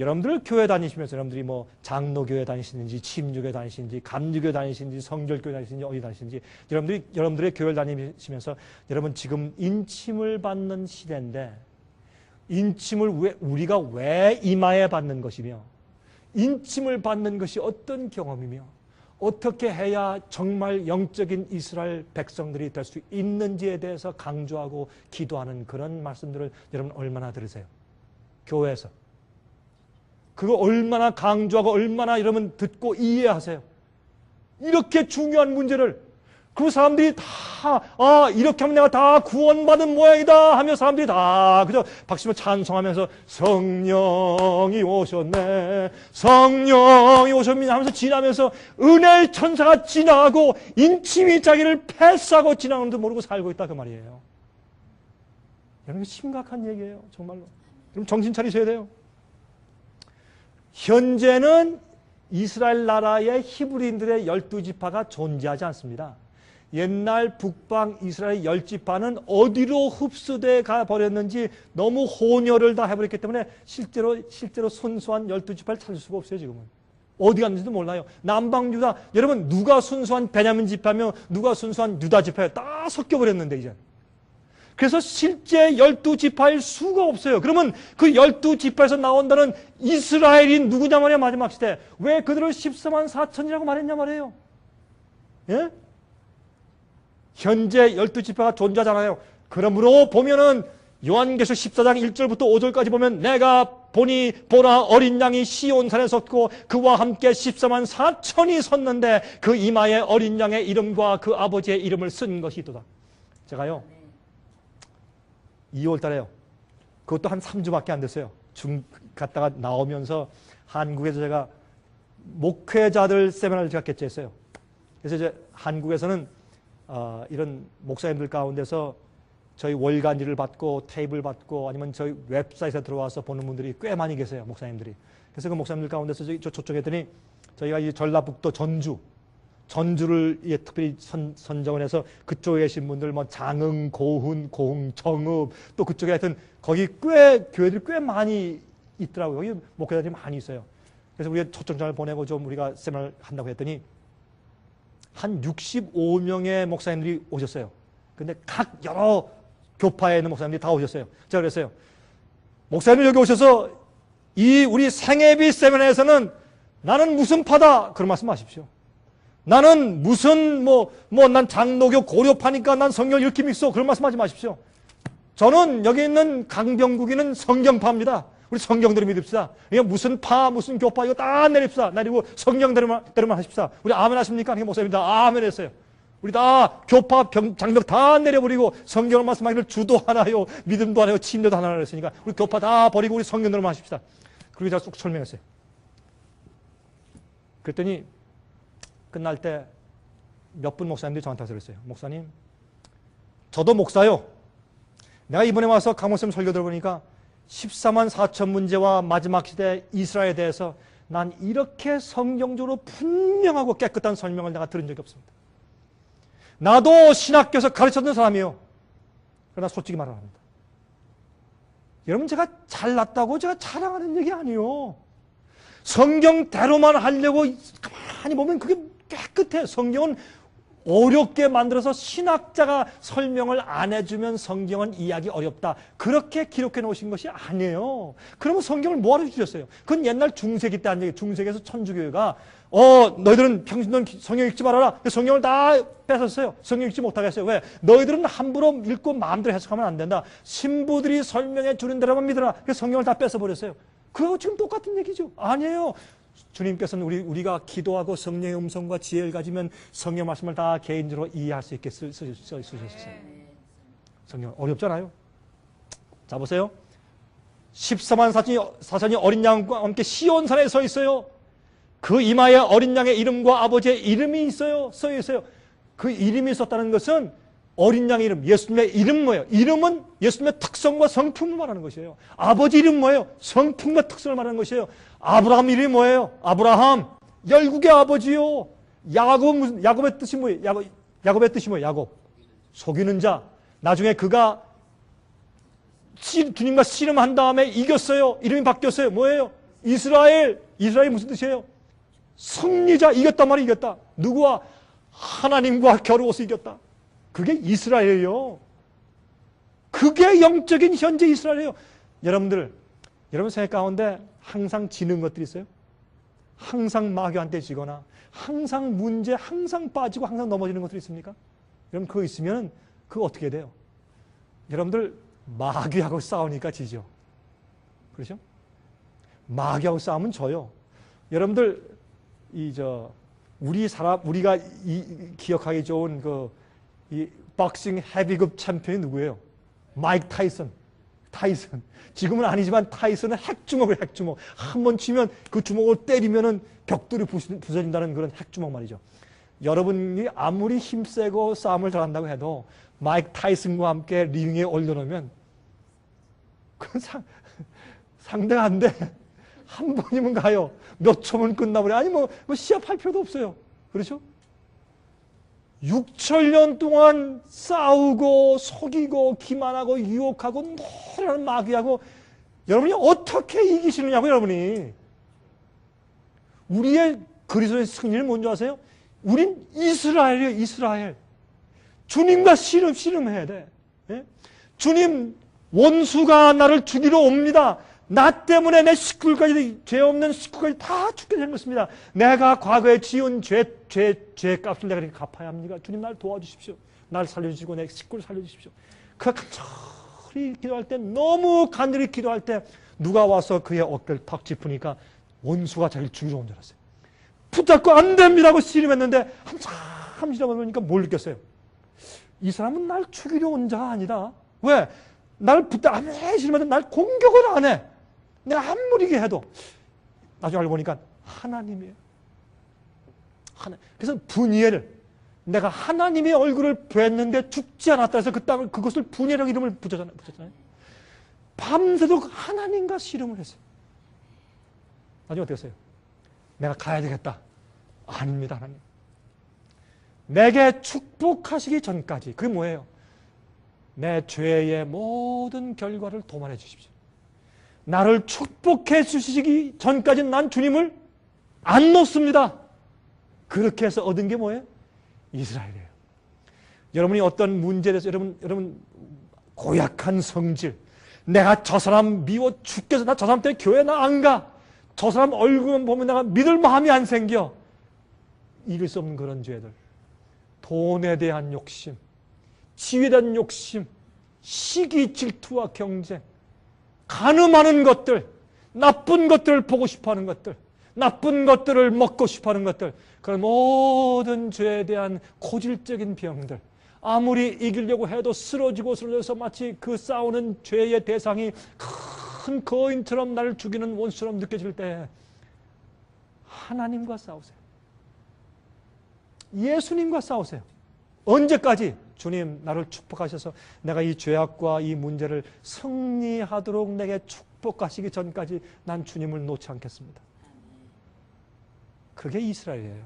여러분들 교회 다니시면서 여러분들이 뭐 장로교회 다니시는지 침류교회 다니시는지 감리교회 다니시는지 성결교회 다니시는지 어디 다니시는지 여러분들의 교회를 다니시면서 여러분 지금 인침을 받는 시대인데 인침을 우리가 왜 이마에 받는 것이며 인침을 받는 것이 어떤 경험이며 어떻게 해야 정말 영적인 이스라엘 백성들이 될 수 있는지에 대해서 강조하고 기도하는 그런 말씀들을 여러분 얼마나 들으세요? 교회에서. 그거 얼마나 강조하고 얼마나 여러분 듣고 이해하세요? 이렇게 중요한 문제를 그 사람들이 다 이렇게 하면 내가 다 구원받은 모양이다 하며 사람들이 다 그저 박수로 찬송하면서 성령이 오셨네 성령이 오셨네 하면서 지나면서 은혜의 천사가 지나가고 인침이 자기를 패스하고 지나가는도 모르고 살고 있다 그 말이에요. 여러분 심각한 얘기예요 정말로. 그럼 정신 차리셔야 돼요. 현재는 이스라엘 나라의 히브리인들의 12지파가 존재하지 않습니다. 옛날 북방 이스라엘 10지파는 어디로 흡수돼 가버렸는지 너무 혼혈을 다 해버렸기 때문에 실제로 순수한 12지파를 찾을 수가 없어요 지금은. 어디 갔는지도 몰라요. 남방 유다 여러분 누가 순수한 베냐민 지파며 누가 순수한 유다 지파예요. 다 섞여버렸는데 이제. 그래서 실제 12지파일 수가 없어요. 그러면 그 12지파에서 나온다는 이스라엘이 누구냐 말이야 마지막 시대. 왜 그들을 14만 4천이라고 말했냐 말이에요. 예? 현재 12지파가 존재하잖아요. 그러므로 보면은 요한계시록 14장 1절부터 5절까지 보면 내가 보라 어린 양이 시온산에 섰고 그와 함께 14만 4천이 섰는데 그 이마에 어린 양의 이름과 그 아버지의 이름을 쓴 것이도다. 제가요 2월 달에요. 그것도 한 3주밖에 안 됐어요. 갔다가 나오면서 한국에서 제가 목회자들 세미나를 제가 개최했어요. 그래서 이제 한국에서는 이런 목사님들 가운데서 저희 월간지를 받고 테이블 받고 아니면 저희 웹사이트에 들어와서 보는 분들이 꽤 많이 계세요. 목사님들이. 그래서 그 목사님들 가운데서 저쪽에 했더니 저희가 이 전라북도 전주를 특별히 선정을 해서 그쪽에 계신 분들 뭐 장흥, 고흥, 정읍 또 그쪽에 하여튼 거기 교회들이 꽤 많이 있더라고요. 거기 목회자들이 많이 있어요. 그래서 우리가 초청장을 보내고 좀 우리가 세미나를 한다고 했더니 한 65명의 목사님들이 오셨어요. 근데 각 여러 교파에 있는 목사님들이 다 오셨어요. 제가 그랬어요. 목사님들 여기 오셔서 이 우리 생애비 세미나에서는 나는 무슨 파다 그런 말씀 마십시오. 나는 무슨 난 장로교 고려파니까 난 성경 이렇게 믿어 그런 말씀하지 마십시오. 저는 여기 있는 강병국이는 성경파입니다. 우리 성경대로 믿읍시다. 이게 무슨 파, 무슨 교파, 이거 다 내립시다. 내리고 성경대로만 하십시다. 우리 아멘 하십니까? 이게 목사님 다 아멘 했어요. 우리 다 교파, 장벽 다 내려버리고 성경을 말씀하기를 주도 하나요, 믿음도 하나요, 침례도 하나요 했으니까 우리 교파 다 버리고 우리 성경대로만 하십시다. 그리고 제가 쭉 설명했어요. 그랬더니 끝날 때 몇 분 목사님들이 저한테 그랬어요. 목사님, 저도 목사요. 내가 이번에 와서 강목사님 설교 들어보니까 14만 4천 문제와 마지막 시대 이스라엘에 대해서 난 이렇게 성경적으로 분명하고 깨끗한 설명을 내가 들은 적이 없습니다. 나도 신학교에서 가르쳤던 사람이에요. 그러나 솔직히 말을 합니다. 여러분, 제가 잘났다고 제가 자랑하는 얘기 아니에요. 성경대로만 하려고 가만히 보면 그게 깨끗해. 성경은 어렵게 만들어서 신학자가 설명을 안 해주면 성경은 이해하기 어렵다. 그렇게 기록해 놓으신 것이 아니에요. 그러면 성경을 뭐하러 주셨어요? 그건 옛날 중세기 때 한 얘기. 중세기에서 천주교회가 너희들은 평신도는 성경 읽지 말아라. 성경을 다 뺏었어요. 성경 읽지 못하게 했어요. 왜? 너희들은 함부로 읽고 마음대로 해석하면 안 된다. 신부들이 설명해 주는 대로만 믿으라. 그래서 성경을 다 뺏어버렸어요. 그거 지금 똑같은 얘기죠. 아니에요. 주님께서는 우리가 기도하고 성령의 음성과 지혜를 가지면 성경 말씀을 다 개인적으로 이해할 수 있게 쓰셨어요. 성경 어렵잖아요. 자, 보세요. 14만 4천이 어린 양과 함께 시온산에 서 있어요. 그 이마에 어린 양의 이름과 아버지의 이름이 써 있어요. 그 이름이 있었다는 것은 어린 양의 이름, 예수님의 이름 뭐예요? 이름은 예수님의 특성과 성품을 말하는 것이에요. 아버지 이름 뭐예요? 성품과 특성을 말하는 것이에요. 아브라함 이름이 뭐예요? 아브라함, 열국의 아버지요. 야곱의 뜻이 뭐예요? 야곱의 뜻이 뭐예요? 야곱, 속이는 자. 나중에 그가 주님과 씨름한 다음에 이겼어요. 이름이 바뀌었어요. 뭐예요? 이스라엘. 이스라엘이 무슨 뜻이에요? 승리자. 이겼단 말이에요. 이겼다. 누구와? 하나님과 겨루어서 이겼다. 그게 이스라엘이에요. 그게 영적인 현재 이스라엘이에요. 여러분 생각 가운데 항상 지는 것들이 있어요? 항상 마귀한테 지거나 항상 문제, 항상 빠지고 항상 넘어지는 것들이 있습니까? 여러분 그거 있으면 그거 어떻게 돼요? 여러분들 마귀하고 싸우니까 지죠. 그렇죠? 마귀하고 싸우면 져요. 여러분들 우리가 기억하기 좋은 이 박싱 헤비급 챔피언이 누구예요? 마이크 타이슨. 지금은 아니지만 타이슨은 핵주먹이에요. 핵주먹. 한 번 치면 그 주먹을 때리면은 벽돌이 부서진다는 그런 핵주먹 말이죠. 여러분이 아무리 힘세고 싸움을 잘한다고 해도 마이크 타이슨과 함께 링에 올려놓으면 그건 상대가 안 돼. 한 번이면 가요. 몇 초면 끝나버려. 아니 뭐 시합할 필요도 없어요. 그렇죠? 6천년 동안 싸우고 속이고 기만하고 유혹하고 노래하는 마귀하고 여러분이 어떻게 이기시느냐고. 여러분이 우리의 그리스도의 승리를 뭔지 아세요? 우린 이스라엘이에요. 이스라엘. 주님과 씨름해야 돼. 예? 주님, 원수가 나를 죽이러 옵니다. 나 때문에 내 식구까지, 죄 없는 식구까지 다 죽게 된 것입니다. 내가 과거에 지은 죄값을 내가 이렇게 갚아야 합니까? 주님 날 도와주십시오. 날 살려주시고 내 식구를 살려주십시오. 그가 간절히 기도할 때, 너무 간절히 기도할 때 누가 와서 그의 어깨를 탁 짚으니까 원수가 자기를 죽이러 온 줄 알았어요. 붙잡고 안 됩니다 하고 씨름했는데 한참 지나보니까 뭘 느꼈어요? 이 사람은 날 죽이려 온 자가 아니다. 왜? 날 아무리 씨름해도 날 공격을 안 해. 내가 아무리 해도. 나중에 알고 보니까 하나님이에요. 그래서 분이엘, 내가 하나님의 얼굴을 뵀는데 죽지 않았다 해서 그것을 분이엘이라고 이름을 붙였잖아요. 밤새도록 하나님과 씨름을 했어요. 나중에 어떻게 했어요? 내가 가야 되겠다. 아닙니다, 하나님. 내게 축복하시기 전까지. 그게 뭐예요? 내 죄의 모든 결과를 도말해 주십시오. 나를 축복해 주시기 전까지는 난 주님을 안 놓습니다. 그렇게 해서 얻은 게 뭐예요? 이스라엘이에요. 여러분이 어떤 문제에 대해서 여러분 고약한 성질, 내가 저 사람 미워 죽겠어, 나 저 사람 때문에 교회 나 안 가, 저 사람 얼굴만 보면 내가 믿을 마음이 안 생겨, 이길 수 없는 그런 죄들, 돈에 대한 욕심, 지위에 대한 욕심, 시기, 질투와 경쟁, 간음하는 것들, 나쁜 것들을 보고 싶어하는 것들, 나쁜 것들을 먹고 싶어하는 것들, 그런 모든 죄에 대한 고질적인 병들, 아무리 이기려고 해도 쓰러져서 마치 그 싸우는 죄의 대상이 큰 거인처럼 나를 죽이는 원수처럼 느껴질 때 하나님과 싸우세요. 예수님과 싸우세요. 언제까지? 주님 나를 축복하셔서 내가 이 죄악과 이 문제를 승리하도록 내게 축복하시기 전까지 난 주님을 놓지 않겠습니다. 그게 이스라엘이에요.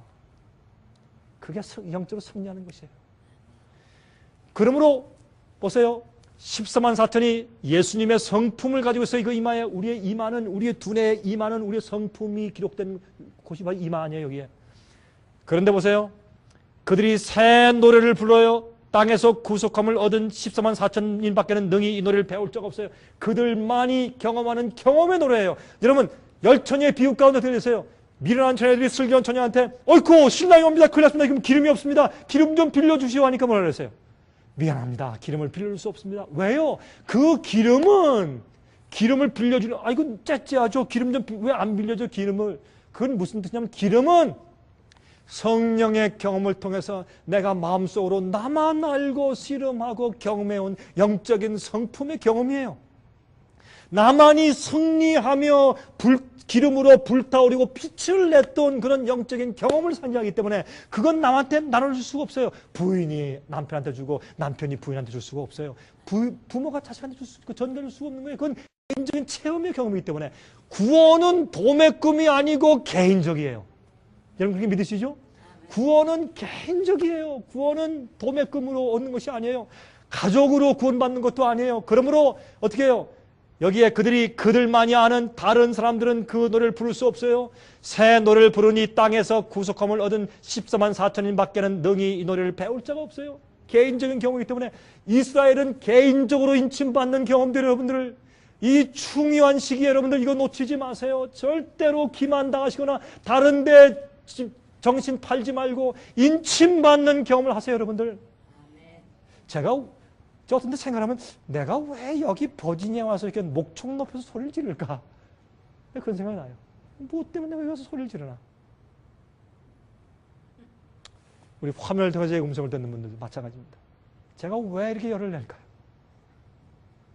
그게 영적으로 승리하는 것이에요. 그러므로 보세요. 14만 4천이 예수님의 성품을 가지고 있어요. 그 이마에 우리의 이마는, 우리의 두뇌의 이마는 우리의 성품이 기록된 곳이 바로 이마 아니에요, 여기에. 그런데 보세요. 그들이 새 노래를 불러요. 땅에서 구속함을 얻은 14만 4천인 밖에는 능히 이 노래를 배울 적 없어요. 그들만이 경험하는 경험의 노래예요. 여러분, 열처녀의 비유 가운데 들으세요. 미련한 처녀들이 슬기로운 처녀한테 어이쿠 신랑이 옵니다. 큰일 났습니다. 그럼 기름이 없습니다. 기름 좀 빌려주시오 하니까 뭐라 그랬어요? 미안합니다. 기름을 빌려줄 수 없습니다. 왜요? 그 기름은 기름을 빌려주는 아이고 째째하죠. 기름 좀 왜 안 빌려줘 기름을. 그건 무슨 뜻이냐면 기름은 성령의 경험을 통해서 내가 마음속으로 나만 알고 씨름하고 경험해온 영적인 성품의 경험이에요. 나만이 승리하며 기름으로 불타오르고 빛을 냈던 그런 영적인 경험을 상징하기 때문에 그건 남한테 나눠줄 수가 없어요. 부인이 남편한테 주고 남편이 부인한테 줄 수가 없어요. 부모가 자식한테 줄 수 있고 전달줄 수가 없는 거예요. 그건 개인적인 체험의 경험이기 때문에 구원은 도매금이 아니고 개인적이에요. 여러분 그렇게 믿으시죠? 구원은 개인적이에요. 구원은 도매금으로 얻는 것이 아니에요. 가족으로 구원받는 것도 아니에요. 그러므로 어떻게 해요? 여기에 그들만이 아는 다른 사람들은 그 노래를 부를 수 없어요. 새 노래를 부르니 땅에서 구속함을 얻은 14만 4천인 밖에는 능히 이 노래를 배울 자가 없어요. 개인적인 경험이기 때문에 이스라엘은 개인적으로 인침받는 경험들 여러분들 이 중요한 시기에 여러분들 이거 놓치지 마세요. 절대로 기만당하시거나 다른 데 정신 팔지 말고 인침받는 경험을 하세요 여러분들. 저 어떤 데 생각하면 내가 왜 여기 버지니아 와서 이렇게 목청 높여서 소리를 지를까? 그런 생각이 나요. 뭐 때문에 내가 여기서 소리를 지르나? 우리 화면을 통해서 음성을 듣는 분들도 마찬가지입니다. 제가 왜 이렇게 열을 낼까요?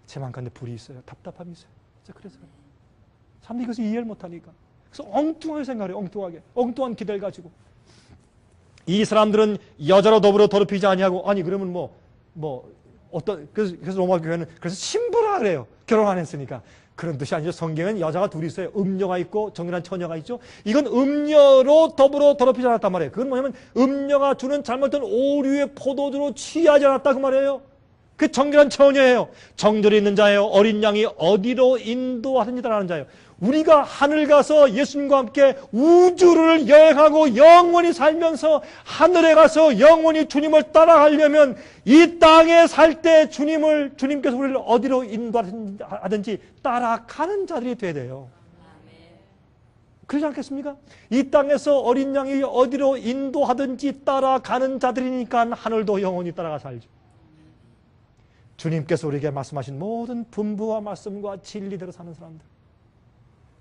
제 마음가운데 불이 있어요. 답답함이 있어요. 그래서 사람들이 이것을 이해를 못하니까. 그래서 엉뚱하게 생각해요. 엉뚱한 기대를 가지고. 이 사람들은 여자로 더불어 더럽히지 아니하고 아니 그러면 그래서 로마 교회는 그래서 신부라 그래요. 결혼 안 했으니까. 그런 뜻이 아니죠. 성경에는 여자가 둘이 있어요. 음녀가 있고 정결한 처녀가 있죠. 이건 음녀로 더불어 더럽히지 않았단 말이에요. 그건 뭐냐면 음녀가 주는 잘못된 오류의 포도주로 취하지 않았다 그 말이에요. 그 정결한 처녀예요. 정절이 있는 자예요. 어린 양이 어디로 인도하느니라는 자예요. 우리가 하늘 가서 예수님과 함께 우주를 여행하고 영원히 살면서 하늘에 가서 영원히 주님을 따라가려면 이 땅에 살 때 주님께서 우리를 어디로 인도하든지 따라가는 자들이 돼야 돼요. 그렇지 않겠습니까? 이 땅에서 어린 양이 어디로 인도하든지 따라가는 자들이니까 하늘도 영원히 따라가 살죠. 주님께서 우리에게 말씀하신 모든 분부와 말씀과 진리대로 사는 사람들.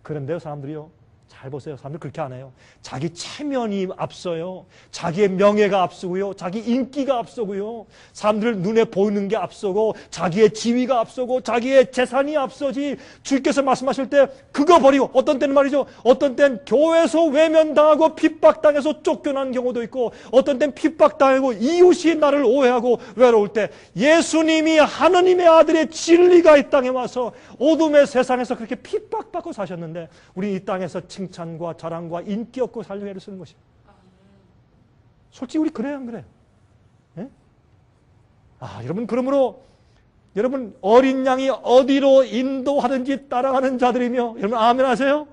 그런데요 사람들이요 잘 보세요. 사람들 그렇게 안 해요. 자기 체면이 앞서요. 자기의 명예가 앞서고요. 자기 인기가 앞서고요. 사람들 눈에 보이는 게 앞서고 자기의 지위가 앞서고 자기의 재산이 앞서지. 주께서 말씀하실 때 그거 버리고 어떤 때는 말이죠. 어떤 때는 교회에서 외면당하고 핍박당해서 쫓겨난 경우도 있고 어떤 때는 핍박당하고 이웃이 나를 오해하고 외로울 때 예수님이 하느님의 아들의 진리가 이 땅에 와서 어둠의 세상에서 그렇게 핍박받고 사셨는데 우리 이 땅에서 칭찬과 자랑과 인기 없고 살려고 애를 쓰는 것이에요. 솔직히 우리 그래요 안 그래요? 네? 여러분 그러므로 여러분 어린 양이 어디로 인도하든지 따라가는 자들이며 여러분 아멘 하세요?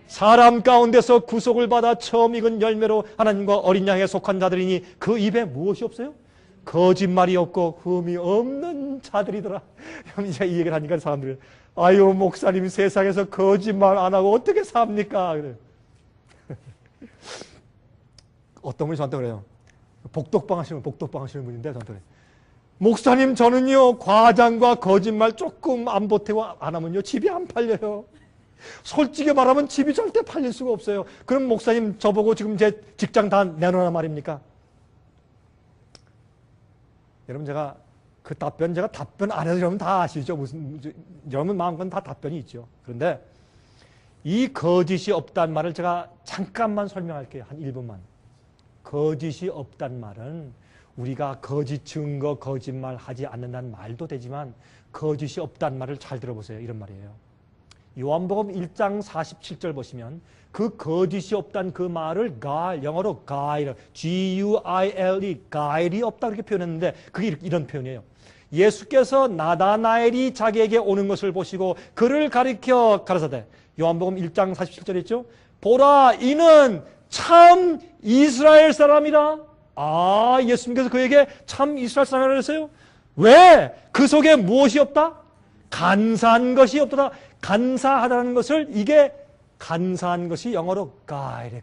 사람 가운데서 구속을 받아 처음 익은 열매로 하나님과 어린 양에 속한 자들이니 그 입에 무엇이 없어요? 거짓말이 없고 흠이 없는 자들이더라. 이제 이 얘기를 하니까 사람들이 아유 목사님 세상에서 거짓말 안 하고 어떻게 삽니까? 그래요. 어떤 분이 저한테 그래요. 복덕방 하시는 분인데 저한테 그래요. 목사님, 저는요, 과장과 거짓말 조금 안 보태고 안 하면요, 집이 안 팔려요. 솔직히 말하면 집이 절대 팔릴 수가 없어요. 그럼 목사님, 저보고 지금 제 직장 다 내놓으라 말입니까? 여러분, 제가 그 답변 안 해도 여러분 다 아시죠? 여러분 마음껏 다 답변이 있죠. 그런데 이 거짓이 없다는 말을 제가 잠깐만 설명할게요. 한 1분만. 거짓이 없다는 말은 우리가 거짓 증거, 거짓말 하지 않는다는 말도 되지만 거짓이 없다는 말을 잘 들어보세요. 이런 말이에요. 요한복음 1장 47절 보시면 그 거짓이 없다는 그 말을 guile, 영어로 guile, G-U-I-L-E, guile이 없다 그렇게 표현했는데 그게 이런 표현이에요. 예수께서 나다나엘이 자기에게 오는 것을 보시고 그를 가리켜 가라사대, 요한복음 1장 47절 있죠? 보라, 이는 참 이스라엘 사람이라. 아, 예수님께서 그에게 참 이스라엘 사람이라고 했어요? 왜? 그 속에 무엇이 없다? 간사한 것이 없다. 간사하다는 것을, 이게 간사한 것이 영어로 guile.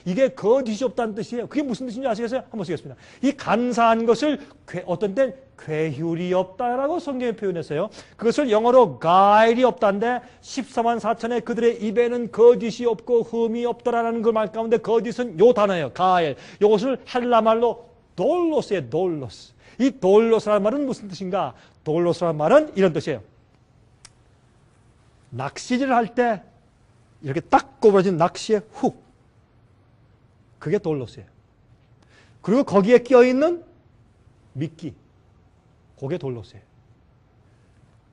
이게 거짓이 없다는 뜻이에요. 그게 무슨 뜻인지 아시겠어요? 한번 보겠습니다. 이 간사한 것을 어떤 땐 괴휼이 없다라고 성경에 표현했어요. 그것을 영어로 guile이 없다는데 14만 4천의 그들의 입에는 거짓이 없고 흠이 없더라는 그 말 가운데 거짓은 요 단어예요. guile. 이것을 헬라말로 돌로스예요. 돌로스. 이 돌로스라는 말은 무슨 뜻인가? 돌로스라는 말은 이런 뜻이에요. 낚시질을 할 때 이렇게 딱 꼬부러진 낚시의 훅. 그게 돌로스예요. 그리고 거기에 끼어있는 미끼. 그게 돌로스예요.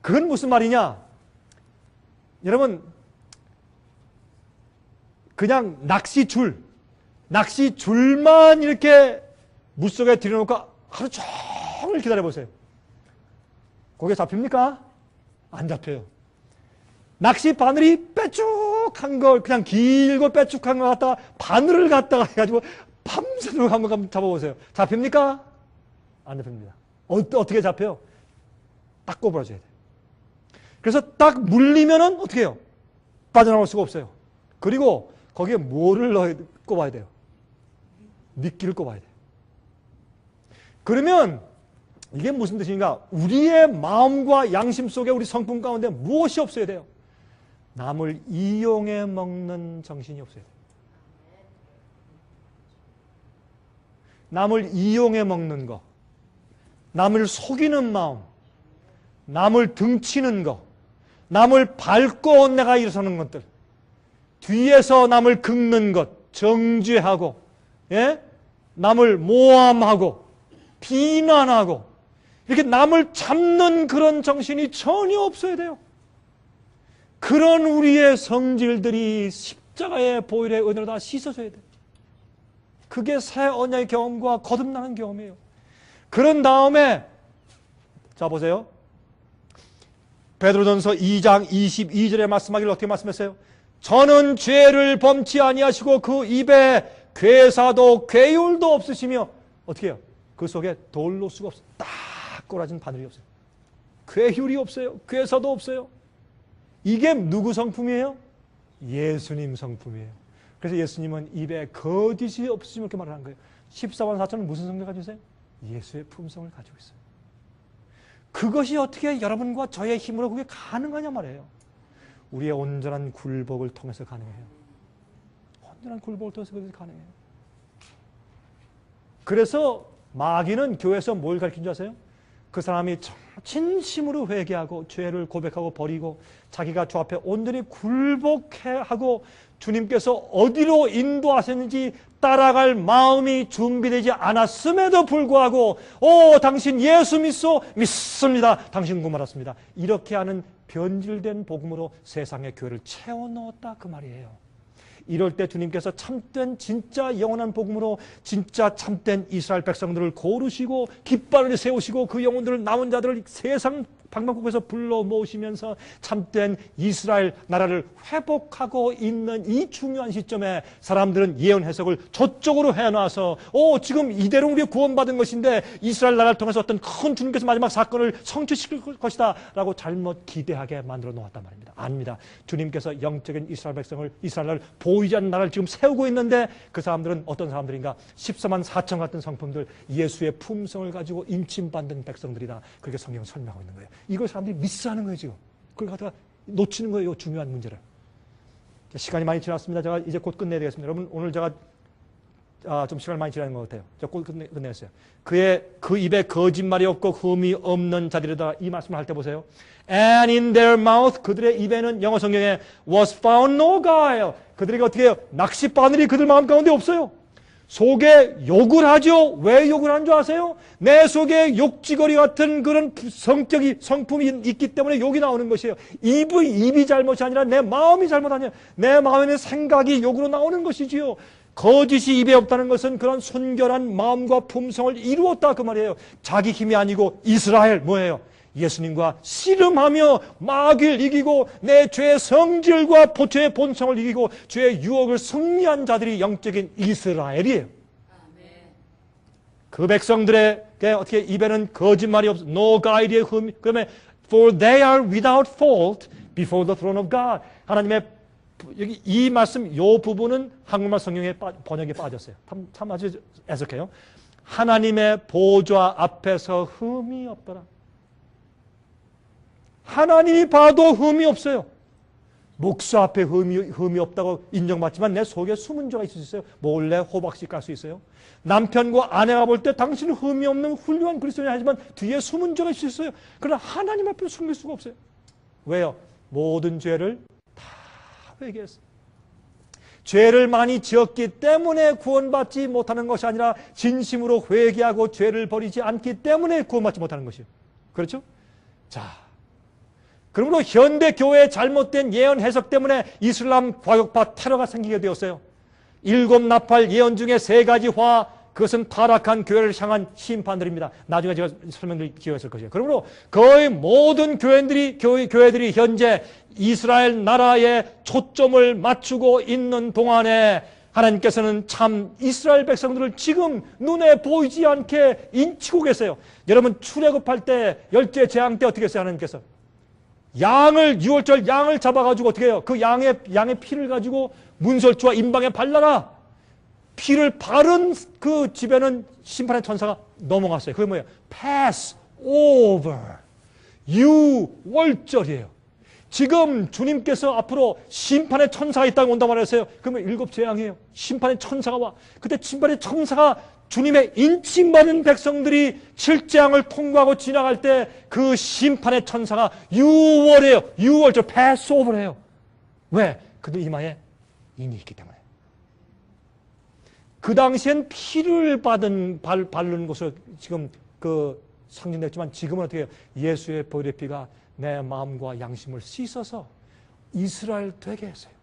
그건 무슨 말이냐? 여러분, 그냥 낚시줄만 이렇게 물속에 들여놓고 하루 종일 기다려보세요. 그게 잡힙니까? 안 잡혀요. 낚시 바늘이 빼쭉한 걸, 그냥 길고 빼쭉한 걸 갖다가 바늘을 갖다가 해가지고 밤새도록 한번 잡아보세요. 잡힙니까? 안 잡힙니다. 어떻게 잡혀요? 딱 꼬부라져야 돼요. 그래서 딱 물리면은 어떻게 해요? 빠져나올 수가 없어요. 그리고 거기에 뭐를 꼽아야 돼요? 미끼를 꼽아야 돼요. 그러면 이게 무슨 뜻인가? 우리의 마음과 양심 속에 우리 성품 가운데 무엇이 없어야 돼요? 남을 이용해 먹는 정신이 없어야 돼요. 남을 이용해 먹는 거, 남을 속이는 마음, 남을 등치는 거, 남을 밟고 내가 일어서는 것들, 뒤에서 남을 긁는 것, 정죄하고, 예? 남을 모함하고, 비난하고, 이렇게 남을 잡는 그런 정신이 전혀 없어야 돼요. 그런 우리의 성질들이 십자가의 보혈의 은혜로 다 씻어져야 돼요. 그게 새 언약의 경험과 거듭나는 경험이에요. 그런 다음에 자 보세요. 베드로전서 2장 22절에 말씀하기를 어떻게 말씀했어요? 저는 죄를 범치 아니하시고 그 입에 괴사도 괴율도 없으시며 어떻게 해요? 그 속에 돌로스가 없어요. 딱 꼬라진 바늘이 없어요. 괴율이 없어요. 괴사도 없어요. 이게 누구 성품이에요? 예수님 성품이에요. 그래서 예수님은 입에 거짓이 없으시면 이렇게 말을 한 거예요. 14만 4천은 무슨 성격 가지고 있어요? 예수의 품성을 가지고 있어요. 그것이 어떻게 여러분과 저의 힘으로 그게 가능하냐 말이에요. 우리의 온전한 굴복을 통해서 가능해요. 온전한 굴복을 통해서 그것이 가능해요. 그래서 마귀는 교회에서 뭘 가르친 줄 아세요? 그 사람이 진심으로 회개하고 죄를 고백하고 버리고 자기가 주 앞에 온전히 굴복하고 주님께서 어디로 인도하셨는지 따라갈 마음이 준비되지 않았음에도 불구하고 당신 예수 믿습니다. 당신 구원 받았습니다. 이렇게 하는 변질된 복음으로 세상의 교회를 채워넣었다 그 말이에요. 이럴 때 주님께서 참된 진짜 영원한 복음으로 진짜 참된 이스라엘 백성들을 고르시고 깃발을 세우시고 그 영혼들을 남은 자들을 세상 방방곡곡에서 불러 모으시면서 참된 이스라엘 나라를 회복하고 있는 이 중요한 시점에 사람들은 예언 해석을 저쪽으로 해놔서 지금 이대로 우리가 구원받은 것인데 이스라엘 나라를 통해서 어떤 큰 주님께서 마지막 사건을 성취시킬 것이다 라고 잘못 기대하게 만들어 놓았단 말입니다. 아닙니다. 주님께서 영적인 이스라엘 백성을, 이스라엘을 보이지 않는 나라를 지금 세우고 있는데 그 사람들은 어떤 사람들인가? 14만 4천 같은 성품들, 예수의 품성을 가지고 인침받는 백성들이다. 그렇게 성경은 설명하고 있는 거예요. 이걸 사람들이 미스하는 거예요, 지금. 그걸 갖다가 놓치는 거예요, 중요한 문제를. 시간이 많이 지났습니다. 제가 이제 곧 끝내야 되겠습니다. 여러분, 오늘 제가 좀 시간을 많이 지나는 것 같아요. 제가 곧 끝냈어요. 그 입에 거짓말이 없고 흠이 없는 자들이다. 이 말씀을 할 때 보세요. And in their mouth, 그들의 입에는 영어 성경에 was found no guile. 그들에게 어떻게 해요? 낚시 바늘이 그들 마음 가운데 없어요. 속에 욕을 하죠. 왜 욕을 하는 줄 아세요? 내 속에 욕지거리 같은 그런 성품이 있기 때문에 욕이 나오는 것이에요. 입이 잘못이 아니라 내 마음이 잘못 아니에요. 내 마음에는 생각이 욕으로 나오는 것이지요. 거짓이 입에 없다는 것은 그런 순결한 마음과 품성을 이루었다 그 말이에요. 자기 힘이 아니고 이스라엘 뭐예요? 예수님과 씨름하며 마귀를 이기고 내 죄의 성질과 죄의 본성을 이기고 죄의 유혹을 승리한 자들이 영적인 이스라엘이에요. 그 백성들에게 어떻게 입에는 거짓말이 없어. No guile의 흠. 그러면 for they are without fault before the throne of God. 하나님의 여기 이 말씀 요 부분은 한국말 성경의 번역에 빠졌어요. 참 아주 애석해요. 하나님의 보좌 앞에서 흠이 없더라. 하나님이 봐도 흠이 없어요. 목수 앞에 흠이 없다고 인정받지만 내 속에 숨은 죄가 있을 수 있어요. 몰래 호박씨 깔 수 있어요. 남편과 아내가 볼 때 당신은 흠이 없는 훌륭한 그리스도인이 하지만 뒤에 숨은 죄가 있을 수 있어요. 그러나 하나님 앞에 숨길 수가 없어요. 왜요? 모든 죄를 다 회개했어요. 죄를 많이 지었기 때문에 구원받지 못하는 것이 아니라 진심으로 회개하고 죄를 버리지 않기 때문에 구원받지 못하는 것이에요. 그렇죠? 자, 그러므로 현대 교회의 잘못된 예언 해석 때문에 이슬람 과격파 테러가 생기게 되었어요. 7 나팔 예언 중에 3가지 화, 그것은 타락한 교회를 향한 심판들입니다. 나중에 제가 설명드릴 기회가 있을 것이에요. 그러므로 거의 모든 교회들이 현재 이스라엘 나라에 초점을 맞추고 있는 동안에 하나님께서는 참 이스라엘 백성들을 지금 눈에 보이지 않게 인치고 계세요. 여러분 출애굽할 때 열째 재앙 때 어떻게 했어요? 하나님께서 유월절 양을 잡아가지고 어떻게 해요? 그 양의 피를 가지고 문설주와 임방에 발라라. 피를 바른 그 집에는 심판의 천사가 넘어갔어요. 그게 뭐예요? pass over. 유월절이에요. 지금 주님께서 앞으로 심판의 천사가 이 땅에 온다고 말했어요. 그러면 7 재앙이에요. 심판의 천사가 와. 그때 심판의 천사가 주님의 인침받은 백성들이 7재앙을 통과하고 지나갈 때 그 심판의 천사가 유월이에요. 유월절 패스오버래요. 왜? 그들 이마에 인이 있기 때문에. 그 당시엔 피를 바르는 것으로 지금 상징됐지만 지금은 어떻게 해요? 예수의 보혈의 피가 내 마음과 양심을 씻어서 이스라엘 되게 했어요.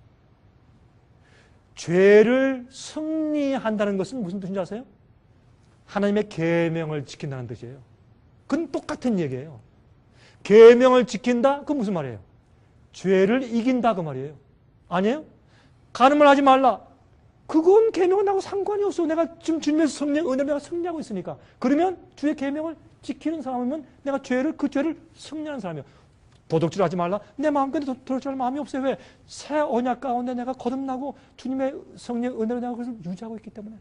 죄를 승리한다는 것은 무슨 뜻인지 아세요? 하나님의 계명을 지킨다는 뜻이에요. 그건 똑같은 얘기예요. 계명을 지킨다? 그건 무슨 말이에요? 죄를 이긴다 그 말이에요. 아니에요? 간음을 하지 말라. 그건 계명은 나하고 상관이 없어. 내가 지금 주님의 은혜로 내가 승리하고 있으니까. 그러면 주의 계명을 지키는 사람이면 내가 그 죄를 승리하는 사람이에요. 도둑질 하지 말라. 내 마음 가운데 도둑질할 마음이 없어요. 왜? 새 언약 가운데 내가 거듭나고 주님의 성령의 은혜로 내가 그것을 유지하고 있기 때문에.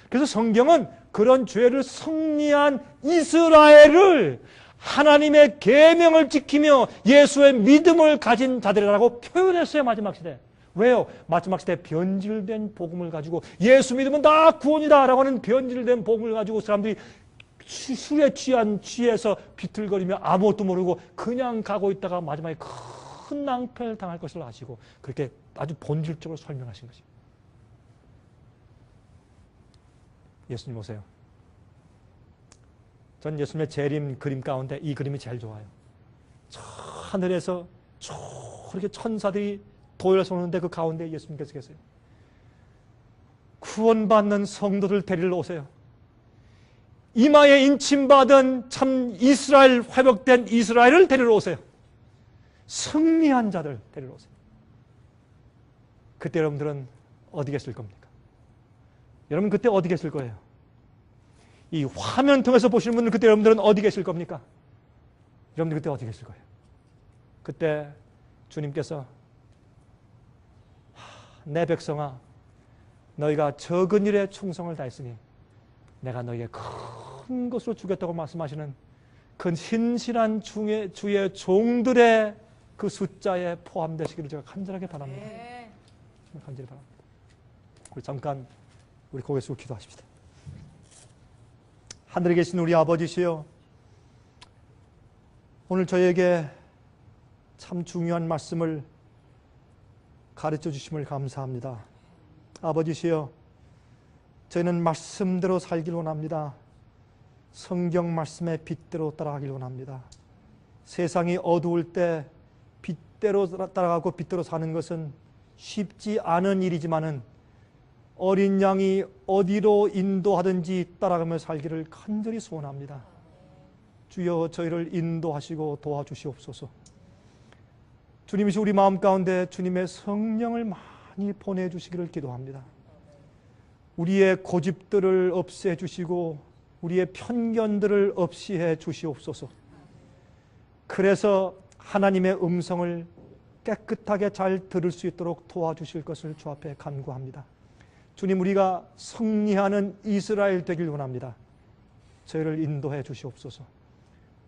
그래서 성경은 그런 죄를 승리한 이스라엘을 하나님의 계명을 지키며 예수의 믿음을 가진 자들이라고 표현했어요. 마지막 시대. 왜요? 마지막 시대 변질된 복음을 가지고 예수 믿으면 다 구원이다 라고 하는 변질된 복음을 가지고 사람들이 술에 취해서 비틀거리며 아무것도 모르고 그냥 가고 있다가 마지막에 큰 낭패를 당할 것을 아시고 그렇게 아주 본질적으로 설명하신 거죠. 예수님 오세요. 전 예수님의 재림 그림 가운데 이 그림이 제일 좋아요. 저 하늘에서 저렇게 천사들이 도열해서 오는데 그 가운데 예수님께서 계세요. 구원받는 성도들 데리러 오세요. 이마에 인침받은 참 이스라엘, 회복된 이스라엘을 데리러 오세요. 승리한 자들 데리러 오세요. 그때 여러분들은 어디 계실 겁니까? 여러분 그때 어디 계실 거예요? 이 화면 통해서 보시는 분들 그때 여러분들은 어디 계실 겁니까? 여러분들 그때 어디 계실 거예요? 그때 주님께서 내 백성아 너희가 적은 일에 충성을 다했으니 내가 너희에게 큰 것으로 주겠다고 말씀하시는 그 신실한 주의 종들의 그 숫자에 포함되시기를 제가 간절하게 바랍니다. 간절히 바랍니다. 우리 잠깐 우리 고개 숙여 기도하십시다. 하늘에 계신 우리 아버지시여, 오늘 저에게 참 중요한 말씀을 가르쳐 주심을 감사합니다. 아버지시여, 저희는 말씀대로 살길 원합니다. 성경 말씀의 빛대로 따라가길 원합니다. 세상이 어두울 때 빛대로 따라가고 빛대로 사는 것은 쉽지 않은 일이지만은 어린 양이 어디로 인도하든지 따라가며 살기를 간절히 소원합니다. 주여 저희를 인도하시고 도와주시옵소서. 주님이시 우리 마음 가운데 주님의 성령을 많이 보내주시기를 기도합니다. 우리의 고집들을 없애주시고 우리의 편견들을 없이해 주시옵소서. 그래서 하나님의 음성을 깨끗하게 잘 들을 수 있도록 도와주실 것을 주 앞에 간구합니다. 주님, 우리가 승리하는 이스라엘 되길 원합니다. 저희를 인도해 주시옵소서.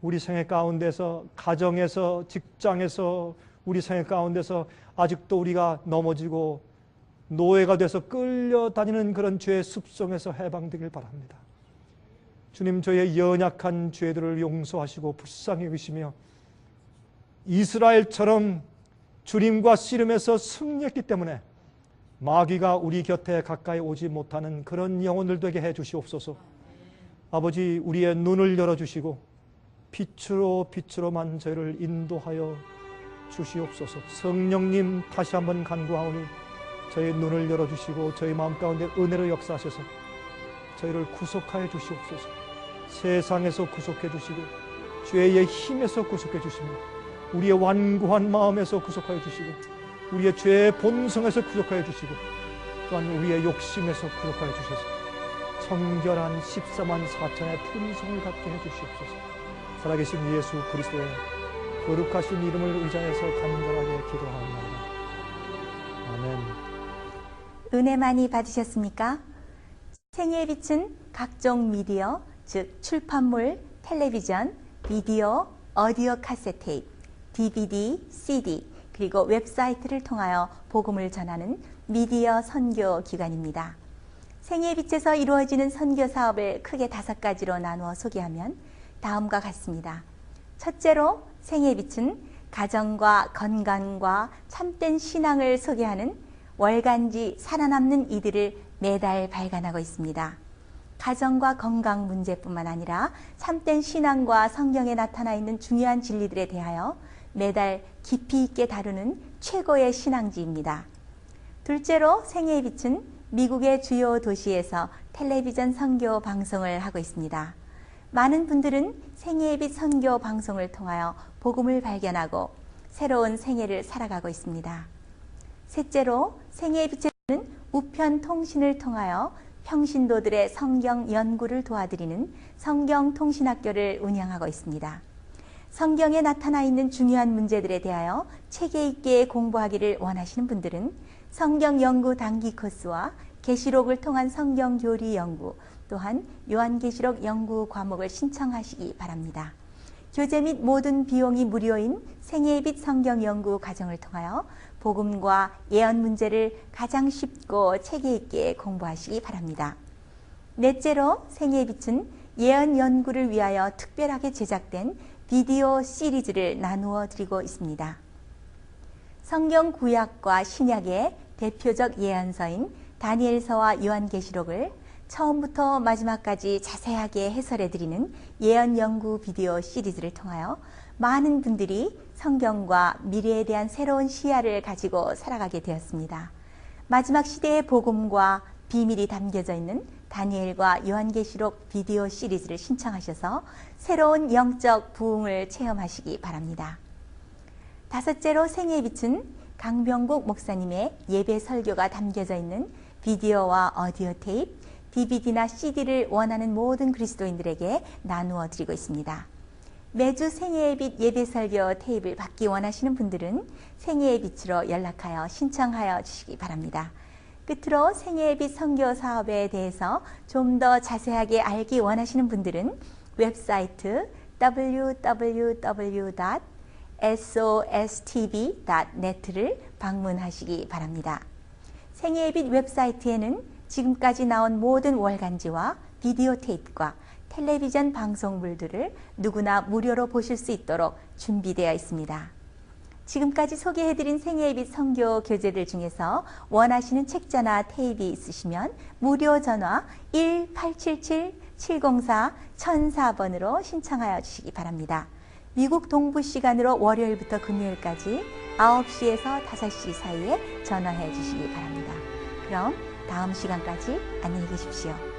우리 생애 가운데서, 가정에서, 직장에서, 우리 생애 가운데서 아직도 우리가 넘어지고 노예가 돼서 끌려다니는 그런 죄의 습성에서 해방되길 바랍니다. 주님, 저희의 연약한 죄들을 용서하시고 불쌍히 여기시며 이스라엘처럼 주님과 씨름해서 승리했기 때문에 마귀가 우리 곁에 가까이 오지 못하는 그런 영혼들 되게 해 주시옵소서. 아버지, 우리의 눈을 열어주시고 빛으로만 저희를 인도하여 주시옵소서. 성령님, 다시 한번 간구하오니 저희 눈을 열어주시고 저희 마음 가운데 은혜로 역사하셔서 저희를 구속하여 주시옵소서. 세상에서 구속해 주시고 죄의 힘에서 구속해 주시며 우리의 완고한 마음에서 구속하여 주시고 우리의 죄의 본성에서 구속하여 주시고 또한 우리의 욕심에서 구속하여 주셔서 청결한 14만 4천의 품성을 갖게 해주시옵소서. 살아계신 예수 그리스도의 거룩하신 이름을 의지해서 간절하게 기도하옵나이다. 아멘. 은혜 많이 받으셨습니까? 생애의 빛은 각종 미디어, 즉 출판물, 텔레비전, 비디오, 오디오 카세트 테이프, DVD, CD, 그리고 웹사이트를 통하여 복음을 전하는 미디어 선교 기관입니다. 생애의 빛에서 이루어지는 선교 사업을 크게 5가지로 나누어 소개하면 다음과 같습니다. 첫째로 생애의 빛은 가정과 건강과 참된 신앙을 소개하는 월간지 살아남는 이들을 매달 발간하고 있습니다. 가정과 건강 문제뿐만 아니라 참된 신앙과 성경에 나타나 있는 중요한 진리들에 대하여 매달 깊이 있게 다루는 최고의 신앙지입니다. 둘째로 생애의 빛은 미국의 주요 도시에서 텔레비전 선교 방송을 하고 있습니다. 많은 분들은 생애의 빛 선교 방송을 통하여 복음을 발견하고 새로운 생애를 살아가고 있습니다. 셋째로 생애의 빛에는 우편 통신을 통하여 평신도들의 성경 연구를 도와드리는 성경통신학교를 운영하고 있습니다. 성경에 나타나 있는 중요한 문제들에 대하여 체계 있게 공부하기를 원하시는 분들은 성경 연구 단기 코스와 계시록을 통한 성경 교리 연구, 또한 요한계시록 연구 과목을 신청하시기 바랍니다. 교재 및 모든 비용이 무료인 생애의 빛 성경 연구 과정을 통하여 복음과 예언 문제를 가장 쉽고 체계 있게 공부하시기 바랍니다. 넷째로 생애의 빛은 예언 연구를 위하여 특별하게 제작된 비디오 시리즈를 나누어 드리고 있습니다. 성경 구약과 신약의 대표적 예언서인 다니엘서와 요한계시록을 처음부터 마지막까지 자세하게 해설해 드리는 예언 연구 비디오 시리즈를 통하여 많은 분들이 성경과 미래에 대한 새로운 시야를 가지고 살아가게 되었습니다. 마지막 시대의 복음과 비밀이 담겨져 있는 다니엘과 요한계시록 비디오 시리즈를 신청하셔서 새로운 영적 부흥을 체험하시기 바랍니다. 다섯째로 생애의 빛은 강병국 목사님의 예배 설교가 담겨져 있는 비디오와 오디오 테이프, DVD나 CD를 원하는 모든 그리스도인들에게 나누어 드리고 있습니다. 매주 생애의 빛 예배 설교 테이프를 받기 원하시는 분들은 생애의 빛으로 연락하여 신청하여 주시기 바랍니다. 끝으로 생애의 빛 선교 사업에 대해서 좀 더 자세하게 알기 원하시는 분들은 웹사이트 www.sostv.net를 방문하시기 바랍니다. 생애의 빛 웹사이트에는 지금까지 나온 모든 월간지와 비디오 테이프와 텔레비전 방송물들을 누구나 무료로 보실 수 있도록 준비되어 있습니다. 지금까지 소개해드린 생애의 빛 선교 교재들 중에서 원하시는 책자나 테이프 있으시면 무료 전화 1877-704-1004번으로 신청하여 주시기 바랍니다. 미국 동부 시간으로 월요일부터 금요일까지 9시에서 5시 사이에 전화해 주시기 바랍니다. 그럼 다음 시간까지 안녕히 계십시오.